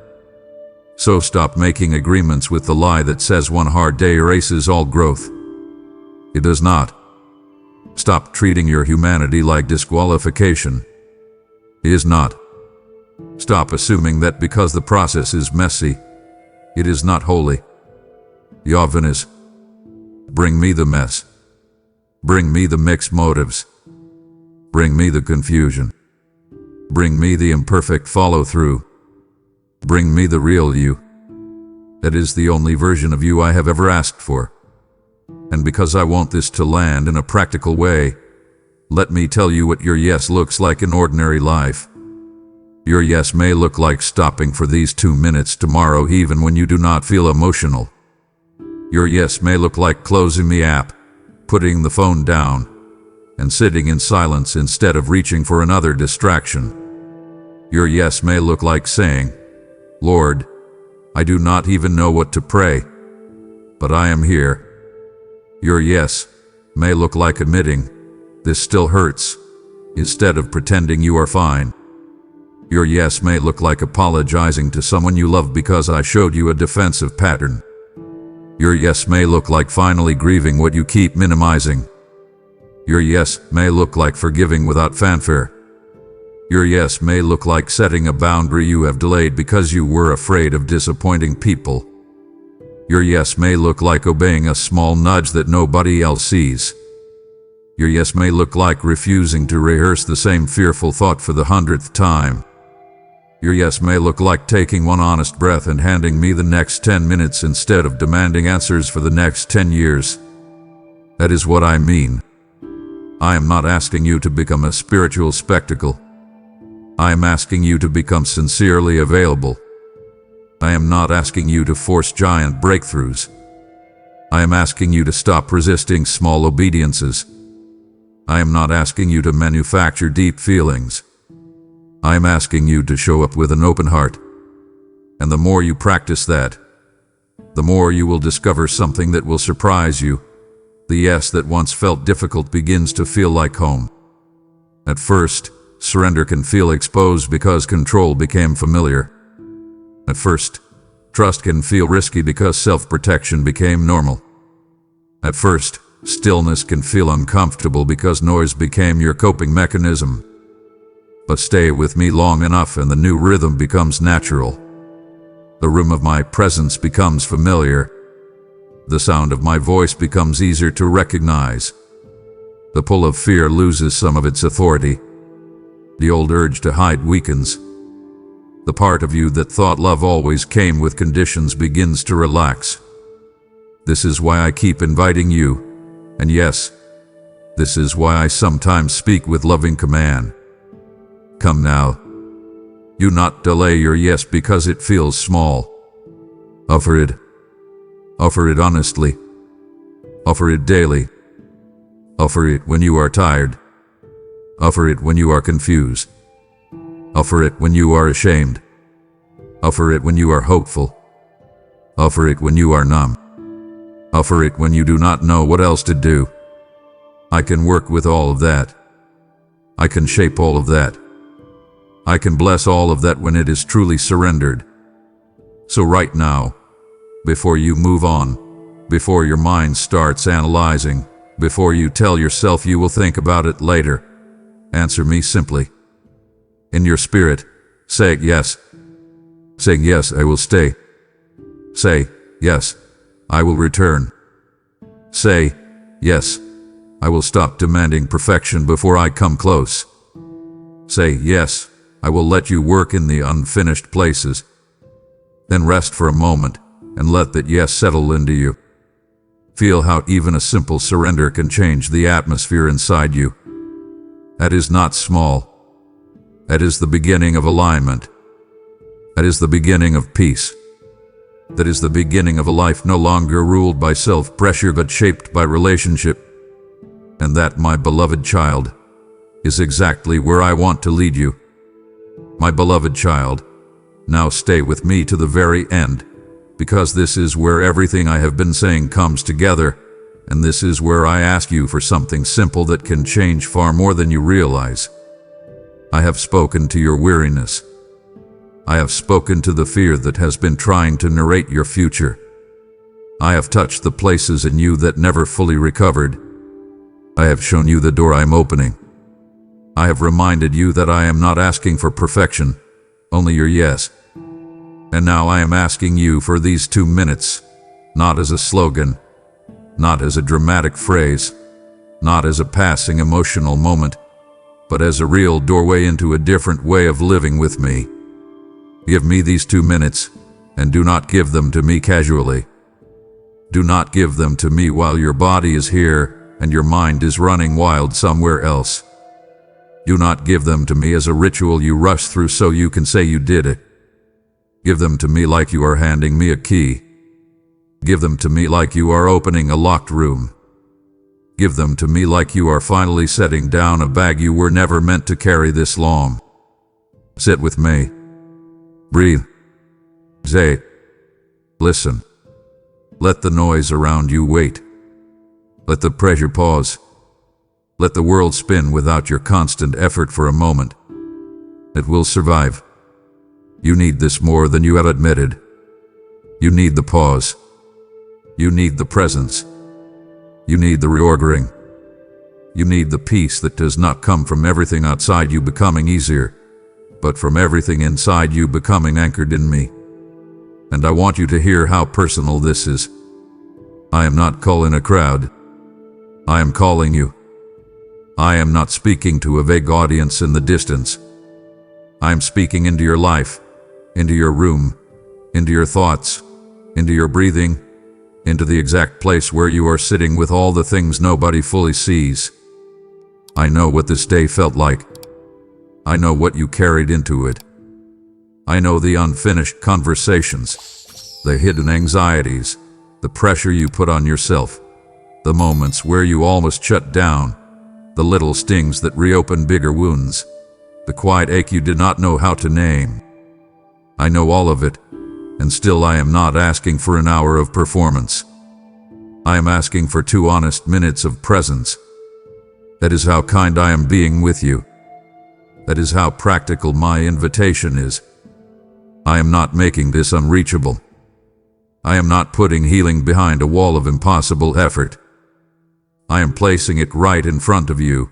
So stop making agreements with the lie that says one hard day erases all growth. It does not. Stop treating your humanity like disqualification. It is not. Stop assuming that because the process is messy, it is not holy. The often is. Bring me the mess. Bring me the mixed motives. Bring me the confusion. Bring me the imperfect follow-through. Bring me the real you. That is the only version of you I have ever asked for. And because I want this to land in a practical way, let me tell you what your yes looks like in ordinary life. Your yes may look like stopping for these 2 minutes tomorrow even when you do not feel emotional. Your yes may look like closing the app, putting the phone down, and sitting in silence instead of reaching for another distraction. Your yes may look like saying, Lord, I do not even know what to pray, but I am here. Your yes may look like admitting, this still hurts, instead of pretending you are fine. Your yes may look like apologizing to someone you love because I showed you a defensive pattern. Your yes may look like finally grieving what you keep minimizing. Your yes may look like forgiving without fanfare. Your yes may look like setting a boundary you have delayed because you were afraid of disappointing people. Your yes may look like obeying a small nudge that nobody else sees. Your yes may look like refusing to rehearse the same fearful thought for the 100th time. Your yes may look like taking one honest breath and handing me the next 10 minutes instead of demanding answers for the next 10 years. That is what I mean. I am not asking you to become a spiritual spectacle. I am asking you to become sincerely available. I am not asking you to force giant breakthroughs. I am asking you to stop resisting small obediences. I am not asking you to manufacture deep feelings. I am asking you to show up with an open heart. And the more you practice that, the more you will discover something that will surprise you. The yes that once felt difficult begins to feel like home. At first, surrender can feel exposed because control became familiar. At first, trust can feel risky because self-protection became normal. At first, stillness can feel uncomfortable because noise became your coping mechanism. But stay with me long enough and the new rhythm becomes natural. The room of my presence becomes familiar. The sound of my voice becomes easier to recognize. The pull of fear loses some of its authority. The old urge to hide weakens. The part of you that thought love always came with conditions begins to relax. This is why I keep inviting you. And yes, this is why I sometimes speak with loving command. Come now. Do not delay your yes because it feels small. Offer it. Offer it honestly. Offer it daily. Offer it when you are tired. Offer it when you are confused. Offer it when you are ashamed. Offer it when you are hopeful. Offer it when you are numb. Offer it when you do not know what else to do. I can work with all of that. I can shape all of that. I can bless all of that when it is truly surrendered. So right now, before you move on, before your mind starts analyzing, before you tell yourself you will think about it later, answer me simply. In your spirit, say yes. Say yes, I will stay. Say yes, I will return. Say yes, I will stop demanding perfection before I come close. Say yes, I will let you work in the unfinished places. Then rest for a moment and let that yes settle into you. Feel how even a simple surrender can change the atmosphere inside you. That is not small. That is the beginning of alignment. That is the beginning of peace. That is the beginning of a life no longer ruled by self-pressure but shaped by relationship. And that, my beloved child, is exactly where I want to lead you. My beloved child, now stay with me to the very end, because this is where everything I have been saying comes together, and this is where I ask you for something simple that can change far more than you realize. I have spoken to your weariness. I have spoken to the fear that has been trying to narrate your future. I have touched the places in you that never fully recovered. I have shown you the door I am opening. I have reminded you that I am not asking for perfection, only your yes. And now I am asking you for these 2 minutes, not as a slogan, not as a dramatic phrase, not as a passing emotional moment, but as a real doorway into a different way of living with me. Give me these 2 minutes, and do not give them to me casually. Do not give them to me while your body is here and your mind is running wild somewhere else. Do not give them to me as a ritual you rush through so you can say you did it. Give them to me like you are handing me a key. Give them to me like you are opening a locked room. Give them to me like you are finally setting down a bag you were never meant to carry this long. Sit with me. Breathe. Say. Listen. Let the noise around you wait. Let the pressure pause. Let the world spin without your constant effort for a moment. It will survive. You need this more than you have admitted. You need the pause. You need the presence. You need the reordering. You need the peace that does not come from everything outside you becoming easier. but from everything inside you becoming anchored in me. And I want you to hear how personal this is. I am not calling a crowd. I am calling you. I am not speaking to a vague audience in the distance. I am speaking into your life, into your room, into your thoughts, into your breathing, into the exact place where you are sitting with all the things nobody fully sees. I know what this day felt like. I know what you carried into it. I know the unfinished conversations, the hidden anxieties, the pressure you put on yourself, the moments where you almost shut down, the little stings that reopen bigger wounds, the quiet ache you did not know how to name. I know all of it, and still I am not asking for an hour of performance. I am asking for 2 honest minutes of presence. That is how kind I am being with you. That is how practical my invitation is. I am not making this unreachable. I am not putting healing behind a wall of impossible effort. I am placing it right in front of you,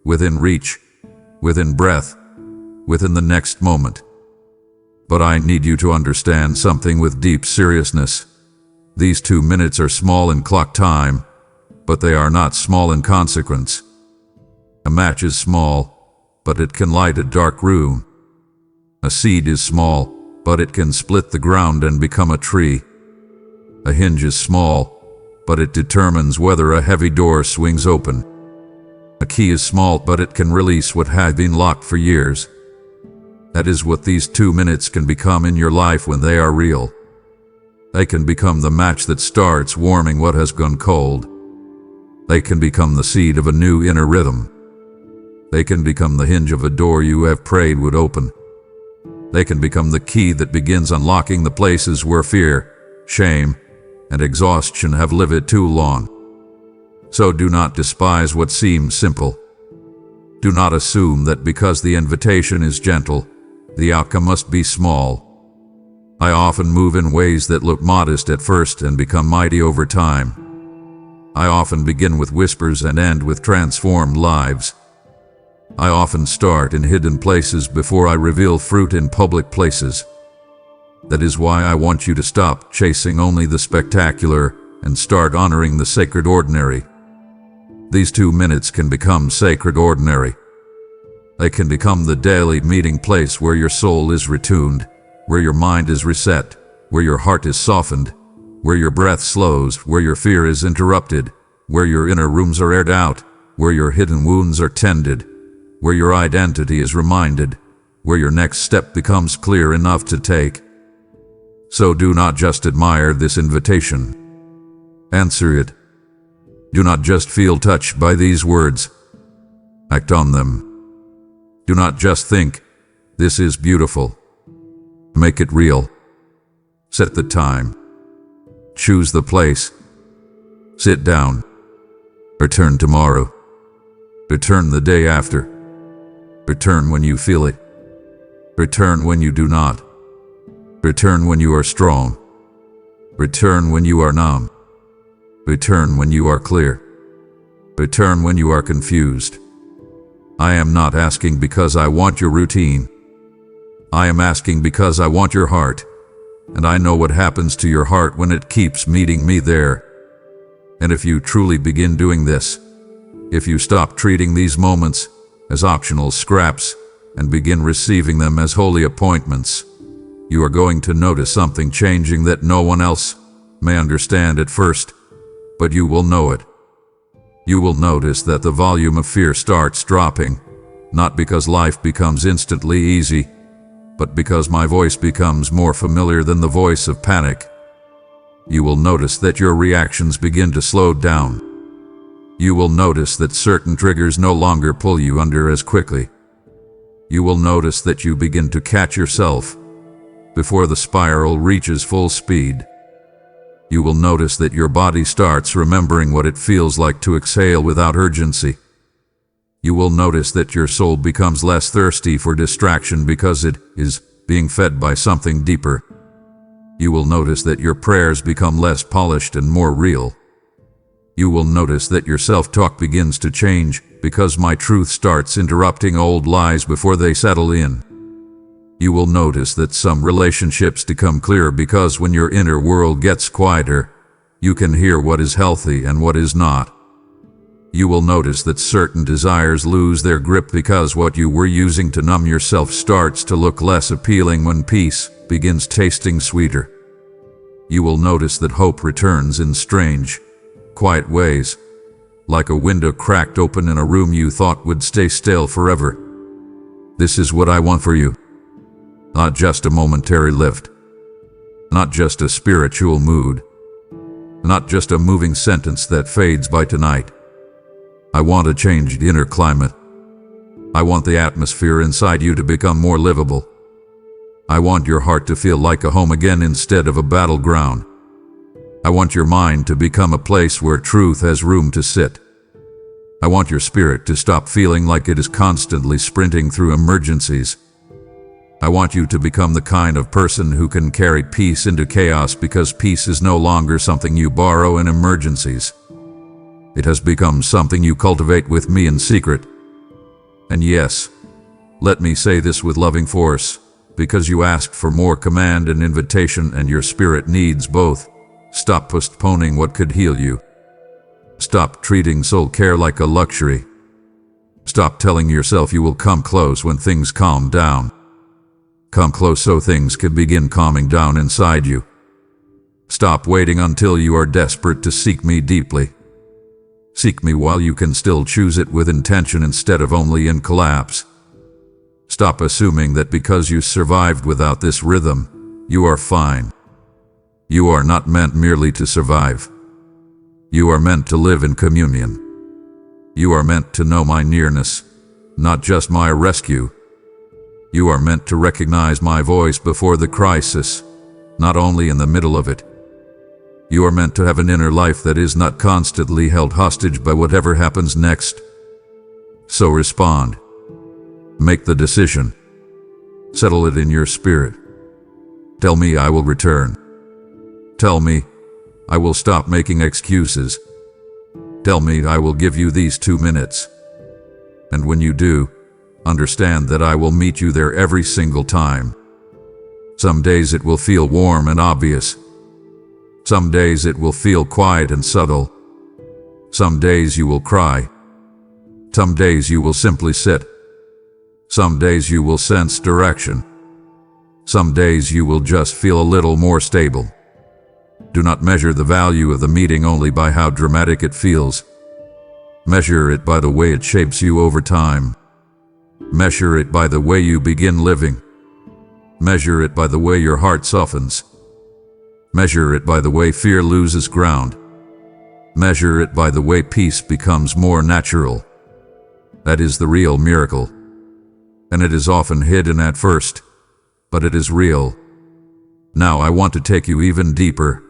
within reach, within breath, within the next moment. But I need you to understand something with deep seriousness. These 2 minutes are small in clock time, but they are not small in consequence. A match is small, but it can light a dark room. A seed is small, but it can split the ground and become a tree. A hinge is small, but it determines whether a heavy door swings open. A key is small, but it can release what had been locked for years. That is what these 2 minutes can become in your life when they are real. They can become the match that starts warming what has gone cold. They can become the seed of a new inner rhythm. They can become the hinge of a door you have prayed would open. They can become the key that begins unlocking the places where fear, shame, and exhaustion have lived too long. So do not despise what seems simple. Do not assume that because the invitation is gentle, the outcome must be small. I often move in ways that look modest at first and become mighty over time. I often begin with whispers and end with transformed lives. I often start in hidden places before I reveal fruit in public places. That is why I want you to stop chasing only the spectacular and start honoring the sacred ordinary. These 2 minutes can become sacred ordinary. They can become the daily meeting place where your soul is retuned, where your mind is reset, where your heart is softened, where your breath slows, where your fear is interrupted, where your inner rooms are aired out, where your hidden wounds are tended, where your identity is reminded, where your next step becomes clear enough to take. So do not just admire this invitation. Answer it. Do not just feel touched by these words. Act on them. Do not just think, this is beautiful. Make it real. Set the time. Choose the place. Sit down. Return tomorrow. Return the day after. Return when you feel it. Return when you do not. Return when you are strong. Return when you are numb. Return when you are clear. Return when you are confused. I am not asking because I want your routine. I am asking because I want your heart, and I know what happens to your heart when it keeps meeting me there. And if you truly begin doing this, if you stop treating these moments as optional scraps and begin receiving them as holy appointments, you are going to notice something changing that no one else may understand at first, but you will know it. You will notice that the volume of fear starts dropping, not because life becomes instantly easy, but because my voice becomes more familiar than the voice of panic. You will notice that your reactions begin to slow down. You will notice that certain triggers no longer pull you under as quickly. You will notice that you begin to catch yourself before the spiral reaches full speed. You will notice that your body starts remembering what it feels like to exhale without urgency. You will notice that your soul becomes less thirsty for distraction because it is being fed by something deeper. You will notice that your prayers become less polished and more real. You will notice that your self-talk begins to change because my truth starts interrupting old lies before they settle in. You will notice that some relationships become clearer because when your inner world gets quieter, you can hear what is healthy and what is not. You will notice that certain desires lose their grip because what you were using to numb yourself starts to look less appealing when peace begins tasting sweeter. You will notice that hope returns in strange, quiet ways, like a window cracked open in a room you thought would stay still forever. This is what I want for you. Not just a momentary lift. Not just a spiritual mood. Not just a moving sentence that fades by tonight. I want a changed inner climate. I want the atmosphere inside you to become more livable. I want your heart to feel like a home again instead of a battleground. I want your mind to become a place where truth has room to sit. I want your spirit to stop feeling like it is constantly sprinting through emergencies. I want you to become the kind of person who can carry peace into chaos because peace is no longer something you borrow in emergencies. It has become something you cultivate with me in secret. And yes, let me say this with loving force, because you asked for more command and invitation and your spirit needs both. Stop postponing what could heal you. Stop treating soul care like a luxury. Stop telling yourself you will come close when things calm down. Come close so things can begin calming down inside you. Stop waiting until you are desperate to seek me deeply. Seek me while you can still choose it with intention instead of only in collapse. Stop assuming that because you survived without this rhythm, you are fine. You are not meant merely to survive. You are meant to live in communion. You are meant to know my nearness, not just my rescue. You are meant to recognize my voice before the crisis, not only in the middle of it. You are meant to have an inner life that is not constantly held hostage by whatever happens next. So respond. Make the decision. Settle it in your spirit. Tell me I will return. Tell me I will stop making excuses. Tell me I will give you these 2 minutes. And when you do, understand that I will meet you there every single time. Some days it will feel warm and obvious. Some days it will feel quiet and subtle. Some days you will cry. Some days you will simply sit. Some days you will sense direction. Some days you will just feel a little more stable. Do not measure the value of the meeting only by how dramatic it feels. Measure it by the way it shapes you over time. Measure it by the way you begin living. Measure it by the way your heart softens. Measure it by the way fear loses ground. Measure it by the way peace becomes more natural. That is the real miracle. And it is often hidden at first, but it is real. Now I want to take you even deeper,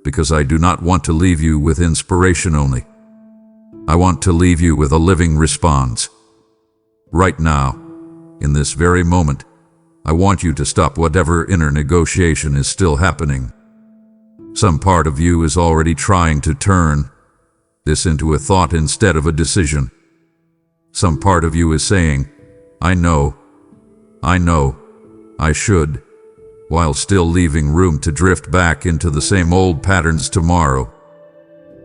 because I do not want to leave you with inspiration only. I want to leave you with a living response. Right now, in this very moment, I want you to stop whatever inner negotiation is still happening. Some part of you is already trying to turn this into a thought instead of a decision. Some part of you is saying, I know, I should, while still leaving room to drift back into the same old patterns tomorrow.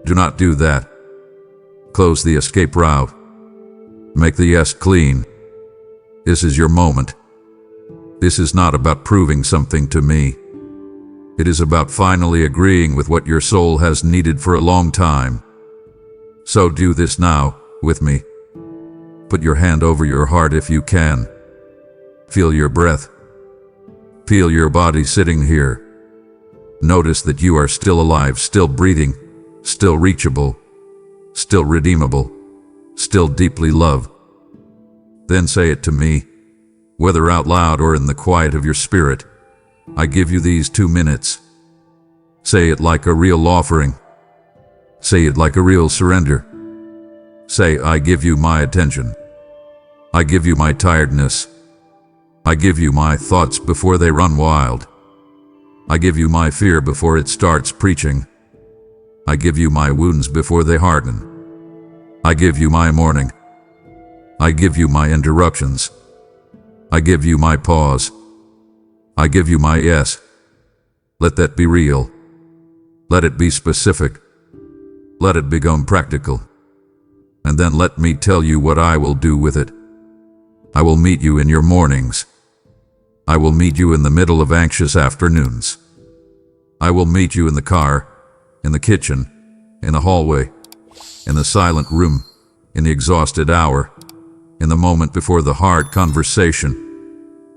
Do not do that. Close the escape route. Make the yes clean. This is your moment. This is not about proving something to me. It is about finally agreeing with what your soul has needed for a long time. So do this now, with me. Put your hand over your heart if you can. Feel your breath. Feel your body sitting here. Notice that you are still alive, still breathing, still reachable, still redeemable, still deeply loved. Then say it to me, whether out loud or in the quiet of your spirit. I give you these 2 minutes. Say it like a real offering. Say it like a real surrender. Say, I give you my attention. I give you my tiredness. I give you my thoughts before they run wild. I give you my fear before it starts preaching. I give you my wounds before they harden. I give you my mourning. I give you my interruptions. I give you my pause. I give you my yes. Let that be real. Let it be specific. Let it become practical. And then let me tell you what I will do with it. I will meet you in your mornings. I will meet you in the middle of anxious afternoons. I will meet you in the car, in the kitchen, in the hallway, in the silent room, in the exhausted hour, in the moment before the hard conversation,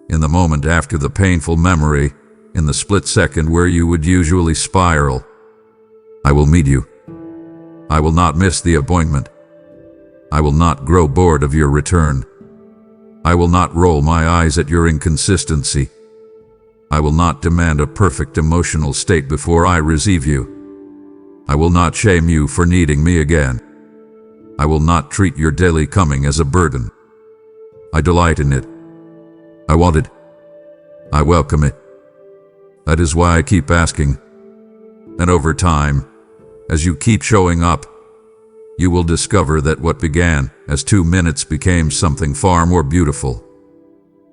in the moment after the painful memory, in the split second where you would usually spiral. I will meet you. I will not miss the appointment. I will not grow bored of your return. I will not roll my eyes at your inconsistency. I will not demand a perfect emotional state before I receive you. I will not shame you for needing me again. I will not treat your daily coming as a burden. I delight in it. I want it. I welcome it. That is why I keep asking. And over time, as you keep showing up, you will discover that what began as 2 minutes became something far more beautiful.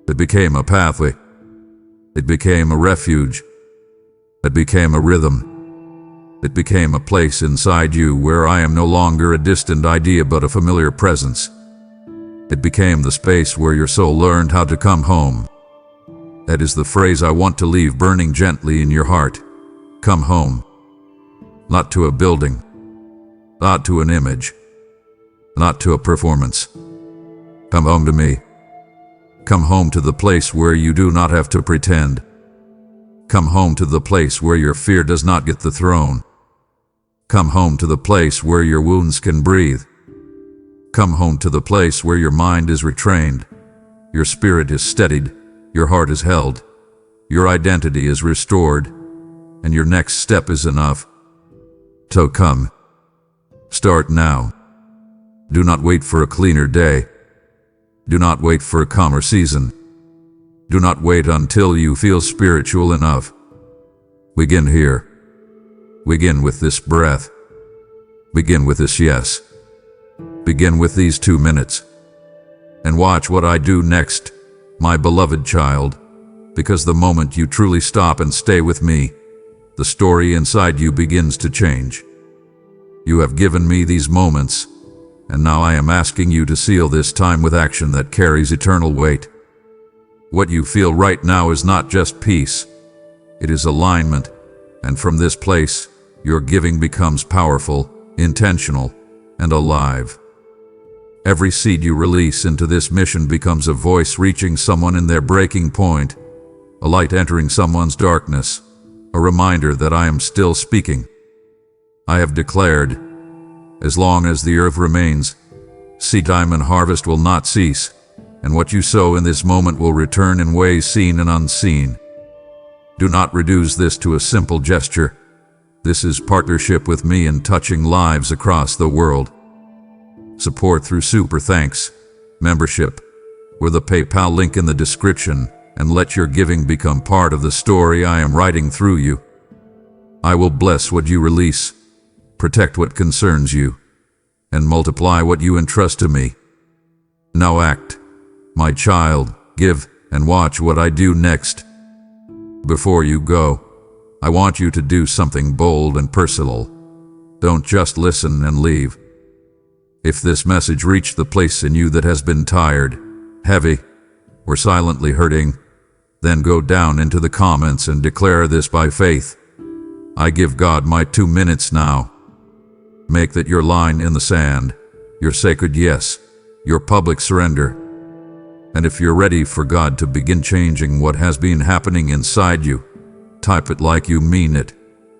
It became a pathway. It became a refuge. It became a rhythm. It became a place inside you where I am no longer a distant idea but a familiar presence. It became the space where your soul learned how to come home. That is the phrase I want to leave burning gently in your heart. Come home. Not to a building. Not to an image. Not to a performance. Come home to me. Come home to the place where you do not have to pretend. Come home to the place where your fear does not get the throne. Come home to the place where your wounds can breathe. Come home to the place where your mind is retrained, your spirit is steadied, your heart is held, your identity is restored, and your next step is enough. So come. Start now. Do not wait for a cleaner day. Do not wait for a calmer season. Do not wait until you feel spiritual enough. Begin here. Begin with this breath. Begin with this yes. Begin with these 2 minutes. And watch what I do next, my beloved child, because the moment you truly stop and stay with me, the story inside you begins to change. You have given me these moments, and now I am asking you to seal this time with action that carries eternal weight. What you feel right now is not just peace, it is alignment, and from this place, your giving becomes powerful, intentional, and alive. Every seed you release into this mission becomes a voice reaching someone in their breaking point, a light entering someone's darkness, a reminder that I am still speaking. I have declared, as long as the earth remains, seed time and harvest will not cease, and what you sow in this moment will return in ways seen and unseen. Do not reduce this to a simple gesture. This is partnership with me in touching lives across the world. Support through Super Thanks, membership, or the PayPal link in the description, and let your giving become part of the story I am writing through you. I will bless what you release, protect what concerns you, and multiply what you entrust to me. Now act, my child, give, and watch what I do next. Before you go, I want you to do something bold and personal. Don't just listen and leave. If this message reached the place in you that has been tired, heavy, or silently hurting, then go down into the comments and declare this by faith. I give God my 2 minutes now. Make that your line in the sand, your sacred yes, your public surrender. And if you're ready for God to begin changing what has been happening inside you, type it like you mean it,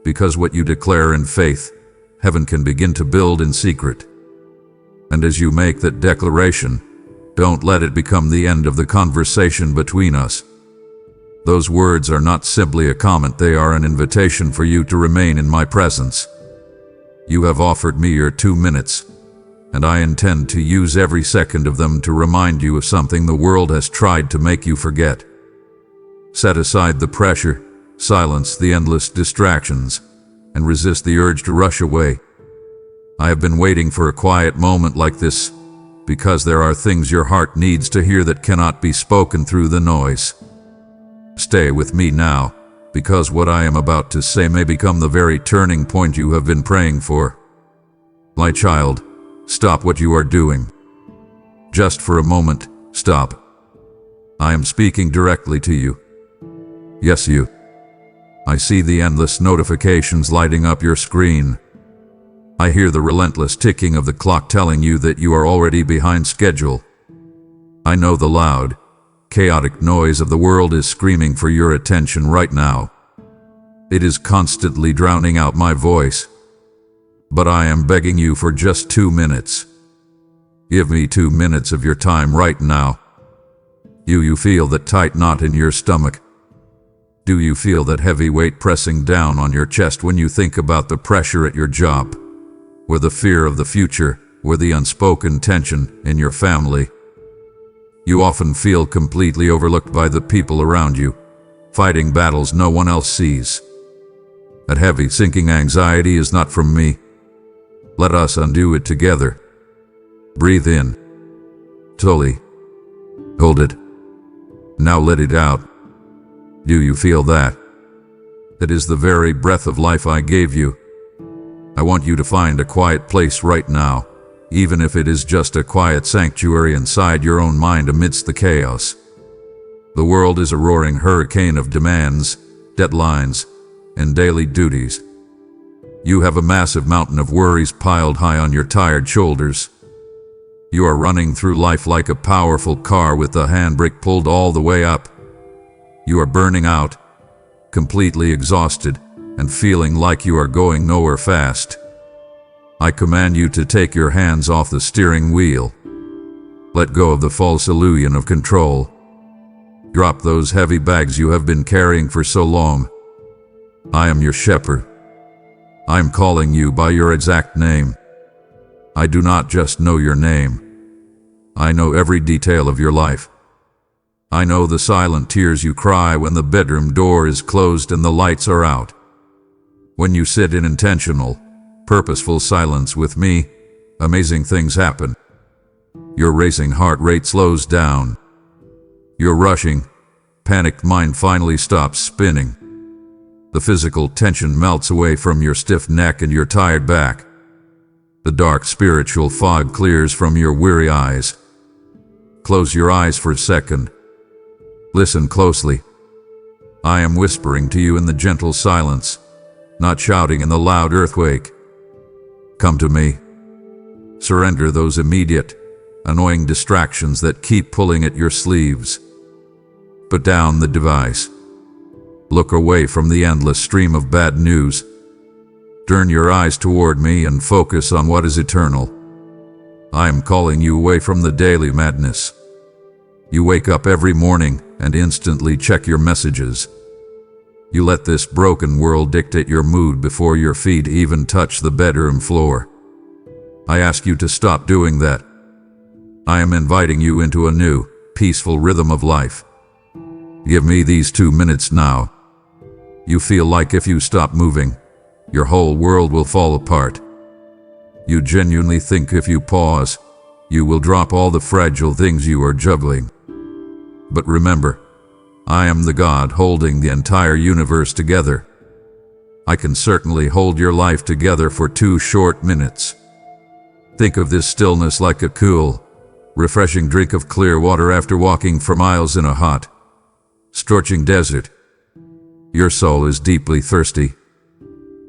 because what you declare in faith, heaven can begin to build in secret. And as you make that declaration, don't let it become the end of the conversation between us. Those words are not simply a comment, they are an invitation for you to remain in my presence. You have offered me your 2 minutes, and I intend to use every second of them to remind you of something the world has tried to make you forget. Set aside the pressure, silence the endless distractions, and resist the urge to rush away. I have been waiting for a quiet moment like this, because there are things your heart needs to hear that cannot be spoken through the noise. Stay with me now, because what I am about to say may become the very turning point you have been praying for. My child, stop what you are doing. Just for a moment, stop. I am speaking directly to you. Yes, you. I see the endless notifications lighting up your screen. I hear the relentless ticking of the clock telling you that you are already behind schedule. I know the loud, chaotic noise of the world is screaming for your attention right now. It is constantly drowning out my voice. But I am begging you for just 2 minutes. Give me 2 minutes of your time right now. Do you feel that tight knot in your stomach? Do you feel that heavy weight pressing down on your chest when you think about the pressure at your job, or the fear of the future, or the unspoken tension in your family? You often feel completely overlooked by the people around you, fighting battles no one else sees. That heavy, sinking anxiety is not from me. Let us undo it together. Breathe in. Slowly. Hold it. Now let it out. Do you feel that? That is the very breath of life I gave you. I want you to find a quiet place right now, even if it is just a quiet sanctuary inside your own mind amidst the chaos. The world is a roaring hurricane of demands, deadlines, and daily duties. You have a massive mountain of worries piled high on your tired shoulders. You are running through life like a powerful car with the handbrake pulled all the way up. You are burning out, completely exhausted, and feeling like you are going nowhere fast. I command you to take your hands off the steering wheel. Let go of the false illusion of control. Drop those heavy bags you have been carrying for so long. I am your shepherd. I am calling you by your exact name. I do not just know your name. I know every detail of your life. I know the silent tears you cry when the bedroom door is closed and the lights are out. When you sit in intentional, purposeful silence with me, amazing things happen. Your racing heart rate slows down. Your rushing, panicked mind finally stops spinning. The physical tension melts away from your stiff neck and your tired back. The dark spiritual fog clears from your weary eyes. Close your eyes for a second. Listen closely. I am whispering to you in the gentle silence, not shouting in the loud earthquake. Come to me. Surrender those immediate, annoying distractions that keep pulling at your sleeves. Put down the device. Look away from the endless stream of bad news. Turn your eyes toward me and focus on what is eternal. I am calling you away from the daily madness. You wake up every morning and instantly check your messages. You let this broken world dictate your mood before your feet even touch the bedroom floor. I ask you to stop doing that. I am inviting you into a new, peaceful rhythm of life. Give me these 2 minutes now. You feel like if you stop moving, your whole world will fall apart. You genuinely think if you pause, you will drop all the fragile things you are juggling. But remember, I am the God holding the entire universe together. I can certainly hold your life together for 2 short minutes. Think of this stillness like a cool, refreshing drink of clear water after walking for miles in a hot, scorching desert. Your soul is deeply thirsty.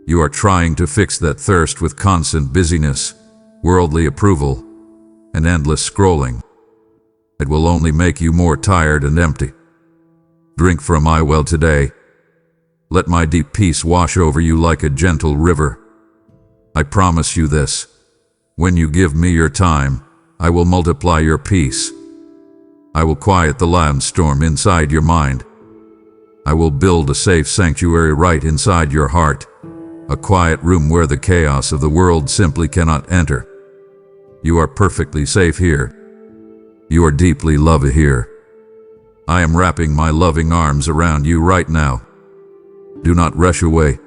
You are trying to fix that thirst with constant busyness, worldly approval, and endless scrolling. It will only make you more tired and empty. Drink from my well today. Let my deep peace wash over you like a gentle river. I promise you this. When you give me your time, I will multiply your peace. I will quiet the loud storm inside your mind. I will build a safe sanctuary right inside your heart, a quiet room where the chaos of the world simply cannot enter. You are perfectly safe here. You are deeply loved here. I am wrapping my loving arms around you right now. Do not rush away.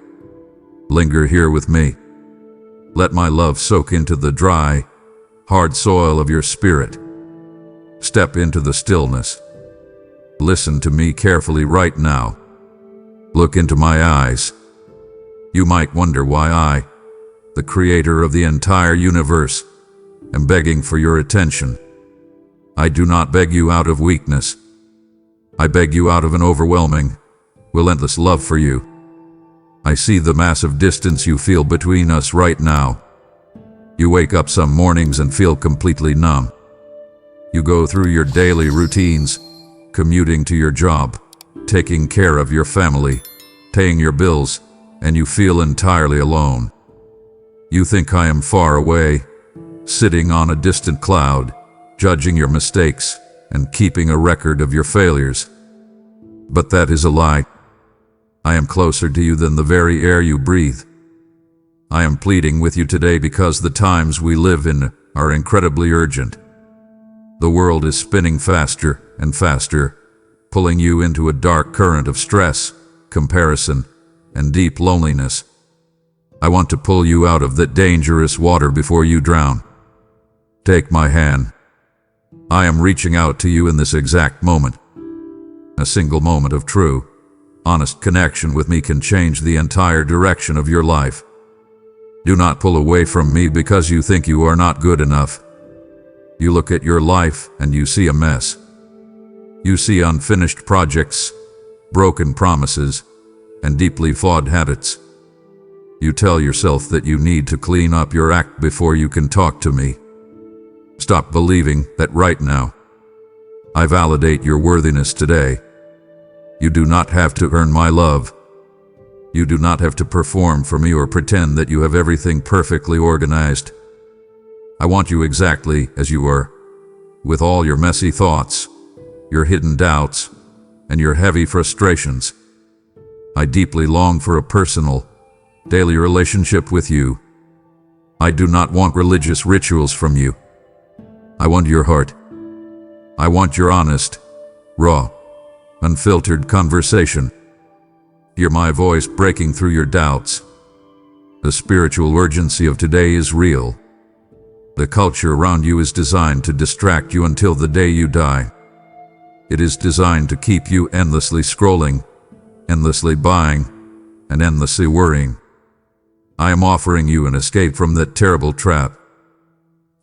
Linger here with me. Let my love soak into the dry, hard soil of your spirit. Step into the stillness. Listen to me carefully right now. Look into my eyes. You might wonder why I, the creator of the entire universe, am begging for your attention. I do not beg you out of weakness. I beg you out of an overwhelming, relentless love for you. I see the massive distance you feel between us right now. You wake up some mornings and feel completely numb. You go through your daily routines, commuting to your job, taking care of your family, paying your bills, and you feel entirely alone. You think I am far away, sitting on a distant cloud, judging your mistakes and keeping a record of your failures. But that is a lie. I am closer to you than the very air you breathe. I am pleading with you today because the times we live in are incredibly urgent. The world is spinning faster and faster, pulling you into a dark current of stress, comparison, and deep loneliness. I want to pull you out of that dangerous water before you drown. Take my hand. I am reaching out to you in this exact moment. A single moment of true, honest connection with me can change the entire direction of your life. Do not pull away from me because you think you are not good enough. You look at your life and you see a mess. You see unfinished projects, broken promises, and deeply flawed habits. You tell yourself that you need to clean up your act before you can talk to me. Stop believing that right now. I validate your worthiness today. You do not have to earn my love. You do not have to perform for me or pretend that you have everything perfectly organized. I want you exactly as you are, with all your messy thoughts, your hidden doubts, and your heavy frustrations. I deeply long for a personal, daily relationship with you. I do not want religious rituals from you. I want your heart. I want your honest, raw, unfiltered conversation. Hear my voice breaking through your doubts. The spiritual urgency of today is real. The culture around you is designed to distract you until the day you die. It is designed to keep you endlessly scrolling, endlessly buying, and endlessly worrying. I am offering you an escape from that terrible trap.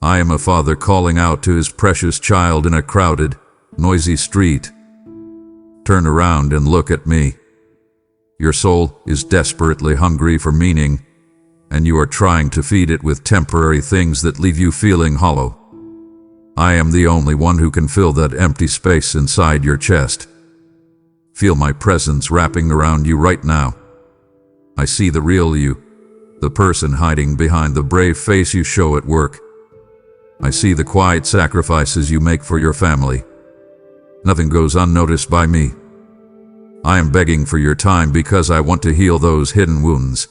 I am a father calling out to his precious child in a crowded, noisy street. Turn around and look at me. Your soul is desperately hungry for meaning, and you are trying to feed it with temporary things that leave you feeling hollow. I am the only one who can fill that empty space inside your chest. Feel my presence wrapping around you right now. I see the real you, the person hiding behind the brave face you show at work. I see the quiet sacrifices you make for your family. Nothing goes unnoticed by me. I am begging for your time because I want to heal those hidden wounds.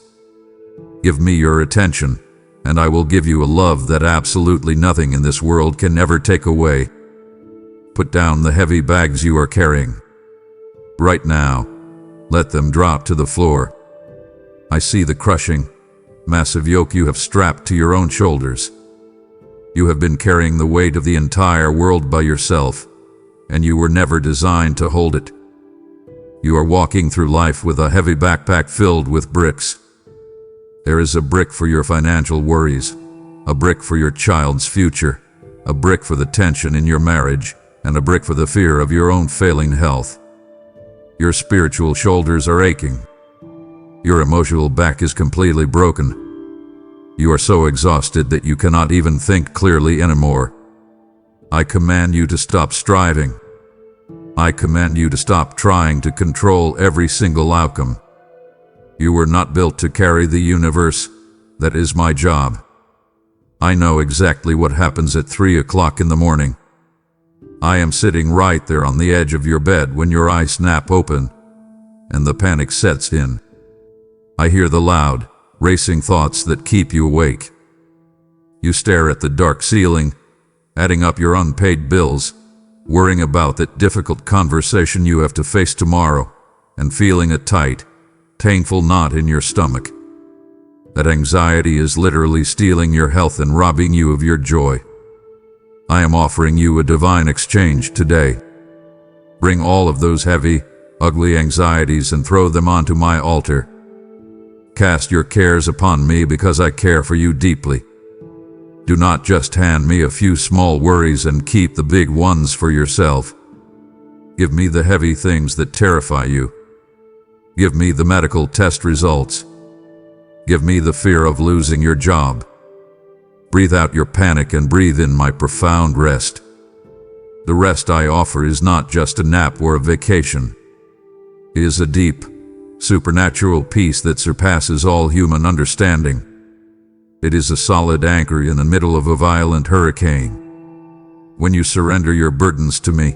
Give me your attention, and I will give you a love that absolutely nothing in this world can ever take away. Put down the heavy bags you are carrying. Right now, let them drop to the floor. I see the crushing, massive yoke you have strapped to your own shoulders. You have been carrying the weight of the entire world by yourself, and you were never designed to hold it. You are walking through life with a heavy backpack filled with bricks. There is a brick for your financial worries, a brick for your child's future, a brick for the tension in your marriage, and a brick for the fear of your own failing health. Your spiritual shoulders are aching. Your emotional back is completely broken. You are so exhausted that you cannot even think clearly anymore. I command you to stop striving. I command you to stop trying to control every single outcome. You were not built to carry the universe. That is my job. I know exactly what happens at 3 o'clock in the morning. I am sitting right there on the edge of your bed when your eyes snap open and the panic sets in. I hear the loud, racing thoughts that keep you awake. You stare at the dark ceiling, adding up your unpaid bills, worrying about that difficult conversation you have to face tomorrow, and feeling a tight, painful knot in your stomach. That anxiety is literally stealing your health and robbing you of your joy. I am offering you a divine exchange today. Bring all of those heavy, ugly anxieties and throw them onto my altar. Cast your cares upon me because I care for you deeply. Do not just hand me a few small worries and keep the big ones for yourself. Give me the heavy things that terrify you. Give me the medical test results. Give me the fear of losing your job. Breathe out your panic and breathe in my profound rest. The rest I offer is not just a nap or a vacation. It is a deep, supernatural peace that surpasses all human understanding. It is a solid anchor in the middle of a violent hurricane. When you surrender your burdens to me,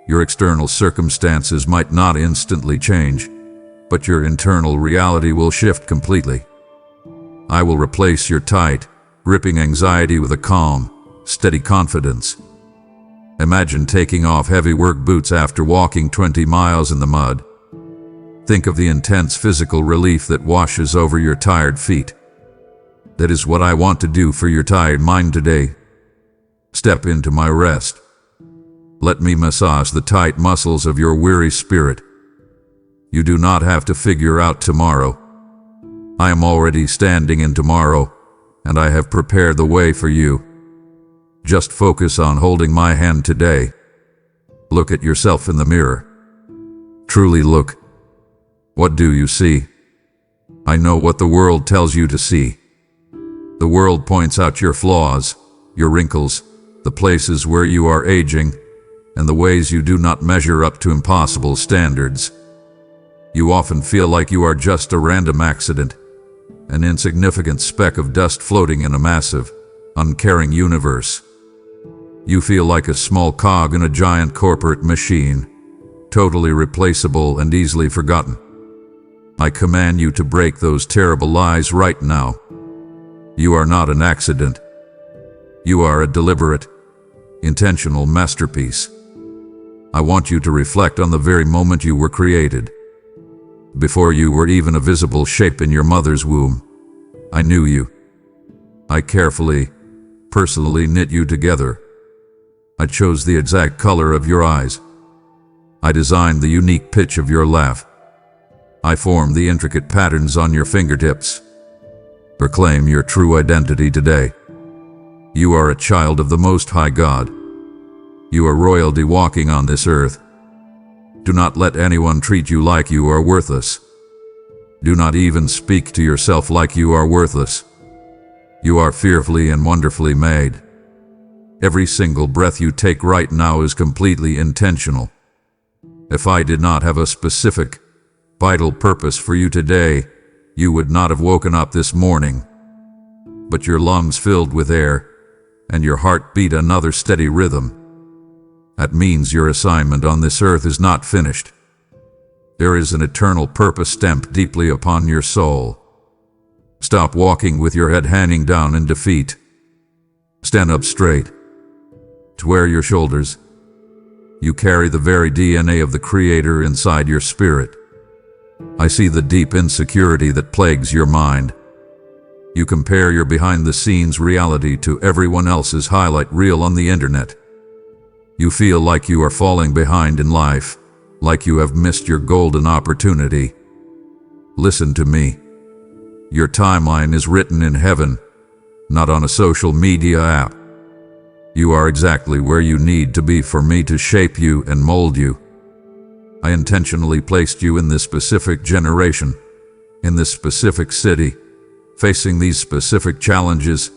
your external circumstances might not instantly change, but your internal reality will shift completely. I will replace your tight, gripping anxiety with a calm, steady confidence. Imagine taking off heavy work boots after walking 20 miles in the mud. Think of the intense physical relief that washes over your tired feet. That is what I want to do for your tired mind today. Step into my rest. Let me massage the tight muscles of your weary spirit. You do not have to figure out tomorrow. I am already standing in tomorrow, and I have prepared the way for you. Just focus on holding my hand today. Look at yourself in the mirror. Truly look. What do you see? I know what the world tells you to see. The world points out your flaws, your wrinkles, the places where you are aging, and the ways you do not measure up to impossible standards. You often feel like you are just a random accident, an insignificant speck of dust floating in a massive, uncaring universe. You feel like a small cog in a giant corporate machine, totally replaceable and easily forgotten. I command you to break those terrible lies right now. You are not an accident. You are a deliberate, intentional masterpiece. I want you to reflect on the very moment you were created. Before you were even a visible shape in your mother's womb, I knew you. I carefully, personally knit you together. I chose the exact color of your eyes. I designed the unique pitch of your laugh. I formed the intricate patterns on your fingertips. Proclaim your true identity today. You are a child of the Most High God. You are royalty walking on this earth. Do not let anyone treat you like you are worthless. Do not even speak to yourself like you are worthless. You are fearfully and wonderfully made. Every single breath you take right now is completely intentional. If I did not have a specific, vital purpose for you today, you would not have woken up this morning. But your lungs filled with air, and your heart beat another steady rhythm. That means your assignment on this earth is not finished. There is an eternal purpose stamped deeply upon your soul. Stop walking with your head hanging down in defeat. Stand up straight. Square your shoulders. You carry the very DNA of the Creator inside your spirit. I see the deep insecurity that plagues your mind. You compare your behind-the-scenes reality to everyone else's highlight reel on the internet. You feel like you are falling behind in life, like you have missed your golden opportunity. Listen to me. Your timeline is written in heaven, not on a social media app. You are exactly where you need to be for me to shape you and mold you. I intentionally placed you in this specific generation, in this specific city, facing these specific challenges,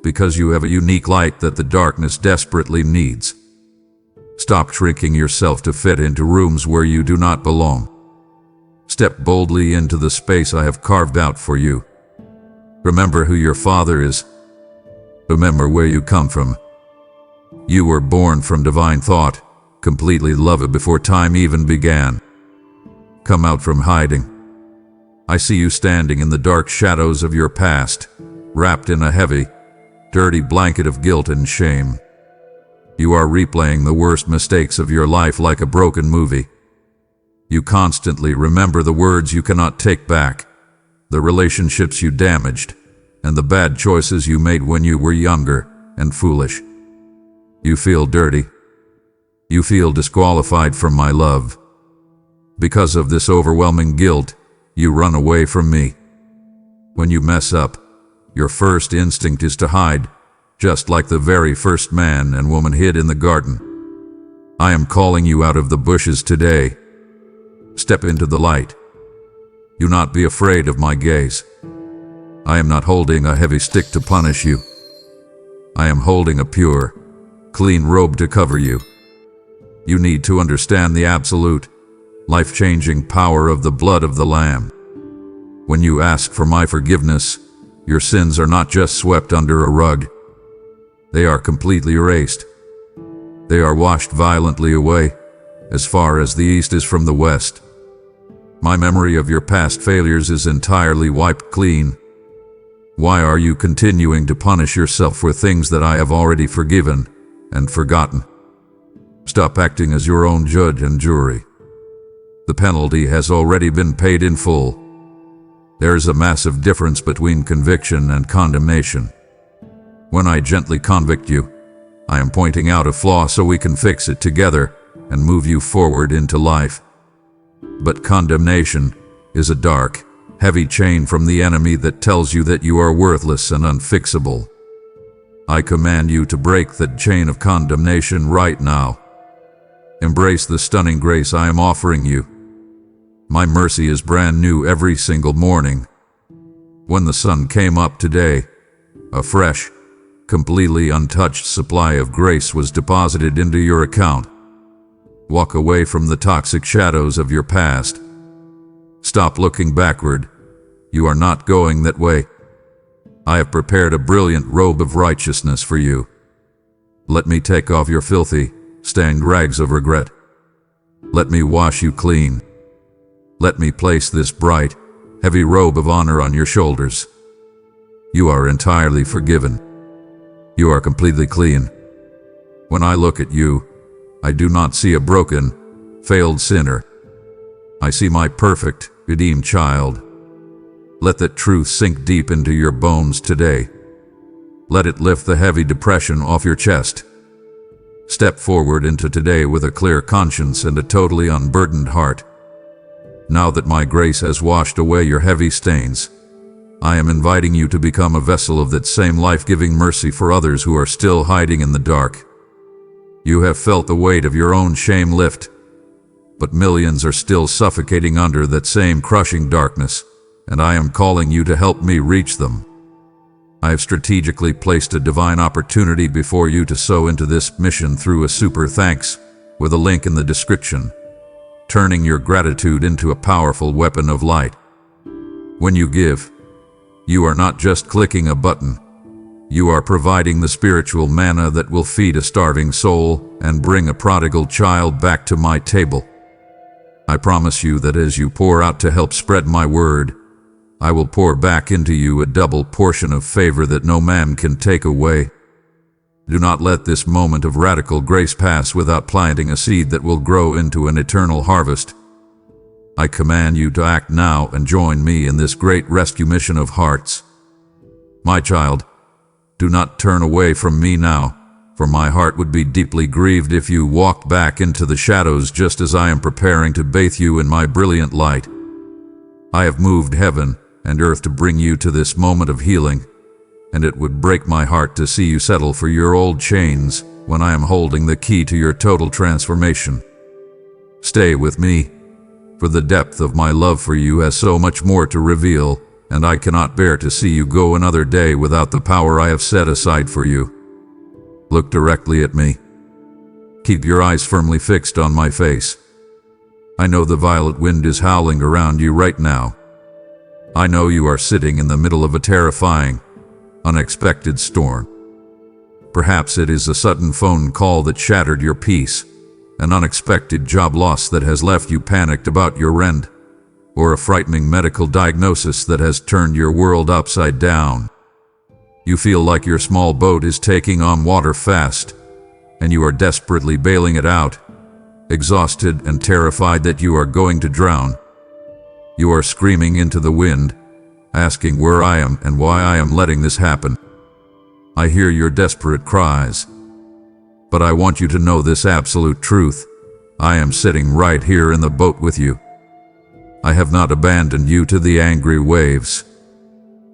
because you have a unique light that the darkness desperately needs. Stop shrinking yourself to fit into rooms where you do not belong. Step boldly into the space I have carved out for you. Remember who your father is. Remember where you come from. You were born from divine thought, completely loved before time even began. Come out from hiding. I see you standing in the dark shadows of your past, wrapped in a heavy, dirty blanket of guilt and shame. You are replaying the worst mistakes of your life like a broken movie. You constantly remember the words you cannot take back, the relationships you damaged, and the bad choices you made when you were younger and foolish. You feel dirty. You feel disqualified from my love. Because of this overwhelming guilt, you run away from me. When you mess up, your first instinct is to hide, just like the very first man and woman hid in the garden. I am calling you out of the bushes today. Step into the light. Do not be afraid of my gaze. I am not holding a heavy stick to punish you. I am holding a pure, clean robe to cover you. You need to understand the absolute, life-changing power of the blood of the Lamb. When you ask for my forgiveness, your sins are not just swept under a rug. They are completely erased. They are washed violently away, as far as the east is from the west. My memory of your past failures is entirely wiped clean. Why are you continuing to punish yourself for things that I have already forgiven and forgotten? Stop acting as your own judge and jury. The penalty has already been paid in full. There is a massive difference between conviction and condemnation. When I gently convict you, I am pointing out a flaw so we can fix it together and move you forward into life. But condemnation is a dark, heavy chain from the enemy that tells you that you are worthless and unfixable. I command you to break that chain of condemnation right now. Embrace the stunning grace I am offering you. My mercy is brand new every single morning. When the sun came up today, a fresh, completely untouched supply of grace was deposited into your account. Walk away from the toxic shadows of your past. Stop looking backward. You are not going that way. I have prepared a brilliant robe of righteousness for you. Let me take off your filthy, stained rags of regret. Let me wash you clean. Let me place this bright, heavy robe of honor on your shoulders. You are entirely forgiven. You are completely clean. When I look at you, I do not see a broken, failed sinner. I see my perfect, redeemed child. Let that truth sink deep into your bones today. Let it lift the heavy depression off your chest. Step forward into today with a clear conscience and a totally unburdened heart. Now that my grace has washed away your heavy stains, I am inviting you to become a vessel of that same life-giving mercy for others who are still hiding in the dark. You have felt the weight of your own shame lift, but millions are still suffocating under that same crushing darkness, and I am calling you to help me reach them. I have strategically placed a divine opportunity before you to sow into this mission through a super thanks, with a link in the description, turning your gratitude into a powerful weapon of light. When you give, you are not just clicking a button. You are providing the spiritual manna that will feed a starving soul and bring a prodigal child back to my table. I promise you that as you pour out to help spread my word, I will pour back into you a double portion of favor that no man can take away. Do not let this moment of radical grace pass without planting a seed that will grow into an eternal harvest. I command you to act now and join me in this great rescue mission of hearts. My child, do not turn away from me now, for my heart would be deeply grieved if you walked back into the shadows just as I am preparing to bathe you in my brilliant light. I have moved heaven and earth to bring you to this moment of healing, and it would break my heart to see you settle for your old chains when I am holding the key to your total transformation. Stay with me, for the depth of my love for you has so much more to reveal, and I cannot bear to see you go another day without the power I have set aside for you. Look directly at me. Keep your eyes firmly fixed on my face. I know the violet wind is howling around you right now. I know you are sitting in the middle of a terrifying, unexpected storm. Perhaps it is a sudden phone call that shattered your peace, an unexpected job loss that has left you panicked about your rent, or a frightening medical diagnosis that has turned your world upside down. You feel like your small boat is taking on water fast, and you are desperately bailing it out, exhausted and terrified that you are going to drown. You are screaming into the wind, asking where I am and why I am letting this happen. I hear your desperate cries. But I want you to know this absolute truth. I am sitting right here in the boat with you. I have not abandoned you to the angry waves.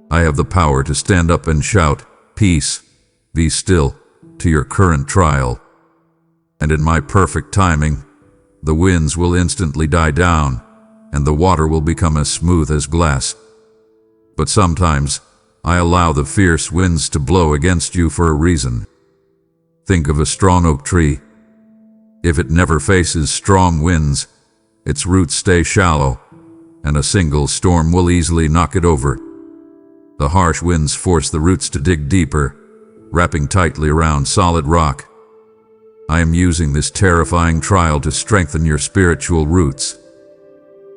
I have the power to stand up and shout, "Peace, be still," to your current trial. And in my perfect timing, the winds will instantly die down, and the water will become as smooth as glass. But sometimes, I allow the fierce winds to blow against you for a reason. Think of a strong oak tree. If it never faces strong winds, its roots stay shallow, and a single storm will easily knock it over. The harsh winds force the roots to dig deeper, wrapping tightly around solid rock. I am using this terrifying trial to strengthen your spiritual roots.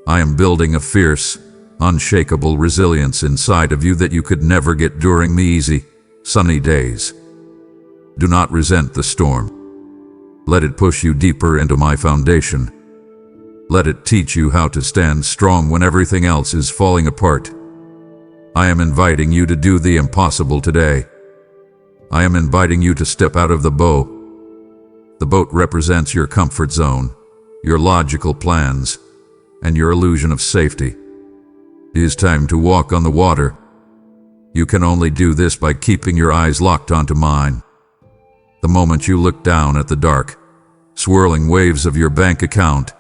I am building a fierce, unshakable resilience inside of you that you could never get during the easy, sunny days. Do not resent the storm. Let it push you deeper into my foundation. Let it teach you how to stand strong when everything else is falling apart. I am inviting you to do the impossible today. I am inviting you to step out of the boat. The boat represents your comfort zone, your logical plans, and your illusion of safety. It is time to walk on the water. You can only do this by keeping your eyes locked onto mine. The moment you look down at the dark, swirling waves of your bank account,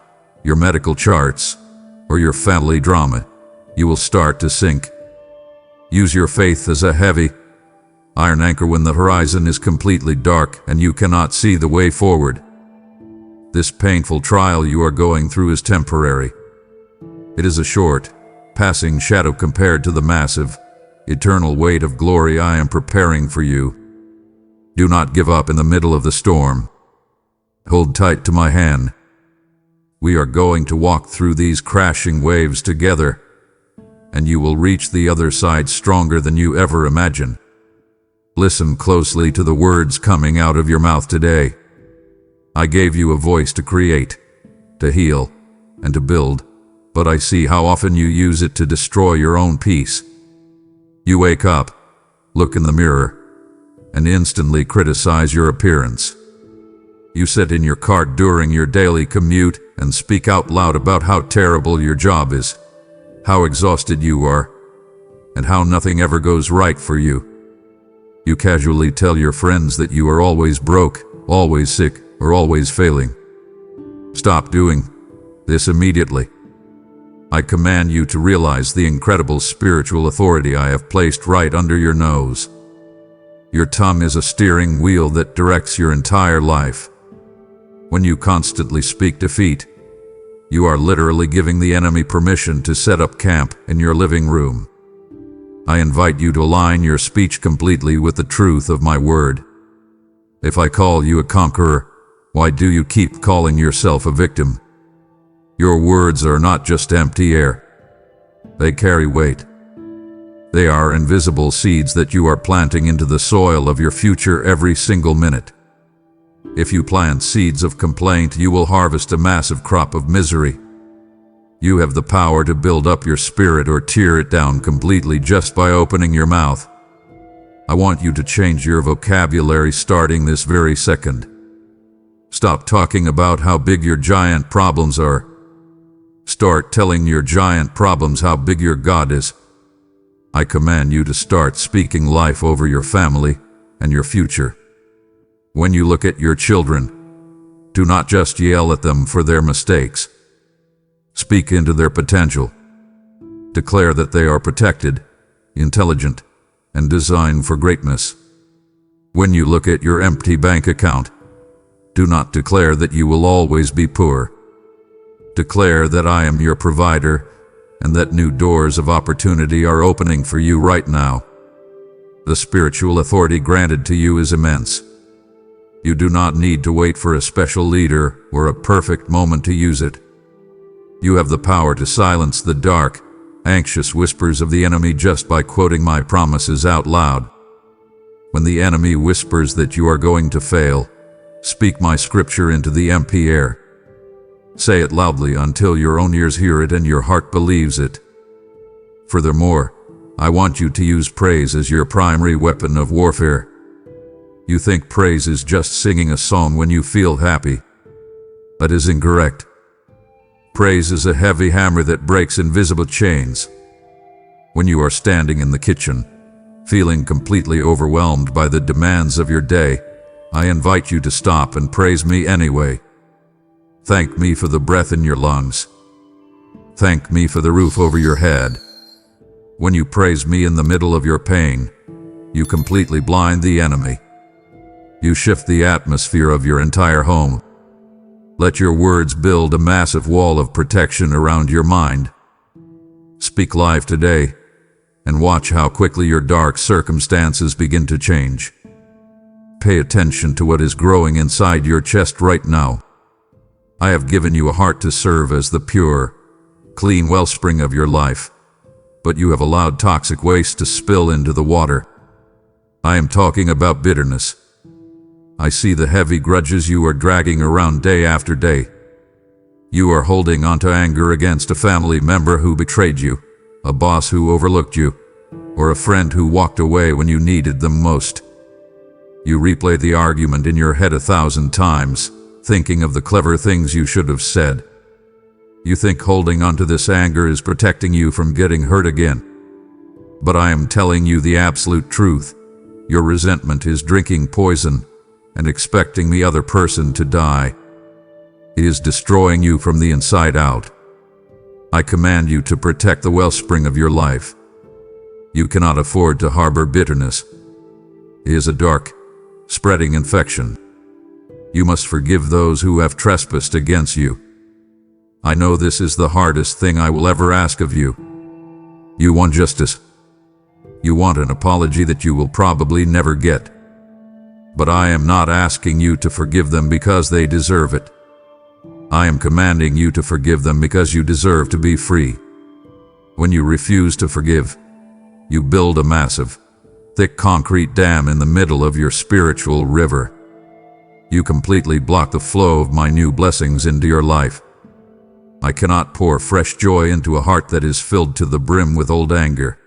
your medical charts, or your family drama, you will start to sink. Use your faith as a heavy, iron anchor when the horizon is completely dark and you cannot see the way forward. This painful trial you are going through is temporary. It is a short, passing shadow compared to the massive, eternal weight of glory I am preparing for you. Do not give up in the middle of the storm. Hold tight to my hand. We are going to walk through these crashing waves together, and you will reach the other side stronger than you ever imagined. Listen closely to the words coming out of your mouth today. I gave you a voice to create, to heal, and to build, but I see how often you use it to destroy your own peace. You wake up, look in the mirror, and instantly criticize your appearance. You sit in your car during your daily commute and speak out loud about how terrible your job is, how exhausted you are, and how nothing ever goes right for you. You casually tell your friends that you are always broke, always sick, or always failing. Stop doing this immediately. I command you to realize the incredible spiritual authority I have placed right under your nose. Your tongue is a steering wheel that directs your entire life. When you constantly speak defeat, you are literally giving the enemy permission to set up camp in your living room. I invite you to align your speech completely with the truth of my word. If I call you a conqueror, why do you keep calling yourself a victim? Your words are not just empty air. They carry weight. They are invisible seeds that you are planting into the soil of your future every single minute. If you plant seeds of complaint, you will harvest a massive crop of misery. You have the power to build up your spirit or tear it down completely just by opening your mouth. I want you to change your vocabulary starting this very second. Stop talking about how big your giant problems are. Start telling your giant problems how big your God is. I command you to start speaking life over your family and your future. When you look at your children, do not just yell at them for their mistakes. Speak into their potential. Declare that they are protected, intelligent, and designed for greatness. When you look at your empty bank account, do not declare that you will always be poor. Declare that I am your provider and that new doors of opportunity are opening for you right now. The spiritual authority granted to you is immense. You do not need to wait for a special leader or a perfect moment to use it. You have the power to silence the dark, anxious whispers of the enemy just by quoting my promises out loud. When the enemy whispers that you are going to fail, speak my scripture into the empty air. Say it loudly until your own ears hear it and your heart believes it. Furthermore, I want you to use praise as your primary weapon of warfare. You think praise is just singing a song when you feel happy. That is incorrect. Praise is a heavy hammer that breaks invisible chains. When you are standing in the kitchen, feeling completely overwhelmed by the demands of your day, I invite you to stop and praise me anyway. Thank me for the breath in your lungs. Thank me for the roof over your head. When you praise me in the middle of your pain, you completely blind the enemy. You shift the atmosphere of your entire home. Let your words build a massive wall of protection around your mind. Speak life today, and watch how quickly your dark circumstances begin to change. Pay attention to what is growing inside your chest right now. I have given you a heart to serve as the pure, clean wellspring of your life, but you have allowed toxic waste to spill into the water. I am talking about bitterness. I see the heavy grudges you are dragging around day after day. You are holding onto anger against a family member who betrayed you, a boss who overlooked you, or a friend who walked away when you needed them most. You replay the argument in your head 1,000 times, thinking of the clever things you should have said. You think holding onto this anger is protecting you from getting hurt again. But I am telling you the absolute truth. Your resentment is drinking poison and expecting the other person to die. It is destroying you from the inside out. I command you to protect the wellspring of your life. You cannot afford to harbor bitterness. It is a dark, spreading infection. You must forgive those who have trespassed against you. I know this is the hardest thing I will ever ask of you. You want justice. You want an apology that you will probably never get. But I am not asking you to forgive them because they deserve it. I am commanding you to forgive them because you deserve to be free. When you refuse to forgive, you build a massive, thick concrete dam in the middle of your spiritual river. You completely block the flow of my new blessings into your life. I cannot pour fresh joy into a heart that is filled to the brim with old anger.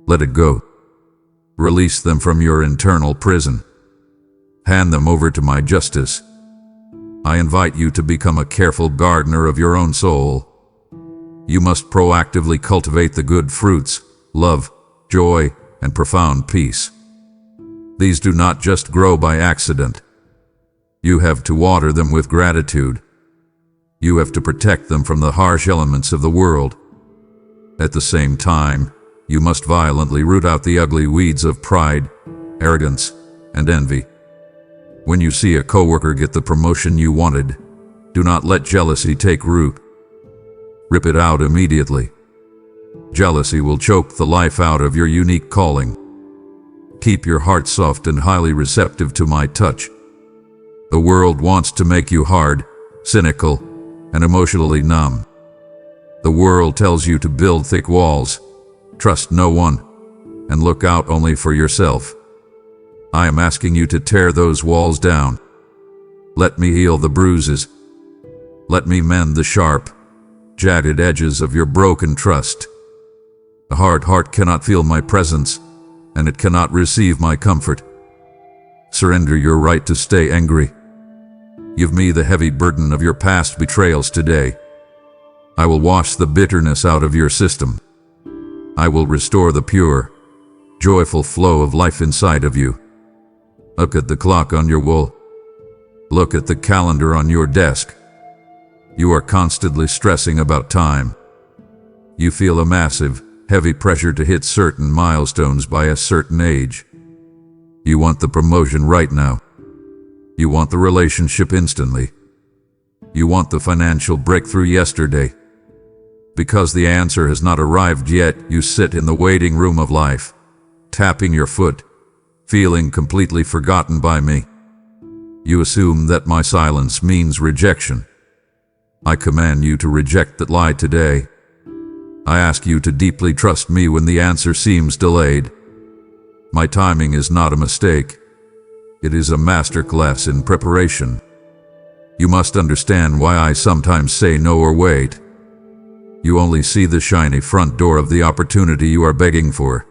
Let it go. Release them from your internal prison. Hand them over to my justice. I invite you to become a careful gardener of your own soul. You must proactively cultivate the good fruits, love, joy, and profound peace. These do not just grow by accident. You have to water them with gratitude. You have to protect them from the harsh elements of the world. At the same time, you must violently root out the ugly weeds of pride, arrogance, and envy. When you see a coworker get the promotion you wanted, do not let jealousy take root. Rip it out immediately. Jealousy will choke the life out of your unique calling. Keep your heart soft and highly receptive to my touch. The world wants to make you hard, cynical, and emotionally numb. The world tells you to build thick walls, trust no one, and look out only for yourself. I am asking you to tear those walls down. Let me heal the bruises. Let me mend the sharp, jagged edges of your broken trust. A hard heart cannot feel my presence, and it cannot receive my comfort. Surrender your right to stay angry. Give me the heavy burden of your past betrayals today. I will wash the bitterness out of your system. I will restore the pure, joyful flow of life inside of you. Look at the clock on your wall. Look at the calendar on your desk. You are constantly stressing about time. You feel a massive, heavy pressure to hit certain milestones by a certain age. You want the promotion right now. You want the relationship instantly. You want the financial breakthrough yesterday. Because the answer has not arrived yet, you sit in the waiting room of life, tapping your foot, feeling completely forgotten by me. You assume that my silence means rejection. I command you to reject that lie today. I ask you to deeply trust me when the answer seems delayed. My timing is not a mistake. It is a masterclass in preparation. You must understand why I sometimes say no or wait. You only see the shiny front door of the opportunity you are begging for.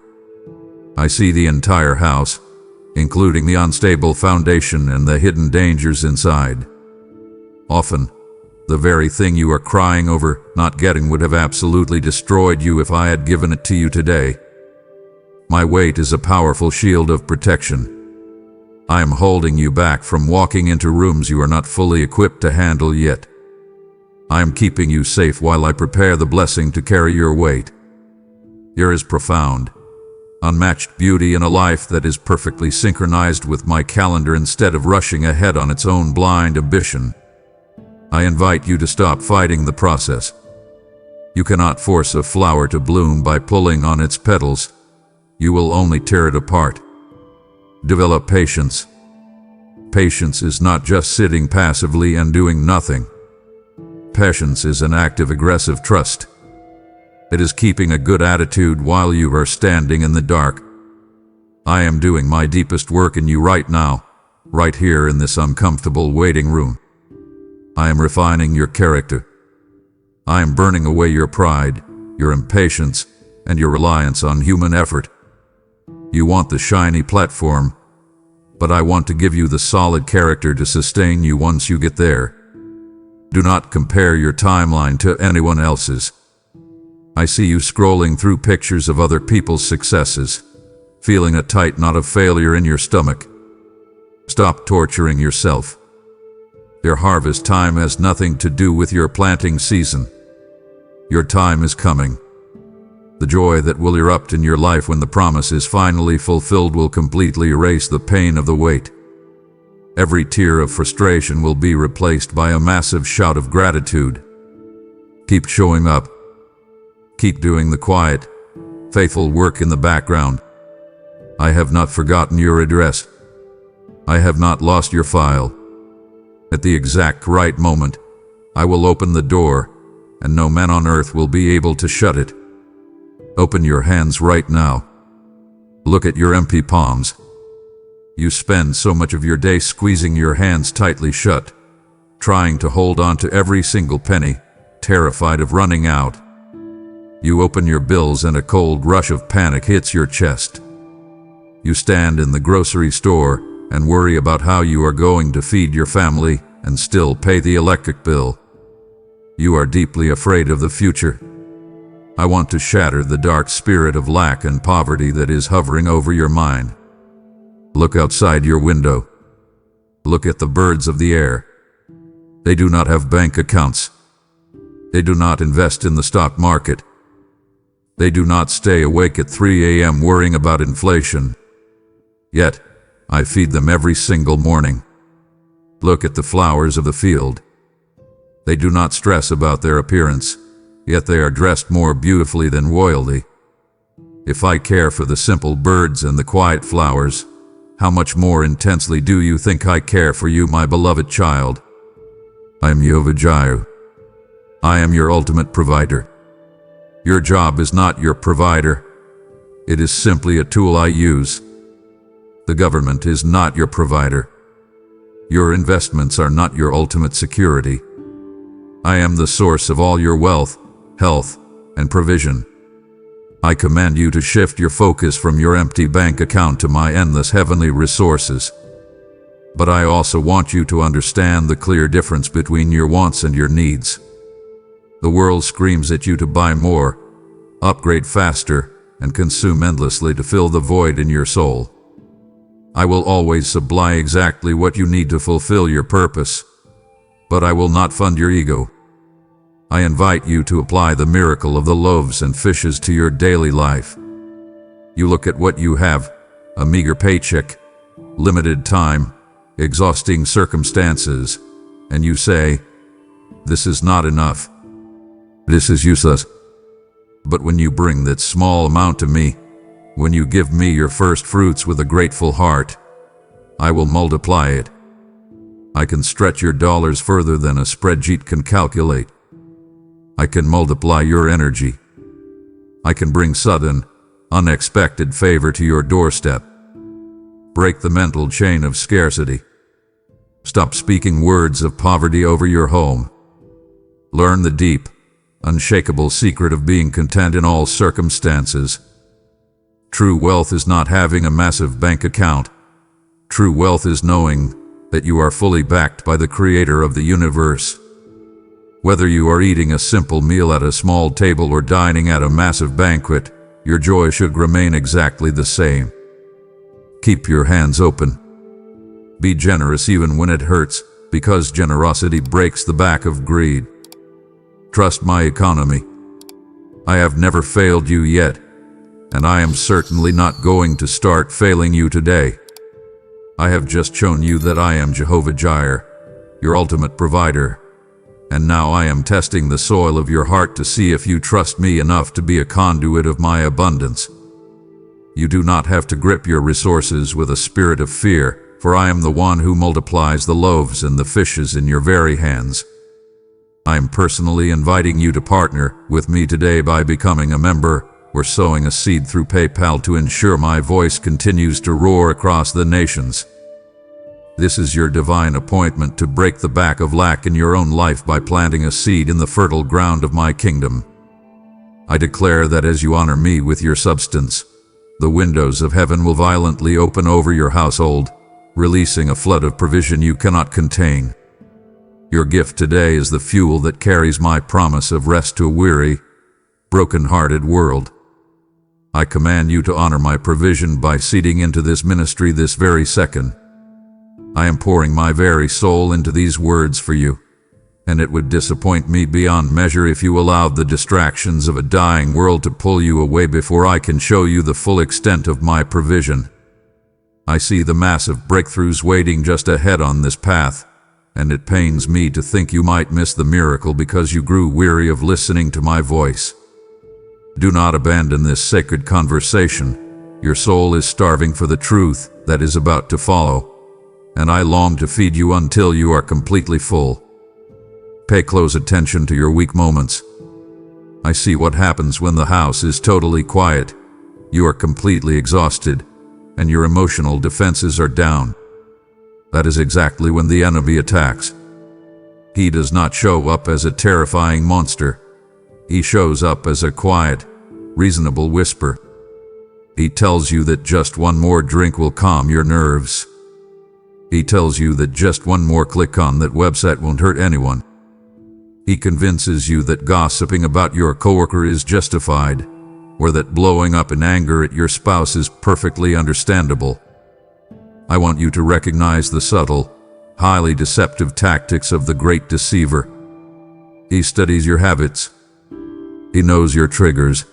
I see the entire house, including the unstable foundation and the hidden dangers inside. Often, the very thing you are crying over not getting would have absolutely destroyed you if I had given it to you today. My weight is a powerful shield of protection. I am holding you back from walking into rooms you are not fully equipped to handle yet. I am keeping you safe while I prepare the blessing to carry your weight. There is profound, unmatched beauty in a life that is perfectly synchronized with my calendar instead of rushing ahead on its own blind ambition. I invite you to stop fighting the process. You cannot force a flower to bloom by pulling on its petals. You will only tear it apart. Develop patience. Patience is not just sitting passively and doing nothing. Patience is an active, aggressive trust. It is keeping a good attitude while you are standing in the dark. I am doing my deepest work in you right now, right here in this uncomfortable waiting room. I am refining your character. I am burning away your pride, your impatience, and your reliance on human effort. You want the shiny platform, but I want to give you the solid character to sustain you once you get there. Do not compare your timeline to anyone else's. I see you scrolling through pictures of other people's successes, feeling a tight knot of failure in your stomach. Stop torturing yourself. Your harvest time has nothing to do with your planting season. Your time is coming. The joy that will erupt in your life when the promise is finally fulfilled will completely erase the pain of the wait. Every tear of frustration will be replaced by a massive shout of gratitude. Keep showing up. Keep doing the quiet, faithful work in the background. I have not forgotten your address. I have not lost your file. At the exact right moment, I will open the door, and no man on earth will be able to shut it. Open your hands right now. Look at your empty palms. You spend so much of your day squeezing your hands tightly shut, trying to hold on to every single penny, terrified of running out. You open your bills and a cold rush of panic hits your chest. You stand in the grocery store and worry about how you are going to feed your family and still pay the electric bill. You are deeply afraid of the future. I want to shatter the dark spirit of lack and poverty that is hovering over your mind. Look outside your window. Look at the birds of the air. They do not have bank accounts. They do not invest in the stock market. They do not stay awake at 3 a.m. worrying about inflation. Yet, I feed them every single morning. Look at the flowers of the field. They do not stress about their appearance, yet they are dressed more beautifully than royalty. If I care for the simple birds and the quiet flowers, how much more intensely do you think I care for you, my beloved child? I am Jehovah Jireh. I am your ultimate provider. Your job is not your provider. It is simply a tool I use. The government is not your provider. Your investments are not your ultimate security. I am the source of all your wealth, health, and provision. I command you to shift your focus from your empty bank account to my endless heavenly resources. But I also want you to understand the clear difference between your wants and your needs. The world screams at you to buy more, upgrade faster, and consume endlessly to fill the void in your soul. I will always supply exactly what you need to fulfill your purpose, but I will not fund your ego. I invite you to apply the miracle of the loaves and fishes to your daily life. You look at what you have, a meager paycheck, limited time, exhausting circumstances, and you say, "This is not enough. This is useless." But when you bring that small amount to me, when you give me your first fruits with a grateful heart, I will multiply it. I can stretch your dollars further than a spreadsheet can calculate. I can multiply your energy. I can bring sudden, unexpected favor to your doorstep. Break the mental chain of scarcity. Stop speaking words of poverty over your home. Learn the deep, unshakable secret of being content in all circumstances. True wealth is not having a massive bank account. True wealth is knowing that you are fully backed by the Creator of the universe. Whether you are eating a simple meal at a small table or dining at a massive banquet, your joy should remain exactly the same. Keep your hands open. Be generous even when it hurts, because generosity breaks the back of greed. Trust my economy. I have never failed you yet, and I am certainly not going to start failing you today. I have just shown you that I am Jehovah Jireh, your ultimate provider. And now I am testing the soil of your heart to see if you trust me enough to be a conduit of my abundance. You do not have to grip your resources with a spirit of fear, for I am the one who multiplies the loaves and the fishes in your very hands. I am personally inviting you to partner with me today by becoming a member or sowing a seed through PayPal to ensure my voice continues to roar across the nations. This is your divine appointment to break the back of lack in your own life by planting a seed in the fertile ground of my kingdom. I declare that as you honor me with your substance, the windows of heaven will violently open over your household, releasing a flood of provision you cannot contain. Your gift today is the fuel that carries my promise of rest to a weary, broken-hearted world. I command you to honor my provision by seeding into this ministry this very second. I am pouring my very soul into these words for you, and it would disappoint me beyond measure if you allowed the distractions of a dying world to pull you away before I can show you the full extent of my provision. I see the massive breakthroughs waiting just ahead on this path, and it pains me to think you might miss the miracle because you grew weary of listening to my voice. Do not abandon this sacred conversation. Your soul is starving for the truth that is about to follow, and I long to feed you until you are completely full. Pay close attention to your weak moments. I see what happens when the house is totally quiet. You are completely exhausted, and your emotional defenses are down. That is exactly when the enemy attacks. He does not show up as a terrifying monster. He shows up as a quiet, reasonable whisper. He tells you that just one more drink will calm your nerves. He tells you that just one more click on that website won't hurt anyone. He convinces you that gossiping about your coworker is justified, or that blowing up in anger at your spouse is perfectly understandable. I want you to recognize the subtle, highly deceptive tactics of the great deceiver. He studies your habits. He knows your triggers.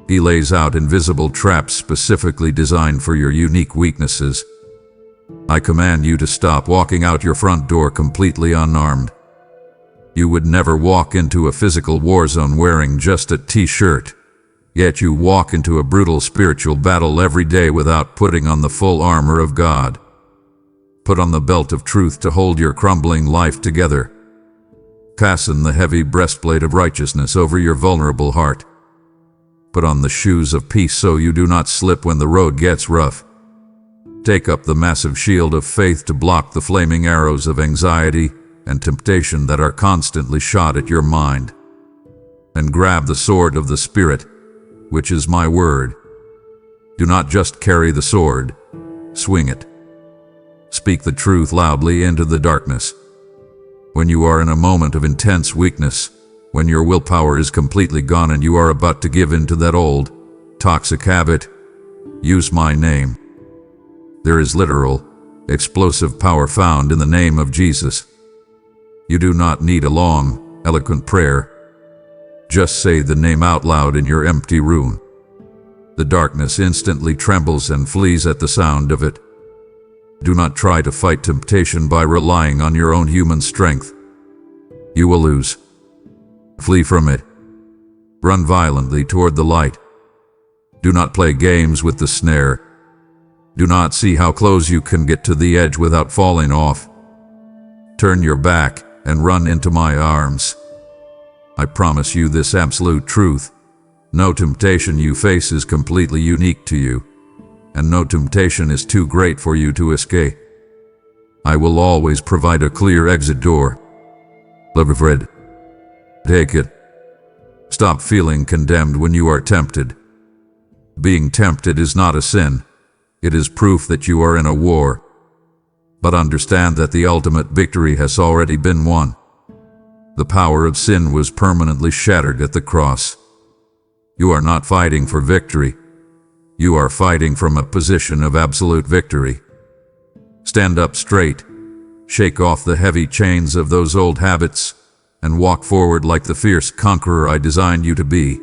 He lays out invisible traps specifically designed for your unique weaknesses. I command you to stop walking out your front door completely unarmed. You would never walk into a physical war zone wearing just a t-shirt, yet you walk into a brutal spiritual battle every day without putting on the full armor of God. Put on the belt of truth to hold your crumbling life together. Fasten the heavy breastplate of righteousness over your vulnerable heart. Put on the shoes of peace so you do not slip when the road gets rough. Take up the massive shield of faith to block the flaming arrows of anxiety and temptation that are constantly shot at your mind. And grab the sword of the Spirit, which is my word. Do not just carry the sword, swing it. Speak the truth loudly into the darkness. When you are in a moment of intense weakness, when your willpower is completely gone and you are about to give in to that old, toxic habit, use my name. There is literal, explosive power found in the name of Jesus. You do not need a long, eloquent prayer. Just say the name out loud in your empty room. The darkness instantly trembles and flees at the sound of it. Do not try to fight temptation by relying on your own human strength. You will lose. Flee from it. Run violently toward the light. Do not play games with the snare. Do not see how close you can get to the edge without falling off. Turn your back and run into my arms. I promise you this absolute truth. No temptation you face is completely unique to you, and no temptation is too great for you to escape. I will always provide a clear exit door. Live afraid. Take it. Stop feeling condemned when you are tempted. Being tempted is not a sin. It is proof that you are in a war. But understand that the ultimate victory has already been won. The power of sin was permanently shattered at the cross. You are not fighting for victory. You are fighting from a position of absolute victory. Stand up straight, shake off the heavy chains of those old habits, and walk forward like the fierce conqueror I designed you to be.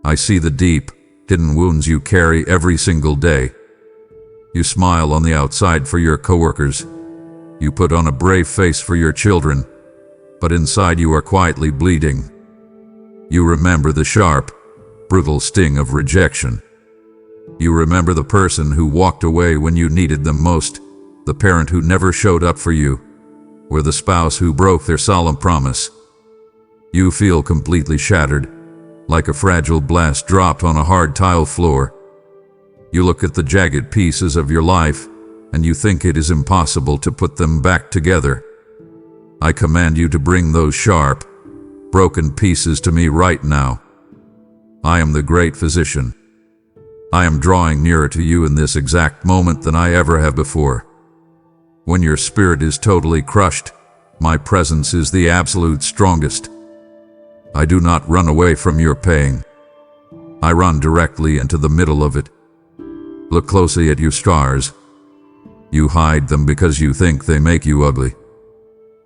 I see the deep, hidden wounds you carry every single day. You smile on the outside for your coworkers. You put on a brave face for your children, but inside you are quietly bleeding. You remember the sharp, brutal sting of rejection. You remember the person who walked away when you needed them most, the parent who never showed up for you, or the spouse who broke their solemn promise. You feel completely shattered, like a fragile glass dropped on a hard tile floor. You look at the jagged pieces of your life, and you think it is impossible to put them back together. I command you to bring those sharp, broken pieces to me right now. I am the great physician. I am drawing nearer to you in this exact moment than I ever have before. When your spirit is totally crushed, my presence is the absolute strongest. I do not run away from your pain. I run directly into the middle of it. Look closely at your scars. You hide them because you think they make you ugly.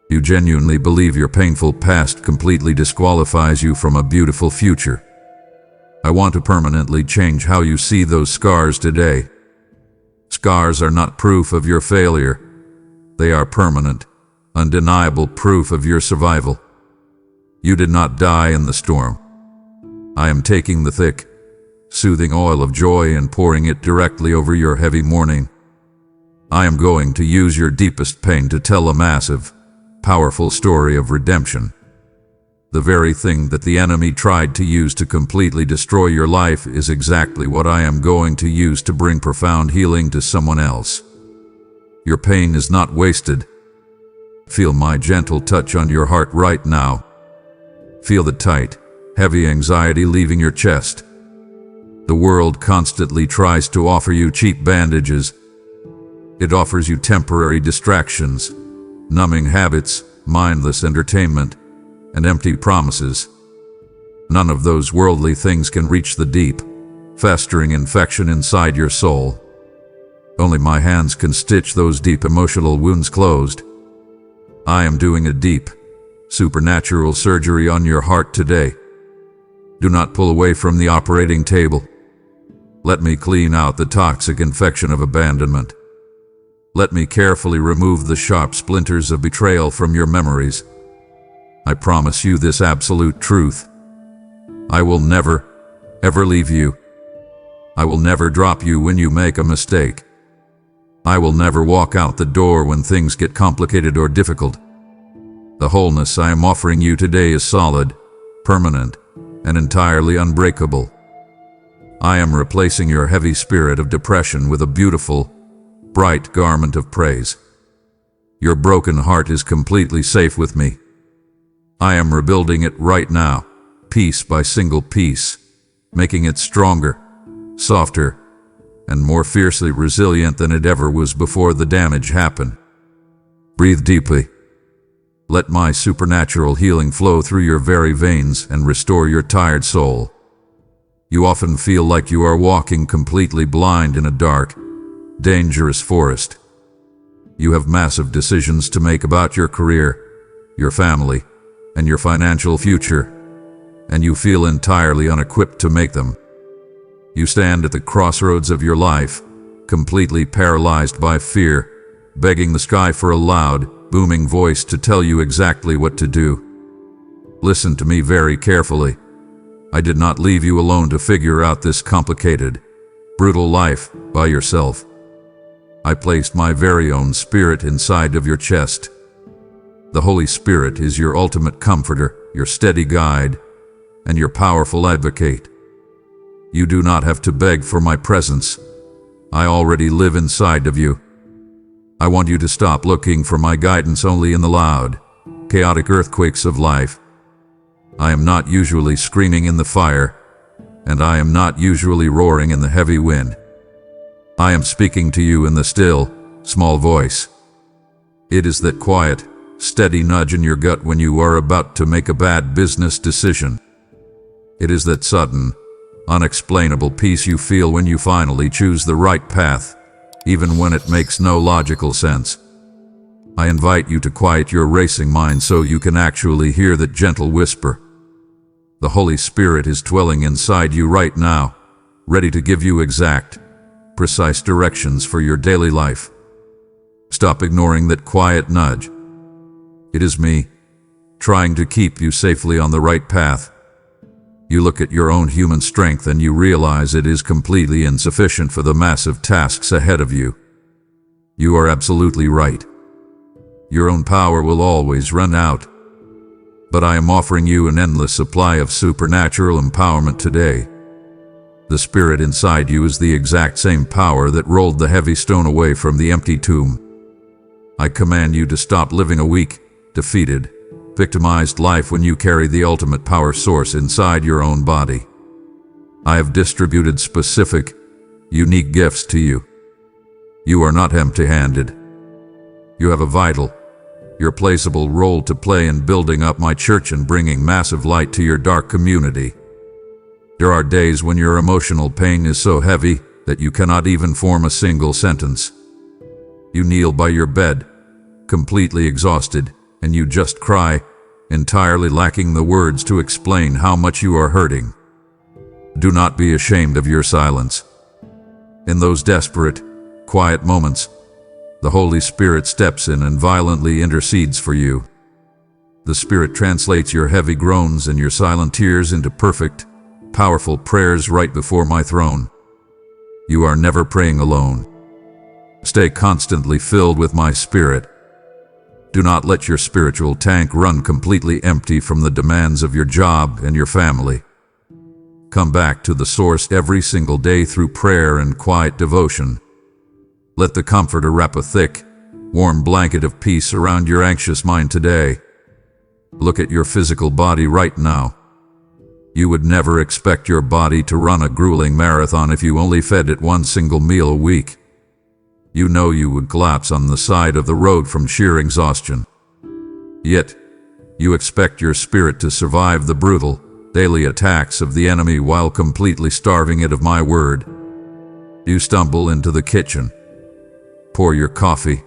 You genuinely believe your painful past completely disqualifies you from a beautiful future. I want to permanently change how you see those scars today. Scars are not proof of your failure. They are permanent, undeniable proof of your survival. You did not die in the storm. I am taking the thick, soothing oil of joy and pouring it directly over your heavy mourning. I am going to use your deepest pain to tell a massive, powerful story of redemption. The very thing that the enemy tried to use to completely destroy your life is exactly what I am going to use to bring profound healing to someone else. Your pain is not wasted. Feel my gentle touch on your heart right now. Feel the tight, heavy anxiety leaving your chest. The world constantly tries to offer you cheap bandages. It offers you temporary distractions, numbing habits, mindless entertainment, and empty promises. None of those worldly things can reach the deep, festering infection inside your soul. Only my hands can stitch those deep emotional wounds closed. I am doing a deep, supernatural surgery on your heart today. Do not pull away from the operating table. Let me clean out the toxic infection of abandonment. Let me carefully remove the sharp splinters of betrayal from your memories. I promise you this absolute truth. I will never, ever leave you. I will never drop you when you make a mistake. I will never walk out the door when things get complicated or difficult. The wholeness I am offering you today is solid, permanent, and entirely unbreakable. I am replacing your heavy spirit of depression with a beautiful, bright garment of praise. Your broken heart is completely safe with me. I am rebuilding it right now, piece by single piece, making it stronger, softer, and more fiercely resilient than it ever was before the damage happened. Breathe deeply. Let my supernatural healing flow through your very veins and restore your tired soul. You often feel like you are walking completely blind in a dark, dangerous forest. You have massive decisions to make about your career, your family, and your financial future, and you feel entirely unequipped to make them. You stand at the crossroads of your life, completely paralyzed by fear, begging the sky for a loud, booming voice to tell you exactly what to do. Listen to me very carefully. I did not leave you alone to figure out this complicated, brutal life by yourself. I placed my very own spirit inside of your chest. The Holy Spirit is your ultimate comforter, your steady guide, and your powerful advocate. You do not have to beg for my presence. I already live inside of you. I want you to stop looking for my guidance only in the loud, chaotic earthquakes of life. I am not usually screaming in the fire, and I am not usually roaring in the heavy wind. I am speaking to you in the still, small voice. It is that quiet, steady nudge in your gut when you are about to make a bad business decision. It is that sudden, unexplainable peace you feel when you finally choose the right path, even when it makes no logical sense. I invite you to quiet your racing mind so you can actually hear that gentle whisper. The Holy Spirit is dwelling inside you right now, ready to give you exact, precise directions for your daily life. Stop ignoring that quiet nudge. It is me, trying to keep you safely on the right path. You look at your own human strength and you realize it is completely insufficient for the massive tasks ahead of you. You are absolutely right. Your own power will always run out. But I am offering you an endless supply of supernatural empowerment today. The spirit inside you is the exact same power that rolled the heavy stone away from the empty tomb. I command you to stop living a weak, defeated, victimized life when you carry the ultimate power source inside your own body. I have distributed specific, unique gifts to you. You are not empty-handed. You have a vital, irreplaceable role to play in building up my church and bringing massive light to your dark community. There are days when your emotional pain is so heavy that you cannot even form a single sentence. You kneel by your bed, completely exhausted, and you just cry, entirely lacking the words to explain how much you are hurting. Do not be ashamed of your silence. In those desperate, quiet moments, the Holy Spirit steps in and violently intercedes for you. The Spirit translates your heavy groans and your silent tears into perfect, powerful prayers right before my throne. You are never praying alone. Stay constantly filled with my Spirit. Do not let your spiritual tank run completely empty from the demands of your job and your family. Come back to the source every single day through prayer and quiet devotion. Let the Comforter wrap a thick, warm blanket of peace around your anxious mind today. Look at your physical body right now. You would never expect your body to run a grueling marathon if you only fed it one single meal a week. You know you would collapse on the side of the road from sheer exhaustion. Yet, you expect your spirit to survive the brutal, daily attacks of the enemy while completely starving it of my word. You stumble into the kitchen, pour your coffee,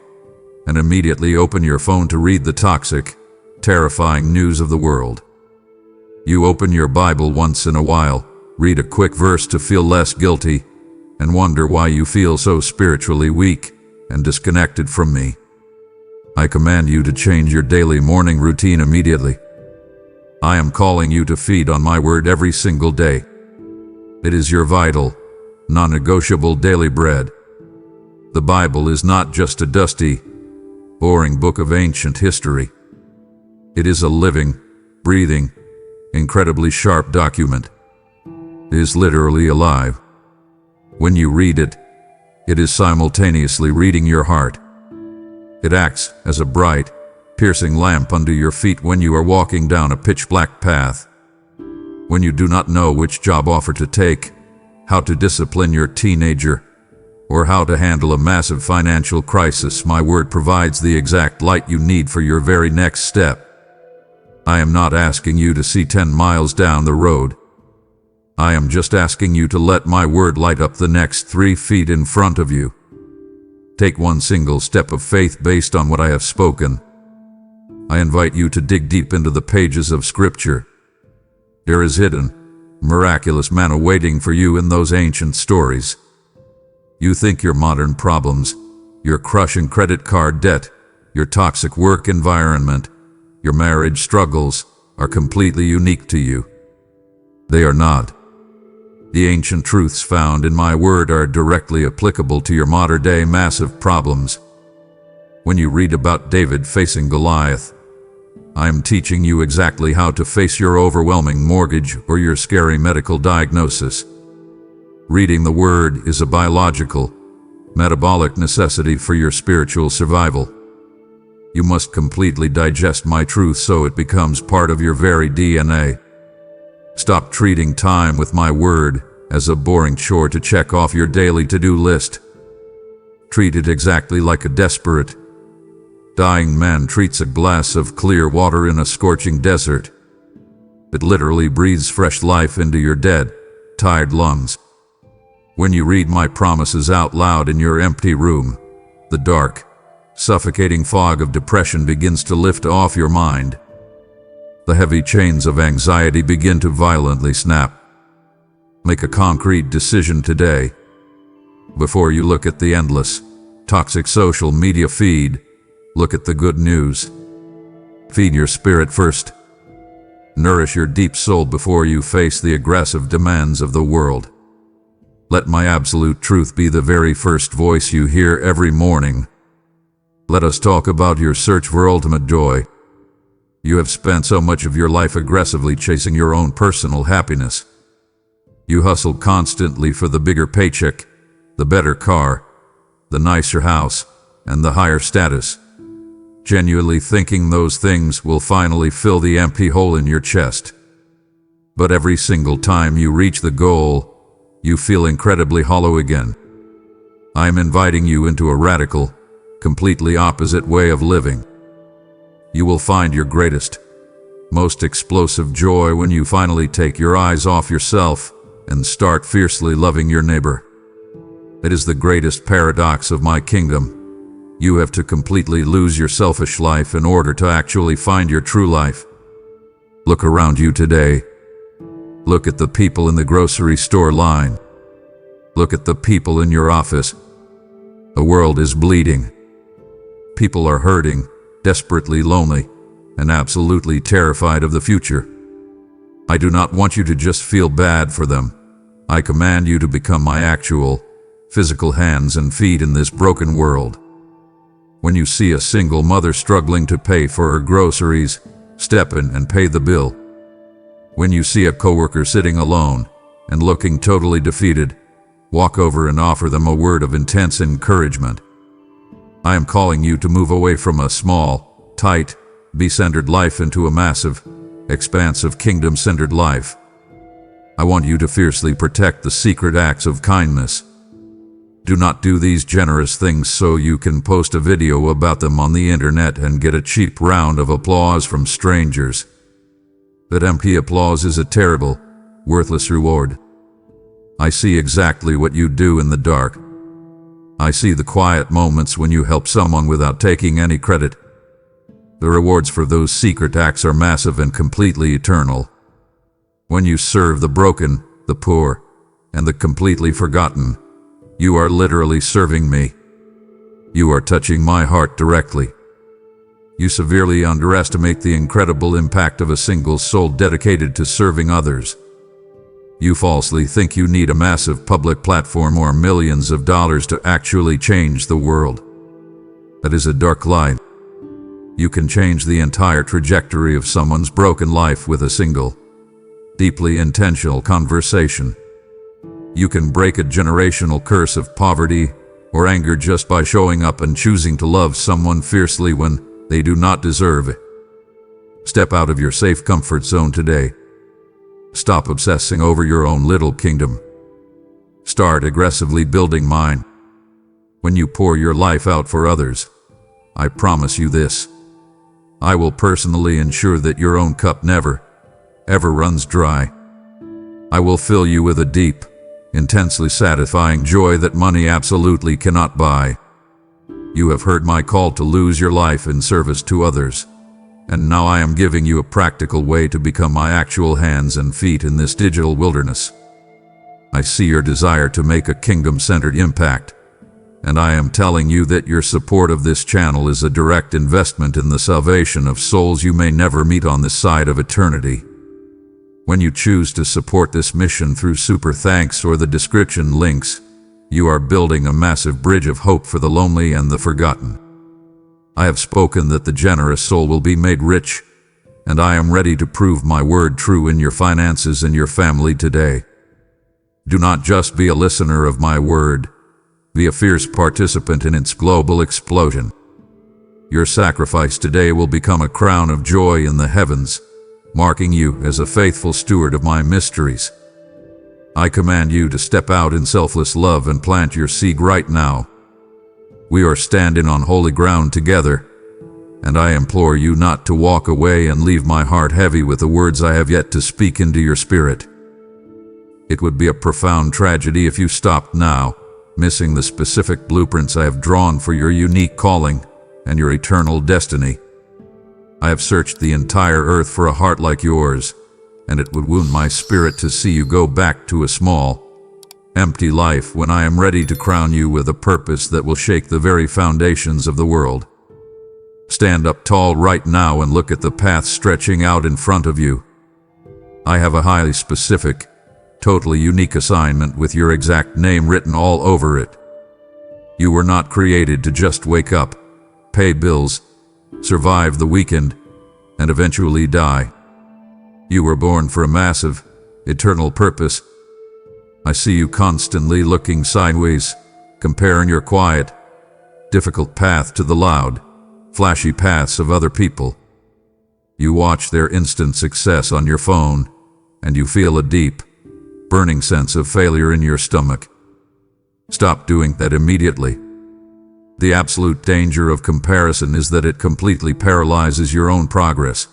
and immediately open your phone to read the toxic, terrifying news of the world. You open your Bible once in a while, read a quick verse to feel less guilty, and wonder why you feel so spiritually weak and disconnected from me. I command you to change your daily morning routine immediately. I am calling you to feed on my word every single day. It is your vital, non-negotiable daily bread. The Bible is not just a dusty, boring book of ancient history. It is a living, breathing, incredibly sharp document. It is literally alive. When you read it, it is simultaneously reading your heart. It acts as a bright, piercing lamp under your feet when you are walking down a pitch-black path. When you do not know which job offer to take, how to discipline your teenager, or how to handle a massive financial crisis, my word provides the exact light you need for your very next step. I am not asking you to see 10 miles down the road. I am just asking you to let my word light up the next 3 feet in front of you. Take one single step of faith based on what I have spoken. I invite you to dig deep into the pages of Scripture. There is hidden, miraculous manna waiting for you in those ancient stories. You think your modern problems, your crushing credit card debt, your toxic work environment, your marriage struggles are completely unique to you. They are not. The ancient truths found in my word are directly applicable to your modern-day massive problems. When you read about David facing Goliath, I am teaching you exactly how to face your overwhelming mortgage or your scary medical diagnosis. Reading the word is a biological, metabolic necessity for your spiritual survival. You must completely digest my truth so it becomes part of your very DNA. Stop treating time with my word as a boring chore to check off your daily to-do list, Treat it exactly like a desperate, dying man treats a glass of clear water in a scorching desert. It literally breathes fresh life into your dead, tired lungs. When you read my promises out loud in your empty room, the dark, suffocating fog of depression begins to lift off your mind. The heavy chains of anxiety begin to violently snap. Make a concrete decision today. Before you look at the endless, toxic social media feed, look at the good news. Feed your spirit first. Nourish your deep soul before you face the aggressive demands of the world. Let my absolute truth be the very first voice you hear every morning. Let us talk about your search for ultimate joy. You have spent so much of your life aggressively chasing your own personal happiness. You hustle constantly for the bigger paycheck, the better car, the nicer house, and the higher status, genuinely thinking those things will finally fill the empty hole in your chest. But every single time you reach the goal, you feel incredibly hollow again. I am inviting you into a radical, completely opposite way of living. You will find your greatest, most explosive joy when you finally take your eyes off yourself and start fiercely loving your neighbor. It is the greatest paradox of my kingdom. You have to completely lose your selfish life in order to actually find your true life. Look around you today. Look at the people in the grocery store line. Look at the people in your office. The world is bleeding. People are hurting, desperately lonely, and absolutely terrified of the future. I do not want you to just feel bad for them. I command you to become my actual, physical hands and feet in this broken world. When you see a single mother struggling to pay for her groceries, step in and pay the bill. When you see a coworker sitting alone and looking totally defeated, walk over and offer them a word of intense encouragement. I am calling you to move away from a small, tight, be-centered life into a massive, expansive kingdom-centered life. I want you to fiercely protect the secret acts of kindness. Do not do these generous things so you can post a video about them on the internet and get a cheap round of applause from strangers. That empty applause is a terrible, worthless reward. I see exactly what you do in the dark. I see the quiet moments when you help someone without taking any credit. The rewards for those secret acts are massive and completely eternal. When you serve the broken, the poor, and the completely forgotten, you are literally serving me. You are touching my heart directly. You severely underestimate the incredible impact of a single soul dedicated to serving others. You falsely think you need a massive public platform or millions of dollars to actually change the world. That is a dark lie. You can change the entire trajectory of someone's broken life with a single, deeply intentional conversation. You can break a generational curse of poverty or anger just by showing up and choosing to love someone fiercely when they do not deserve it. Step out of your safe comfort zone today. Stop obsessing over your own little kingdom. Start aggressively building mine. When you pour your life out for others, I promise you this: I will personally ensure that your own cup never, ever runs dry. I will fill you with a deep, intensely satisfying joy that money absolutely cannot buy. You have heard my call to lose your life in service to others, and now I am giving you a practical way to become my actual hands and feet in this digital wilderness. I see your desire to make a kingdom-centered impact, and I am telling you that your support of this channel is a direct investment in the salvation of souls you may never meet on this side of eternity. When you choose to support this mission through super thanks or the description links, you are building a massive bridge of hope for the lonely and the forgotten. I have spoken that the generous soul will be made rich, and I am ready to prove my word true in your finances and your family today. Do not just be a listener of my word, be a fierce participant in its global explosion. Your sacrifice today will become a crown of joy in the heavens, marking you as a faithful steward of my mysteries. I command you to step out in selfless love and plant your seed right now. We are standing on holy ground together, and I implore you not to walk away and leave my heart heavy with the words I have yet to speak into your spirit. It would be a profound tragedy if you stopped now, missing the specific blueprints I have drawn for your unique calling and your eternal destiny. I have searched the entire earth for a heart like yours, and it would wound my spirit to see you go back to a small, empty life when I am ready to crown you with a purpose that will shake the very foundations of the world. Stand up tall right now and look at the path stretching out in front of you. I have a highly specific, totally unique assignment with your exact name written all over it. You were not created to just wake up, pay bills, survive the weekend, and eventually die. You were born for a massive, eternal purpose. I see you constantly looking sideways, comparing your quiet, difficult path to the loud, flashy paths of other people. You watch their instant success on your phone, and you feel a deep, burning sense of failure in your stomach. Stop doing that immediately. The absolute danger of comparison is that it completely paralyzes your own progress.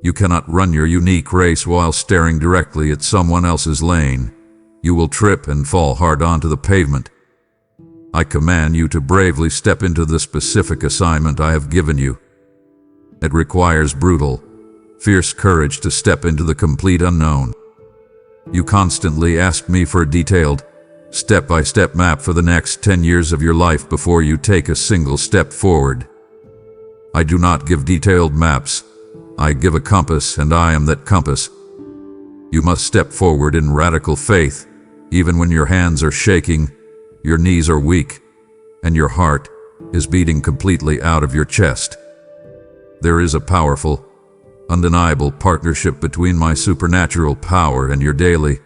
You cannot run your unique race while staring directly at someone else's lane. You will trip and fall hard onto the pavement. I command you to bravely step into the specific assignment I have given you. It requires brutal, fierce courage to step into the complete unknown. You constantly ask me for a detailed, step-by-step map for the next 10 years of your life before you take a single step forward. I do not give detailed maps. I give a compass, and I am that compass. You must step forward in radical faith, even when your hands are shaking, your knees are weak, and your heart is beating completely out of your chest. There is a powerful, undeniable partnership between my supernatural power and your daily,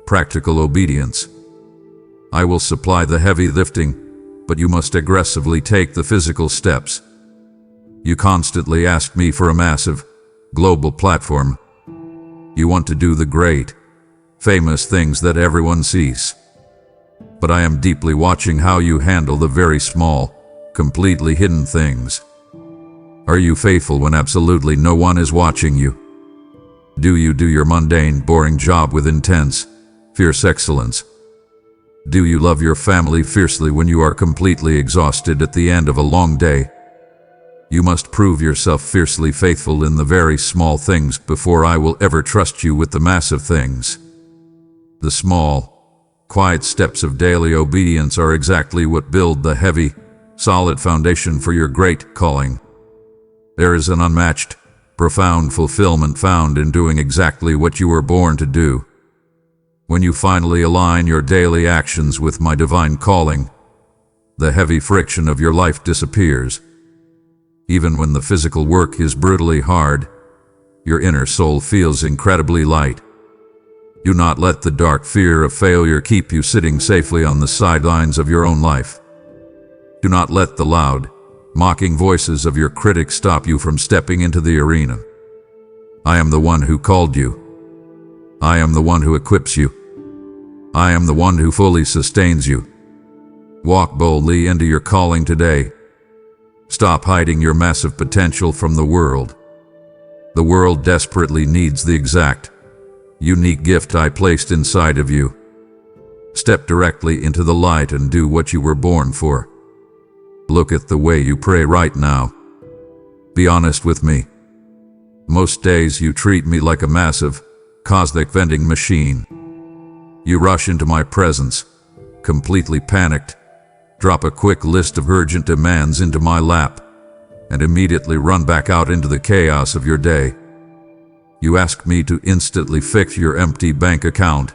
practical obedience. I will supply the heavy lifting, but you must aggressively take the physical steps. You constantly ask me for a massive, global platform. You want to do the great, famous things that everyone sees. But I am deeply watching how you handle the very small, completely hidden things. Are you faithful when absolutely no one is watching you? Do you do your mundane, boring job with intense, fierce excellence? Do you love your family fiercely when you are completely exhausted at the end of a long day? You must prove yourself fiercely faithful in the very small things before I will ever trust you with the massive things. The small, quiet steps of daily obedience are exactly what build the heavy, solid foundation for your great calling. There is an unmatched, profound fulfillment found in doing exactly what you were born to do. When you finally align your daily actions with my divine calling, the heavy friction of your life disappears. Even when the physical work is brutally hard, your inner soul feels incredibly light. Do not let the dark fear of failure keep you sitting safely on the sidelines of your own life. Do not let the loud, mocking voices of your critics stop you from stepping into the arena. I am the one who called you. I am the one who equips you. I am the one who fully sustains you. Walk boldly into your calling today. Stop hiding your massive potential from the world. The world desperately needs the exact, unique gift I placed inside of you. Step directly into the light and do what you were born for. Look at the way you pray right now. Be honest with me. Most days you treat me like a massive, cosmic vending machine. You rush into my presence, completely panicked, drop a quick list of urgent demands into my lap, and immediately run back out into the chaos of your day. You ask me to instantly fix your empty bank account,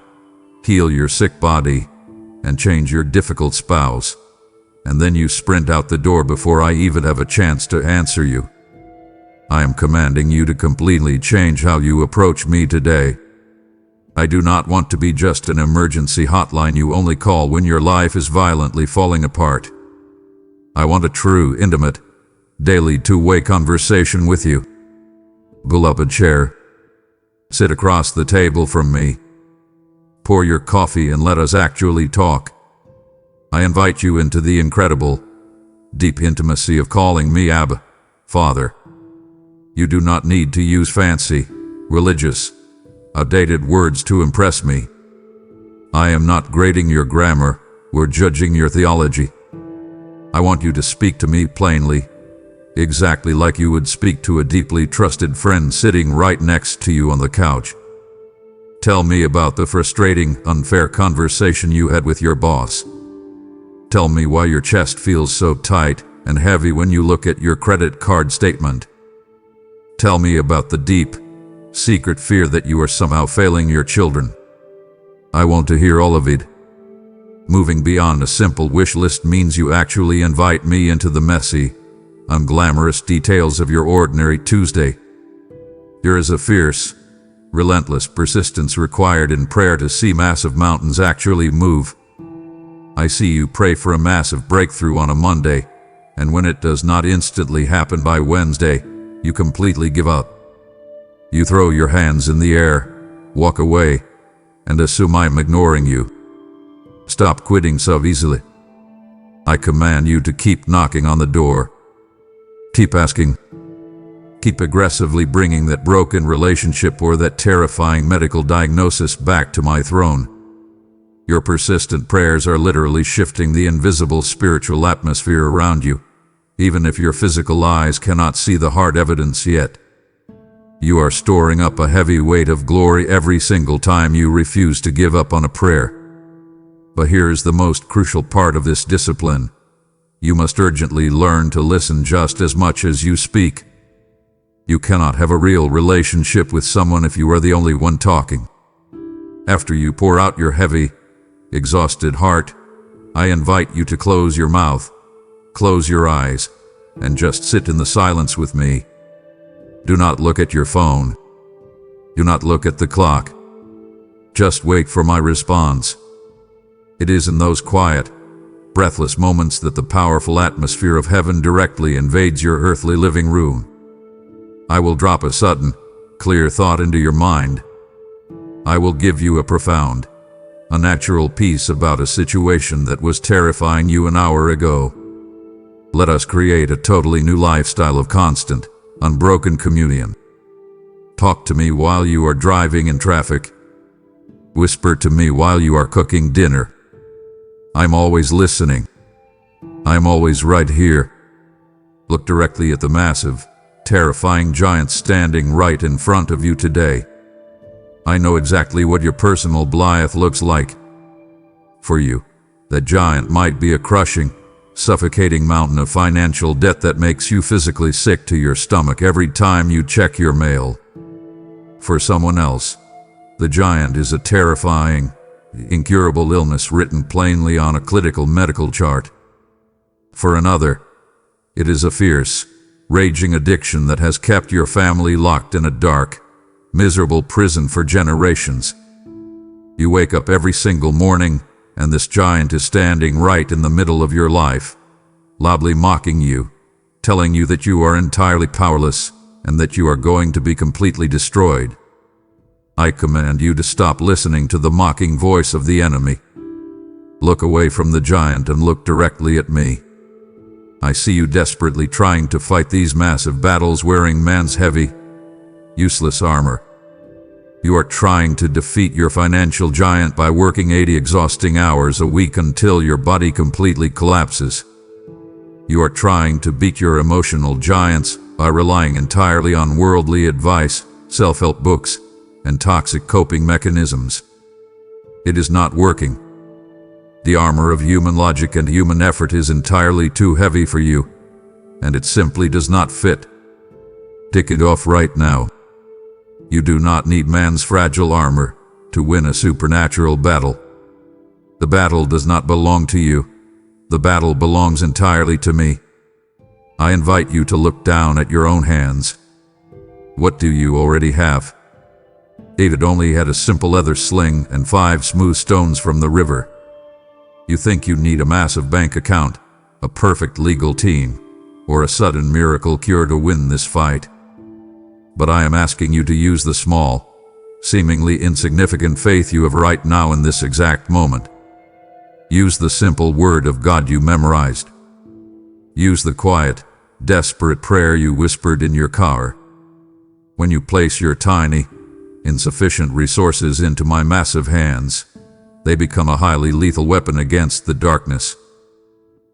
heal your sick body, and change your difficult spouse. And then you sprint out the door before I even have a chance to answer you. I am commanding you to completely change how you approach me today. I do not want to be just an emergency hotline you only call when your life is violently falling apart. I want a true, intimate, daily two-way conversation with you. Pull up a chair. Sit across the table from me. Pour your coffee and let us actually talk. I invite you into the incredible, deep intimacy of calling me Abba, Father. You do not need to use fancy, religious, outdated words to impress me. I am not grading your grammar or judging your theology. I want you to speak to me plainly, exactly like you would speak to a deeply trusted friend sitting right next to you on the couch. Tell me about the frustrating, unfair conversation you had with your boss. Tell me why your chest feels so tight and heavy when you look at your credit card statement. Tell me about the deep, secret fear that you are somehow failing your children. I want to hear all of it. Moving beyond a simple wish list means you actually invite me into the messy, unglamorous details of your ordinary Tuesday. There is a fierce, relentless persistence required in prayer to see massive mountains actually move. I see you pray for a massive breakthrough on a Monday, and when it does not instantly happen by Wednesday, you completely give up. You throw your hands in the air, walk away, and assume I'm ignoring you. Stop quitting so easily. I command you to keep knocking on the door. Keep asking. Keep aggressively bringing that broken relationship or that terrifying medical diagnosis back to my throne. Your persistent prayers are literally shifting the invisible spiritual atmosphere around you, even if your physical eyes cannot see the hard evidence yet. You are storing up a heavy weight of glory every single time you refuse to give up on a prayer. But here is the most crucial part of this discipline. You must urgently learn to listen just as much as you speak. You cannot have a real relationship with someone if you are the only one talking. After you pour out your heavy, exhausted heart, I invite you to close your mouth, close your eyes, and just sit in the silence with me. Do not look at your phone. Do not look at the clock. Just wait for my response. It is in those quiet, breathless moments that the powerful atmosphere of heaven directly invades your earthly living room. I will drop a sudden, clear thought into your mind. I will give you a profound, unnatural peace about a situation that was terrifying you an hour ago. Let us create a totally new lifestyle of constant, unbroken communion. Talk to me while you are driving in traffic. Whisper to me while you are cooking dinner. I'm always listening. I'm always right here. Look directly at the massive, terrifying giant standing right in front of you today. I know exactly what your personal Goliath looks like. For you, that giant might be a crushing, suffocating mountain of financial debt that makes you physically sick to your stomach every time you check your mail. For someone else, the giant is a terrifying, incurable illness written plainly on a clinical medical chart. For another, it is a fierce, raging addiction that has kept your family locked in a dark, miserable prison for generations. You wake up every single morning, and this giant is standing right in the middle of your life, loudly mocking you, telling you that you are entirely powerless and that you are going to be completely destroyed. I command you to stop listening to the mocking voice of the enemy. Look away from the giant and look directly at me. I see you desperately trying to fight these massive battles wearing man's heavy, useless armor. You are trying to defeat your financial giant by working 80 exhausting hours a week until your body completely collapses. You are trying to beat your emotional giants by relying entirely on worldly advice, self-help books, and toxic coping mechanisms. It is not working. The armor of human logic and human effort is entirely too heavy for you, and it simply does not fit. Take it off right now. You do not need man's fragile armor to win a supernatural battle. The battle does not belong to you. The battle belongs entirely to me. I invite you to look down at your own hands. What do you already have? David only had a simple leather sling and 5 smooth stones from the river. You think you need a massive bank account, a perfect legal team, or a sudden miracle cure to win this fight. But I am asking you to use the small, seemingly insignificant faith you have right now in this exact moment. Use the simple word of God you memorized. Use the quiet, desperate prayer you whispered in your car. When you place your tiny, insufficient resources into my massive hands, they become a highly lethal weapon against the darkness.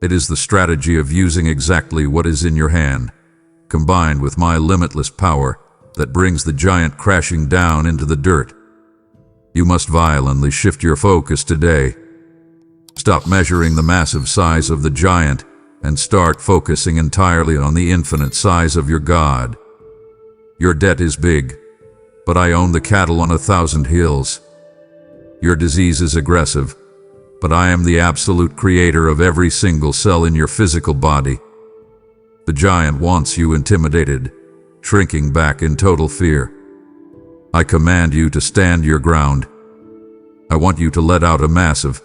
It is the strategy of using exactly what is in your hand, combined with my limitless power, that brings the giant crashing down into the dirt. You must violently shift your focus today. Stop measuring the massive size of the giant and start focusing entirely on the infinite size of your God. Your debt is big, but I own the cattle on 1,000 hills. Your disease is aggressive, but I am the absolute creator of every single cell in your physical body. The giant wants you intimidated, shrinking back in total fear. I command you to stand your ground. I want you to let out a massive,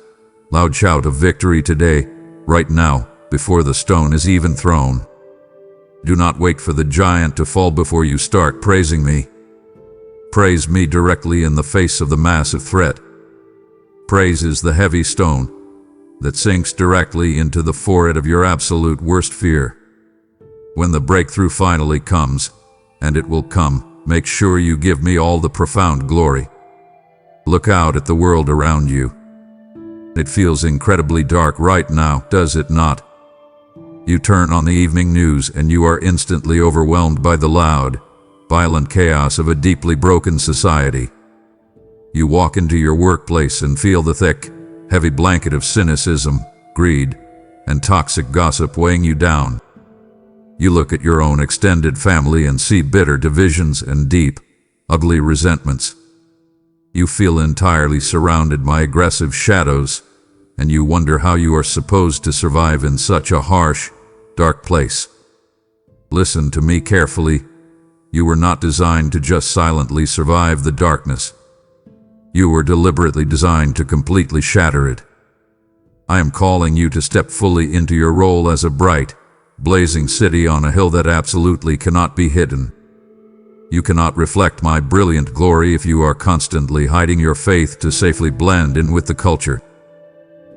loud shout of victory today, right now, before the stone is even thrown. Do not wait for the giant to fall before you start praising me. Praise me directly in the face of the massive threat. Praise is the heavy stone that sinks directly into the forehead of your absolute worst fear. When the breakthrough finally comes, and it will come, make sure you give me all the profound glory. Look out at the world around you. It feels incredibly dark right now, does it not? You turn on the evening news and you are instantly overwhelmed by the loud, violent chaos of a deeply broken society. You walk into your workplace and feel the thick, heavy blanket of cynicism, greed, and toxic gossip weighing you down. You look at your own extended family and see bitter divisions and deep, ugly resentments. You feel entirely surrounded by aggressive shadows, and you wonder how you are supposed to survive in such a harsh, dark place. Listen to me carefully. You were not designed to just silently survive the darkness. You were deliberately designed to completely shatter it. I am calling you to step fully into your role as a bright, blazing city on a hill that absolutely cannot be hidden. You cannot reflect my brilliant glory if you are constantly hiding your faith to safely blend in with the culture.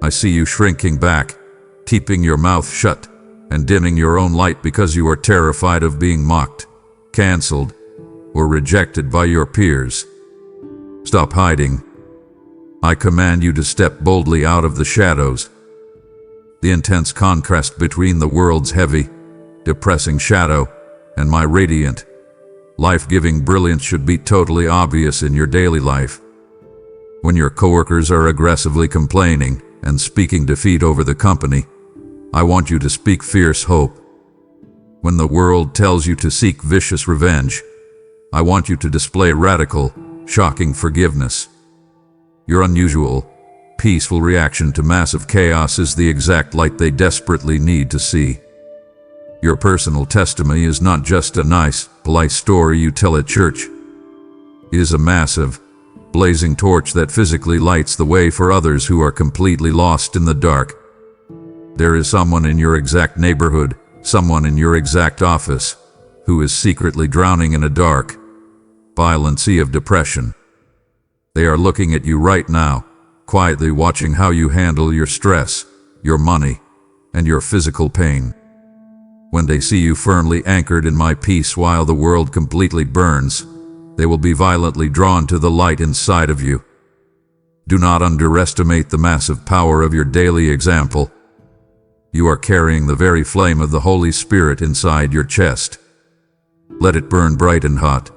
I see you shrinking back, keeping your mouth shut, and dimming your own light because you are terrified of being mocked, canceled, or rejected by your peers. Stop hiding. I command you to step boldly out of the shadows. The intense contrast between the world's heavy, depressing shadow and my radiant, life-giving brilliance should be totally obvious in your daily life. When your coworkers are aggressively complaining and speaking defeat over the company, I want you to speak fierce hope. When the world tells you to seek vicious revenge, I want you to display radical, shocking forgiveness. Your unusual, peaceful reaction to massive chaos is the exact light they desperately need to see. Your personal testimony is not just a nice, polite story you tell at church. It is a massive, blazing torch that physically lights the way for others who are completely lost in the dark. There is someone in your exact neighborhood, someone in your exact office, who is secretly drowning in a dark, violent sea of depression. They are looking at you right now, quietly watching how you handle your stress, your money, and your physical pain. When they see you firmly anchored in my peace while the world completely burns, they will be violently drawn to the light inside of you. Do not underestimate the massive power of your daily example. You are carrying the very flame of the Holy Spirit inside your chest. Let it burn bright and hot.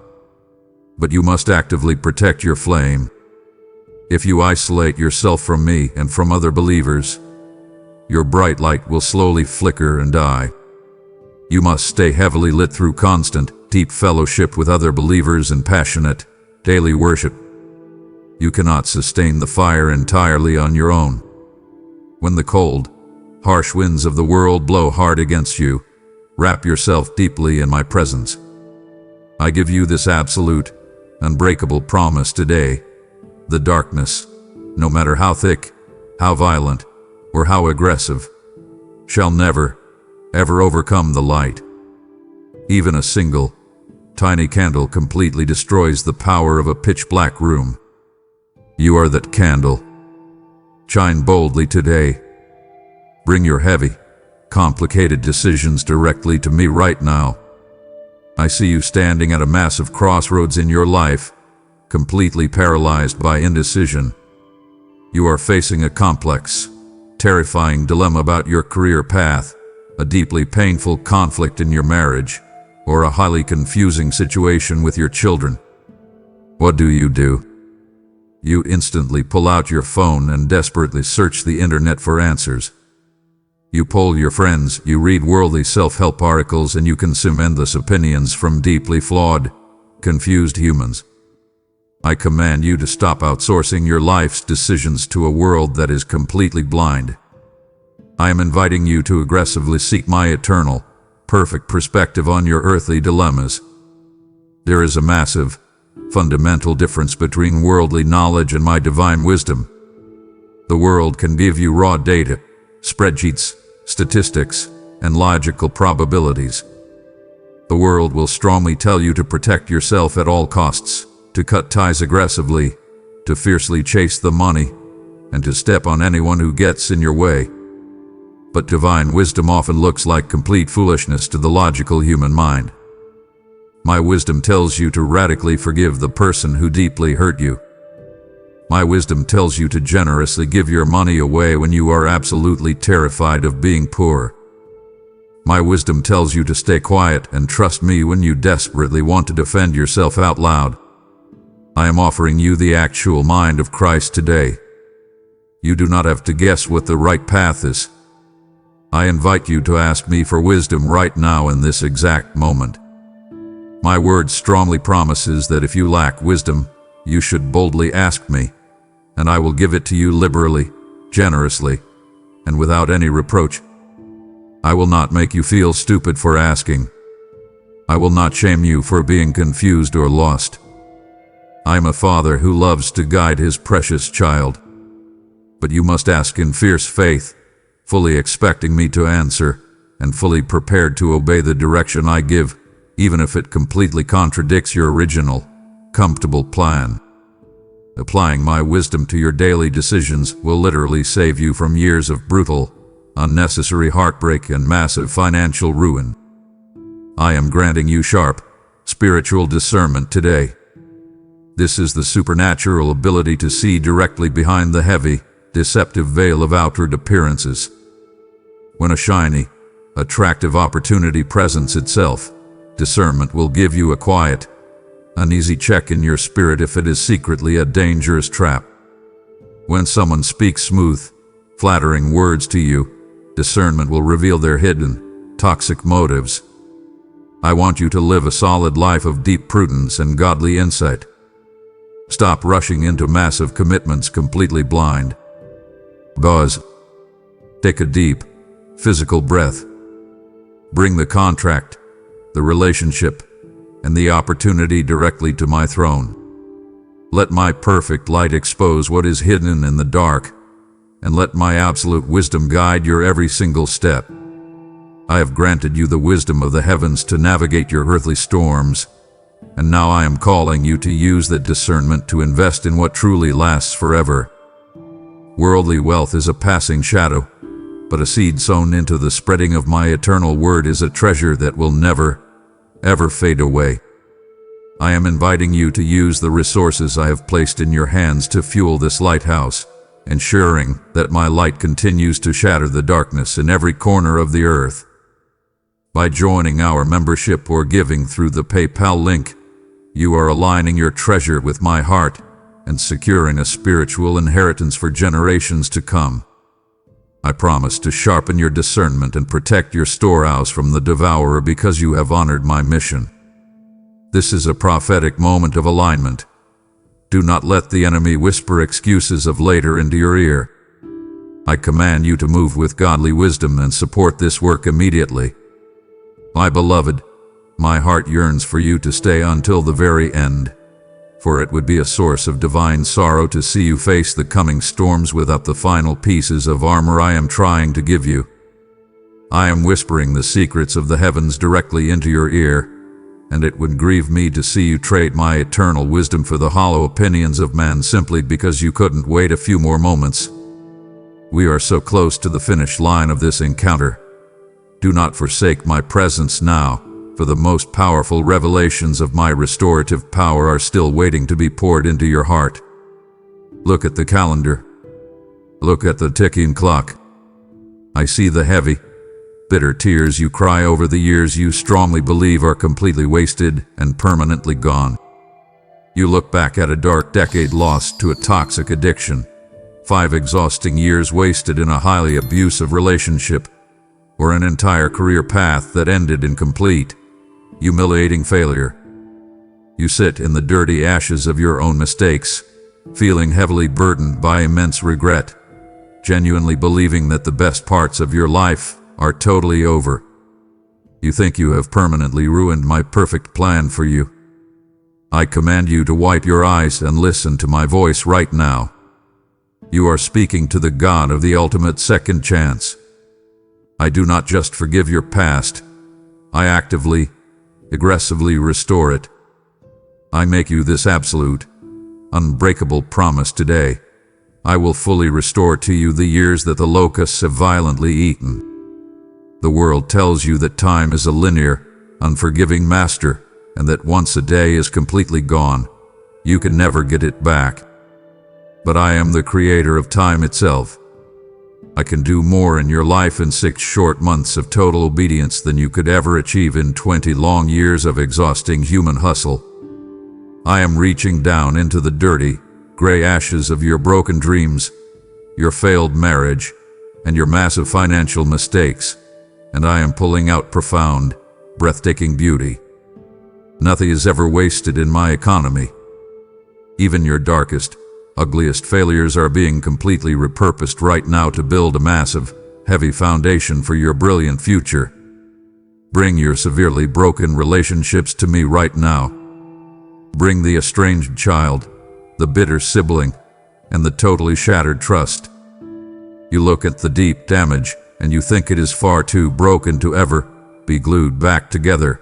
But you must actively protect your flame. If you isolate yourself from me and from other believers, your bright light will slowly flicker and die. You must stay heavily lit through constant, deep fellowship with other believers and passionate, daily worship. You cannot sustain the fire entirely on your own. When the cold, harsh winds of the world blow hard against you, wrap yourself deeply in my presence. I give you this absolute, unbreakable promise today. The darkness, no matter how thick, how violent, or how aggressive, shall never, ever overcome the light. Even a single, tiny candle completely destroys the power of a pitch-black room. You are that candle. Shine boldly today. Bring your heavy, complicated decisions directly to me right now. I see you standing at a massive crossroads in your life, completely paralyzed by indecision. You are facing a complex, terrifying dilemma about your career path, a deeply painful conflict in your marriage, or a highly confusing situation with your children. What do? You instantly pull out your phone and desperately search the internet for answers. You poll your friends, you read worldly self-help articles, and you consume endless opinions from deeply flawed, confused humans. I command you to stop outsourcing your life's decisions to a world that is completely blind. I am inviting you to aggressively seek my eternal, perfect perspective on your earthly dilemmas. There is a massive, fundamental difference between worldly knowledge and my divine wisdom. The world can give you raw data, spreadsheets, statistics, and logical probabilities. The world will strongly tell you to protect yourself at all costs, to cut ties aggressively, to fiercely chase the money, and to step on anyone who gets in your way. But divine wisdom often looks like complete foolishness to the logical human mind. My wisdom tells you to radically forgive the person who deeply hurt you. My wisdom tells you to generously give your money away when you are absolutely terrified of being poor. My wisdom tells you to stay quiet and trust me when you desperately want to defend yourself out loud. I am offering you the actual mind of Christ today. You do not have to guess what the right path is. I invite you to ask me for wisdom right now in this exact moment. My word strongly promises that if you lack wisdom, you should boldly ask me, and I will give it to you liberally, generously, and without any reproach. I will not make you feel stupid for asking. I will not shame you for being confused or lost. I am a father who loves to guide his precious child. But you must ask in fierce faith, fully expecting me to answer, and fully prepared to obey the direction I give, even if it completely contradicts your original, comfortable plan. Applying my wisdom to your daily decisions will literally save you from years of brutal, unnecessary heartbreak and massive financial ruin. I am granting you sharp, spiritual discernment today. This is the supernatural ability to see directly behind the heavy, deceptive veil of outward appearances. When a shiny, attractive opportunity presents itself, discernment will give you a quiet, uneasy check in your spirit if it is secretly a dangerous trap. When someone speaks smooth, flattering words to you, discernment will reveal their hidden, toxic motives. I want you to live a solid life of deep prudence and godly insight. Stop rushing into massive commitments completely blind. Pause. Take a deep, physical breath. Bring the contract, the relationship, and the opportunity directly to my throne. Let my perfect light expose what is hidden in the dark, and let my absolute wisdom guide your every single step. I have granted you the wisdom of the heavens to navigate your earthly storms, and now I am calling you to use that discernment to invest in what truly lasts forever. Worldly wealth is a passing shadow, but a seed sown into the spreading of my eternal word is a treasure that will never, ever fade away. I am inviting you to use the resources I have placed in your hands to fuel this lighthouse, ensuring that my light continues to shatter the darkness in every corner of the earth. By joining our membership or giving through the PayPal link, you are aligning your treasure with my heart and securing a spiritual inheritance for generations to come. I promise to sharpen your discernment and protect your storehouse from the devourer because you have honored my mission. This is a prophetic moment of alignment. Do not let the enemy whisper excuses of later into your ear. I command you to move with godly wisdom and support this work immediately. My beloved, my heart yearns for you to stay until the very end, for it would be a source of divine sorrow to see you face the coming storms without the final pieces of armor I am trying to give you. I am whispering the secrets of the heavens directly into your ear, and it would grieve me to see you trade my eternal wisdom for the hollow opinions of man simply because you couldn't wait a few more moments. We are so close to the finish line of this encounter, Do not forsake my presence now, for the most powerful revelations of my restorative power are still waiting to be poured into your heart. Look at the calendar. Look at the ticking clock. I see the heavy, bitter tears you cry over the years you strongly believe are completely wasted and permanently gone. You look back at a dark decade lost to a toxic addiction, 5 exhausting years wasted in a highly abusive relationship, or an entire career path that ended in complete, humiliating failure. You sit in the dirty ashes of your own mistakes, feeling heavily burdened by immense regret, genuinely believing that the best parts of your life are totally over. You think you have permanently ruined my perfect plan for you. I command you to wipe your eyes and listen to my voice right now. You are speaking to the God of the ultimate second chance. I do not just forgive your past. I actively, aggressively restore it. I make you this absolute, unbreakable promise today. I will fully restore to you the years that the locusts have violently eaten. The world tells you that time is a linear, unforgiving master, and that once a day is completely gone, you can never get it back. But I am the creator of time itself. I can do more in your life in 6 short months of total obedience than you could ever achieve in 20 long years of exhausting human hustle. I am reaching down into the dirty, gray ashes of your broken dreams, your failed marriage, and your massive financial mistakes, and I am pulling out profound, breathtaking beauty. Nothing is ever wasted in my economy. Even your darkest, ugliest failures are being completely repurposed right now to build a massive, heavy foundation for your brilliant future. Bring your severely broken relationships to me right now. Bring the estranged child, the bitter sibling, and the totally shattered trust. You look at the deep damage, and you think it is far too broken to ever be glued back together.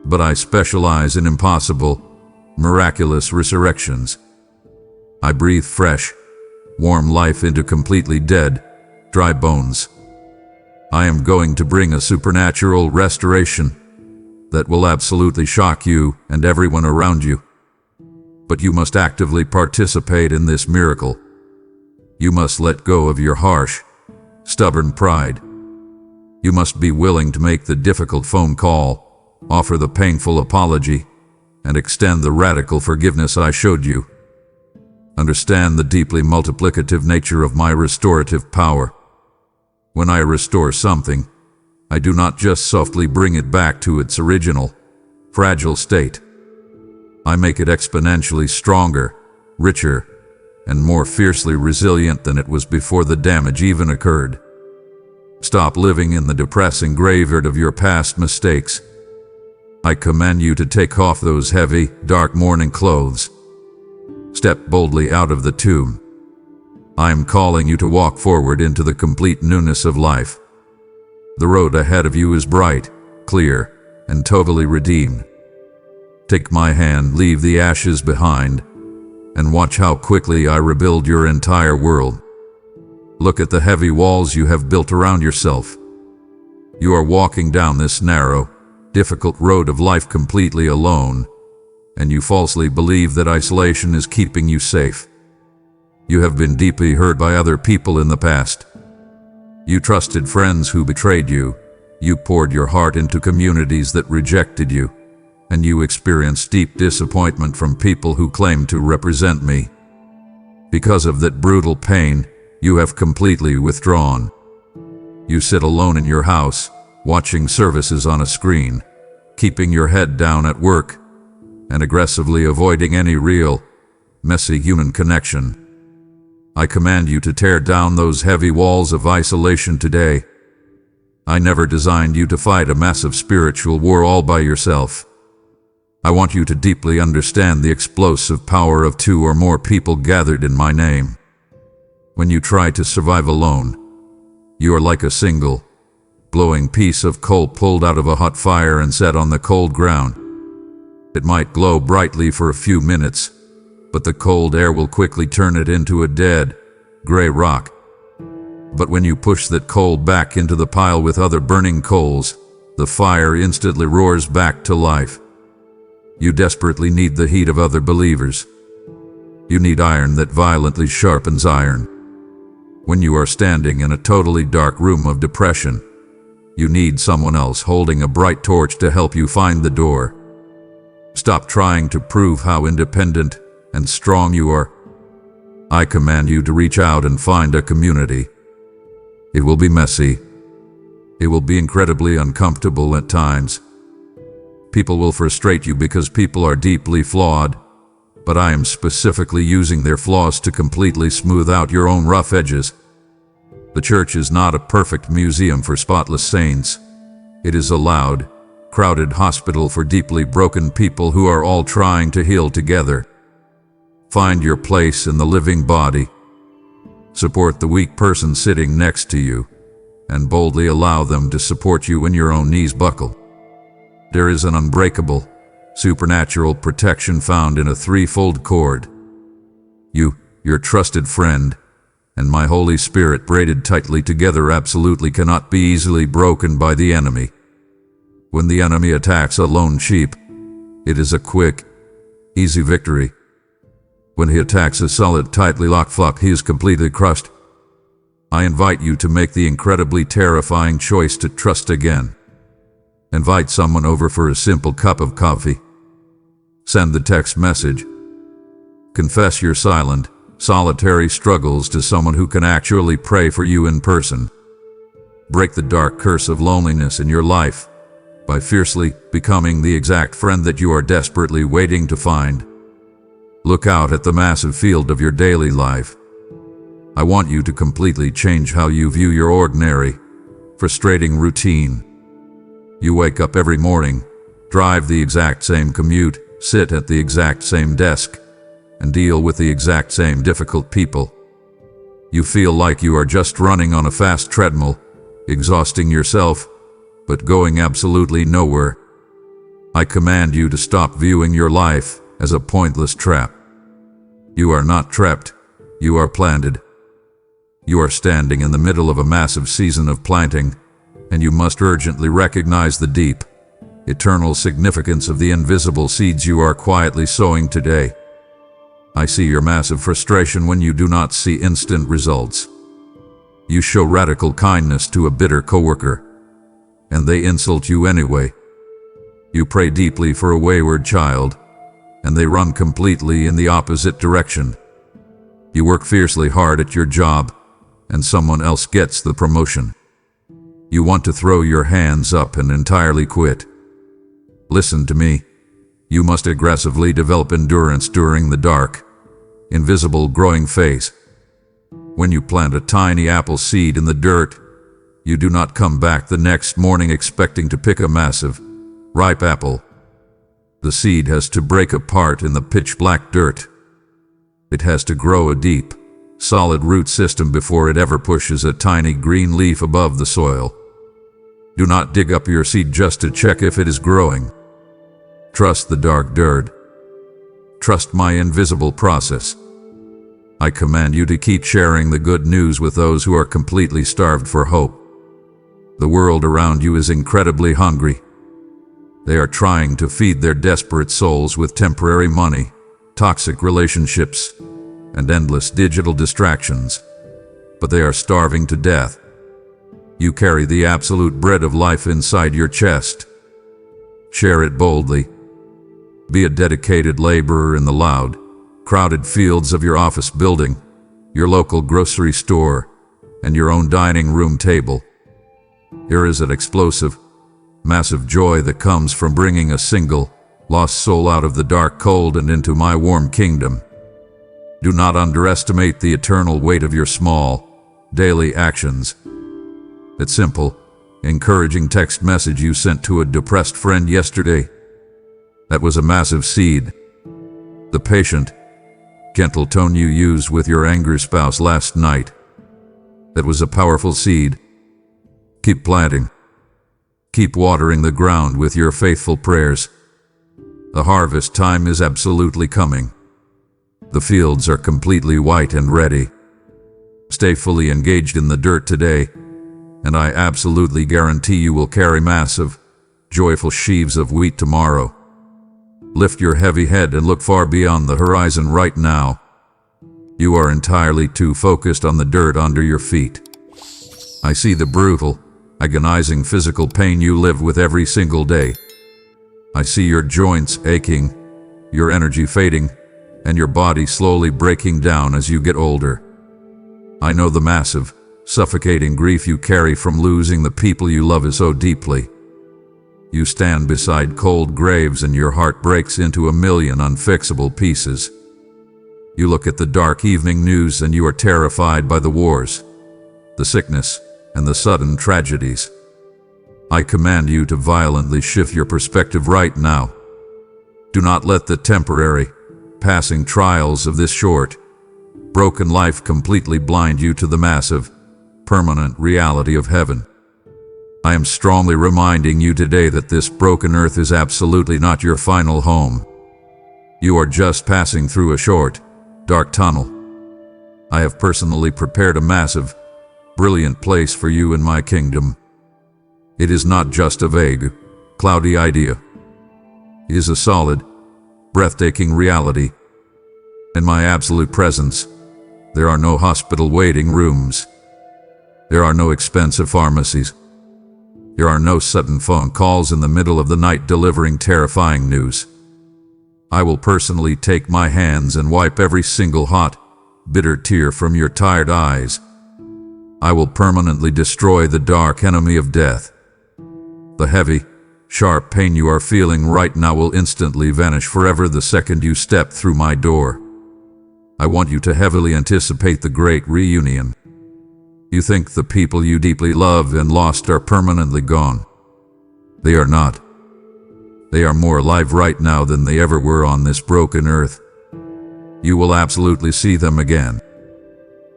But I specialize in impossible, miraculous resurrections. I breathe fresh, warm life into completely dead, dry bones. I am going to bring a supernatural restoration that will absolutely shock you and everyone around you. But you must actively participate in this miracle. You must let go of your harsh, stubborn pride. You must be willing to make the difficult phone call, offer the painful apology, and extend the radical forgiveness I showed you. Understand the deeply multiplicative nature of my restorative power. When I restore something, I do not just softly bring it back to its original, fragile state. I make it exponentially stronger, richer, and more fiercely resilient than it was before the damage even occurred. Stop living in the depressing graveyard of your past mistakes. I command you to take off those heavy, dark mourning clothes. Step boldly out of the tomb. I am calling you to walk forward into the complete newness of life. The road ahead of you is bright, clear, and totally redeemed. Take my hand, leave the ashes behind, and watch how quickly I rebuild your entire world. Look at the heavy walls you have built around yourself. You are walking down this narrow, difficult road of life completely alone, and you falsely believe that isolation is keeping you safe. You have been deeply hurt by other people in the past. You trusted friends who betrayed you. You poured your heart into communities that rejected you, and you experienced deep disappointment from people who claimed to represent me. Because of that brutal pain, you have completely withdrawn. You sit alone in your house, watching services on a screen, keeping your head down at work, and aggressively avoiding any real, messy human connection. I command you to tear down those heavy walls of isolation today. I never designed you to fight a massive spiritual war all by yourself. I want you to deeply understand the explosive power of 2 or more people gathered in my name. When you try to survive alone, you are like a single, glowing piece of coal pulled out of a hot fire and set on the cold ground. It might glow brightly for a few minutes, but the cold air will quickly turn it into a dead, gray rock. But when you push that coal back into the pile with other burning coals, the fire instantly roars back to life. You desperately need the heat of other believers. You need iron that violently sharpens iron. When you are standing in a totally dark room of depression, you need someone else holding a bright torch to help you find the door. Stop trying to prove how independent and strong you are. I command you to reach out and find a community. It will be messy. It will be incredibly uncomfortable at times. People will frustrate you because people are deeply flawed, but I am specifically using their flaws to completely smooth out your own rough edges. The church is not a perfect museum for spotless saints. It is a loud, crowded hospital for deeply broken people who are all trying to heal together. Find your place in the living body. Support the weak person sitting next to you, and boldly allow them to support you when your own knees buckle. There is an unbreakable, supernatural protection found in a threefold cord. You, your trusted friend, and my Holy Spirit braided tightly together absolutely cannot be easily broken by the enemy. When the enemy attacks a lone sheep, it is a quick, easy victory. When he attacks a solid, tightly locked flock, he is completely crushed. I invite you to make the incredibly terrifying choice to trust again. Invite someone over for a simple cup of coffee. Send the text message. Confess your silent, solitary struggles to someone who can actually pray for you in person. Break the dark curse of loneliness in your life by fiercely becoming the exact friend that you are desperately waiting to find. Look out at the massive field of your daily life. I want you to completely change how you view your ordinary, frustrating routine. You wake up every morning, drive the exact same commute, sit at the exact same desk, and deal with the exact same difficult people. You feel like you are just running on a fast treadmill, exhausting yourself, but going absolutely nowhere. I command you to stop viewing your life as a pointless trap. You are not trapped, you are planted. You are standing in the middle of a massive season of planting, and you must urgently recognize the deep, eternal significance of the invisible seeds you are quietly sowing today. I see your massive frustration when you do not see instant results. You show radical kindness to a bitter coworker, and they insult you anyway. You pray deeply for a wayward child, and they run completely in the opposite direction. You work fiercely hard at your job, and someone else gets the promotion. You want to throw your hands up and entirely quit. Listen to me. You must aggressively develop endurance during the dark, invisible growing phase. When you plant a tiny apple seed in the dirt, you do not come back the next morning expecting to pick a massive, ripe apple. The seed has to break apart in the pitch-black dirt. It has to grow a deep, solid root system before it ever pushes a tiny green leaf above the soil. Do not dig up your seed just to check if it is growing. Trust the dark dirt. Trust my invisible process. I command you to keep sharing the good news with those who are completely starved for hope. The world around you is incredibly hungry. They are trying to feed their desperate souls with temporary money, toxic relationships, and endless digital distractions. But they are starving to death. You carry the absolute bread of life inside your chest. Share it boldly. Be a dedicated laborer in the loud, crowded fields of your office building, your local grocery store, and your own dining room table. Here is an explosive, massive joy that comes from bringing a single, lost soul out of the dark cold and into my warm kingdom. Do not underestimate the eternal weight of your small, daily actions. That simple, encouraging text message you sent to a depressed friend yesterday, that was a massive seed. The patient, gentle tone you used with your angry spouse last night, that was a powerful seed. Keep planting. Keep watering the ground with your faithful prayers. The harvest time is absolutely coming. The fields are completely white and ready. Stay fully engaged in the dirt today, and I absolutely guarantee you will carry massive, joyful sheaves of wheat tomorrow. Lift your heavy head and look far beyond the horizon right now. You are entirely too focused on the dirt under your feet. I see the brutal, agonizing physical pain you live with every single day. I see your joints aching, your energy fading, and your body slowly breaking down as you get older. I know the massive, suffocating grief you carry from losing the people you love so deeply. You stand beside cold graves and your heart breaks into a million unfixable pieces. You look at the dark evening news and you are terrified by the wars, the sickness, and the sudden tragedies. I command you to violently shift your perspective right now. Do not let the temporary, passing trials of this short, broken life completely blind you to the massive, permanent reality of heaven. I am strongly reminding you today that this broken earth is absolutely not your final home. You are just passing through a short, dark tunnel. I have personally prepared a massive, brilliant place for you in my kingdom. It is not just a vague, cloudy idea. It is a solid, breathtaking reality. In my absolute presence, there are no hospital waiting rooms. There are no expensive pharmacies. There are no sudden phone calls in the middle of the night delivering terrifying news. I will personally take my hands and wipe every single hot, bitter tear from your tired eyes. I will permanently destroy the dark enemy of death. The heavy, sharp pain you are feeling right now will instantly vanish forever the second you step through my door. I want you to heavily anticipate the great reunion. You think the people you deeply love and lost are permanently gone. They are not. They are more alive right now than they ever were on this broken earth. You will absolutely see them again.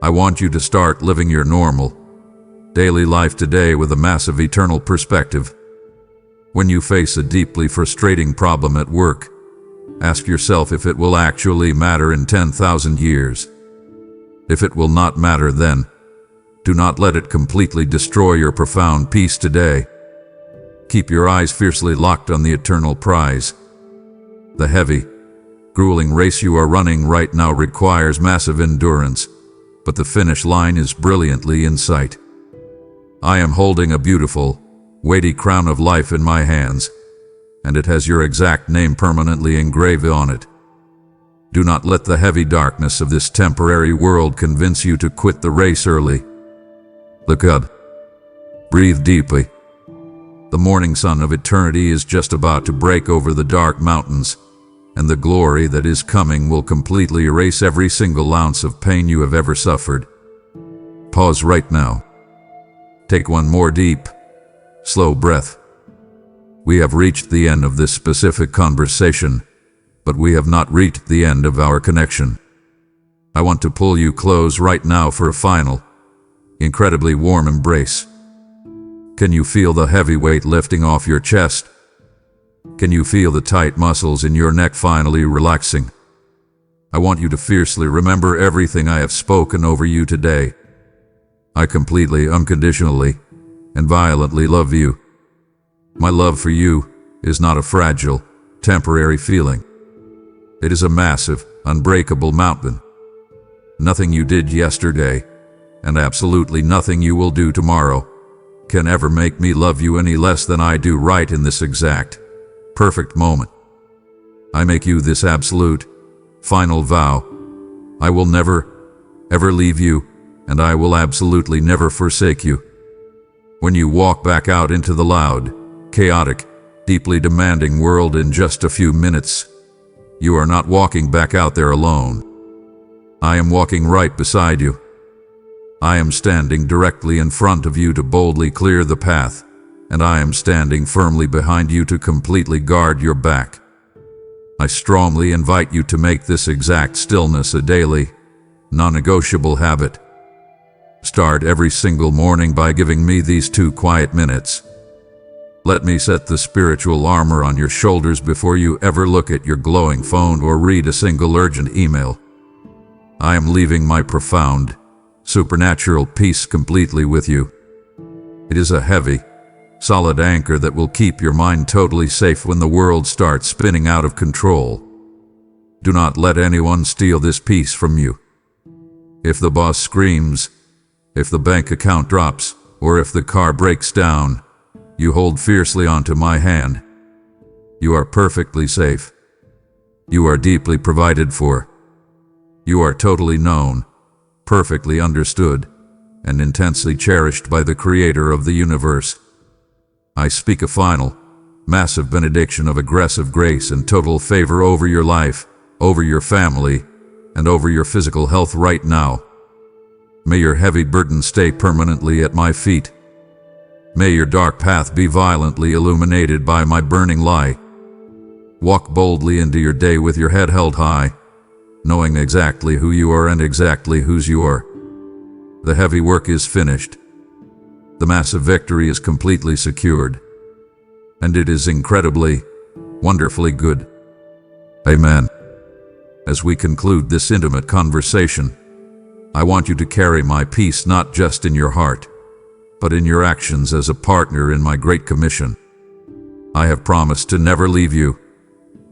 I want you to start living your normal, daily life today with a massive eternal perspective. When you face a deeply frustrating problem at work, ask yourself if it will actually matter in 10,000 years. If it will not matter then, do not let it completely destroy your profound peace today. Keep your eyes fiercely locked on the eternal prize. The heavy, grueling race you are running right now requires massive endurance, but the finish line is brilliantly in sight. I am holding a beautiful, weighty crown of life in my hands, and it has your exact name permanently engraved on it. Do not let the heavy darkness of this temporary world convince you to quit the race early. Look up. Breathe deeply. The morning sun of eternity is just about to break over the dark mountains, and the glory that is coming will completely erase every single ounce of pain you have ever suffered. Pause right now. Take one more deep, slow breath. We have reached the end of this specific conversation, but we have not reached the end of our connection. I want to pull you close right now for a final, incredibly warm embrace. Can you feel the heavy weight lifting off your chest? Can you feel the tight muscles in your neck finally relaxing? I want you to fiercely remember everything I have spoken over you today. I completely, unconditionally, and violently love you. My love for you is not a fragile, temporary feeling. It is a massive, unbreakable mountain. Nothing you did yesterday, and absolutely nothing you will do tomorrow, can ever make me love you any less than I do right in this exact, perfect moment. I make you this absolute, final vow. I will never, ever leave you, and I will absolutely never forsake you. When you walk back out into the loud, chaotic, deeply demanding world in just a few minutes, you are not walking back out there alone. I am walking right beside you. I am standing directly in front of you to boldly clear the path, and I am standing firmly behind you to completely guard your back. I strongly invite you to make this exact stillness a daily, non-negotiable habit. Start every single morning by giving me these 2 quiet minutes. Let me set the spiritual armor on your shoulders before you ever look at your glowing phone or read a single urgent email. I am leaving my profound, supernatural peace completely with you. It is a heavy, solid anchor that will keep your mind totally safe when the world starts spinning out of control. Do not let anyone steal this peace from you. If the boss screams, if the bank account drops, or if the car breaks down, you hold fiercely onto my hand. You are perfectly safe. You are deeply provided for. You are totally known, perfectly understood, and intensely cherished by the Creator of the universe. I speak a final, massive benediction of aggressive grace and total favor over your life, over your family, and over your physical health right now. May your heavy burden stay permanently at my feet. May your dark path be violently illuminated by my burning light. Walk boldly into your day with your head held high, knowing exactly who you are and exactly whose you are. The heavy work is finished. The massive victory is completely secured. And it is incredibly, wonderfully good. Amen. As we conclude this intimate conversation, I want you to carry my peace not just in your heart, but in your actions as a partner in my great commission. I have promised to never leave you,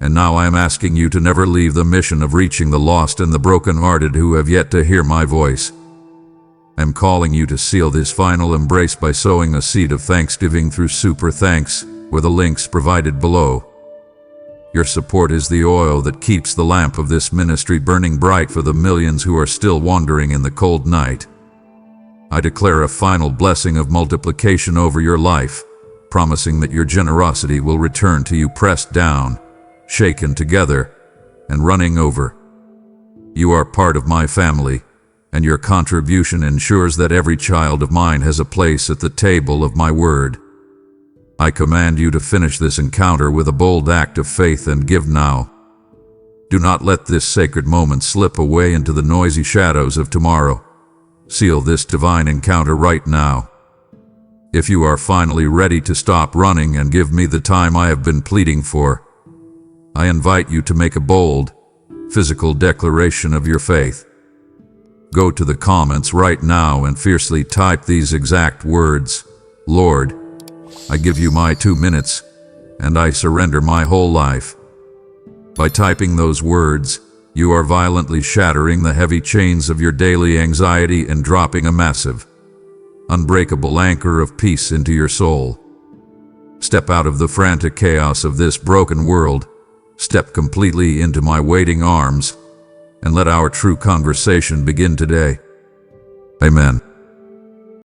and now I am asking you to never leave the mission of reaching the lost and the broken-hearted who have yet to hear my voice. I am calling you to seal this final embrace by sowing a seed of thanksgiving through Super Thanks, with the links provided below. Your support is the oil that keeps the lamp of this ministry burning bright for the millions who are still wandering in the cold night. I declare a final blessing of multiplication over your life, promising that your generosity will return to you pressed down, shaken together, and running over. You are part of my family, and your contribution ensures that every child of mine has a place at the table of my word. I command you to finish this encounter with a bold act of faith and give now. Do not let this sacred moment slip away into the noisy shadows of tomorrow. Seal this divine encounter right now. If you are finally ready to stop running and give me the time I have been pleading for, I invite you to make a bold, physical declaration of your faith. Go to the comments right now and fiercely type these exact words: Lord, I give you my 2 minutes, and I surrender my whole life. By typing those words, you are violently shattering the heavy chains of your daily anxiety and dropping a massive, unbreakable anchor of peace into your soul. Step out of the frantic chaos of this broken world, step completely into my waiting arms, and let our true conversation begin today. Amen.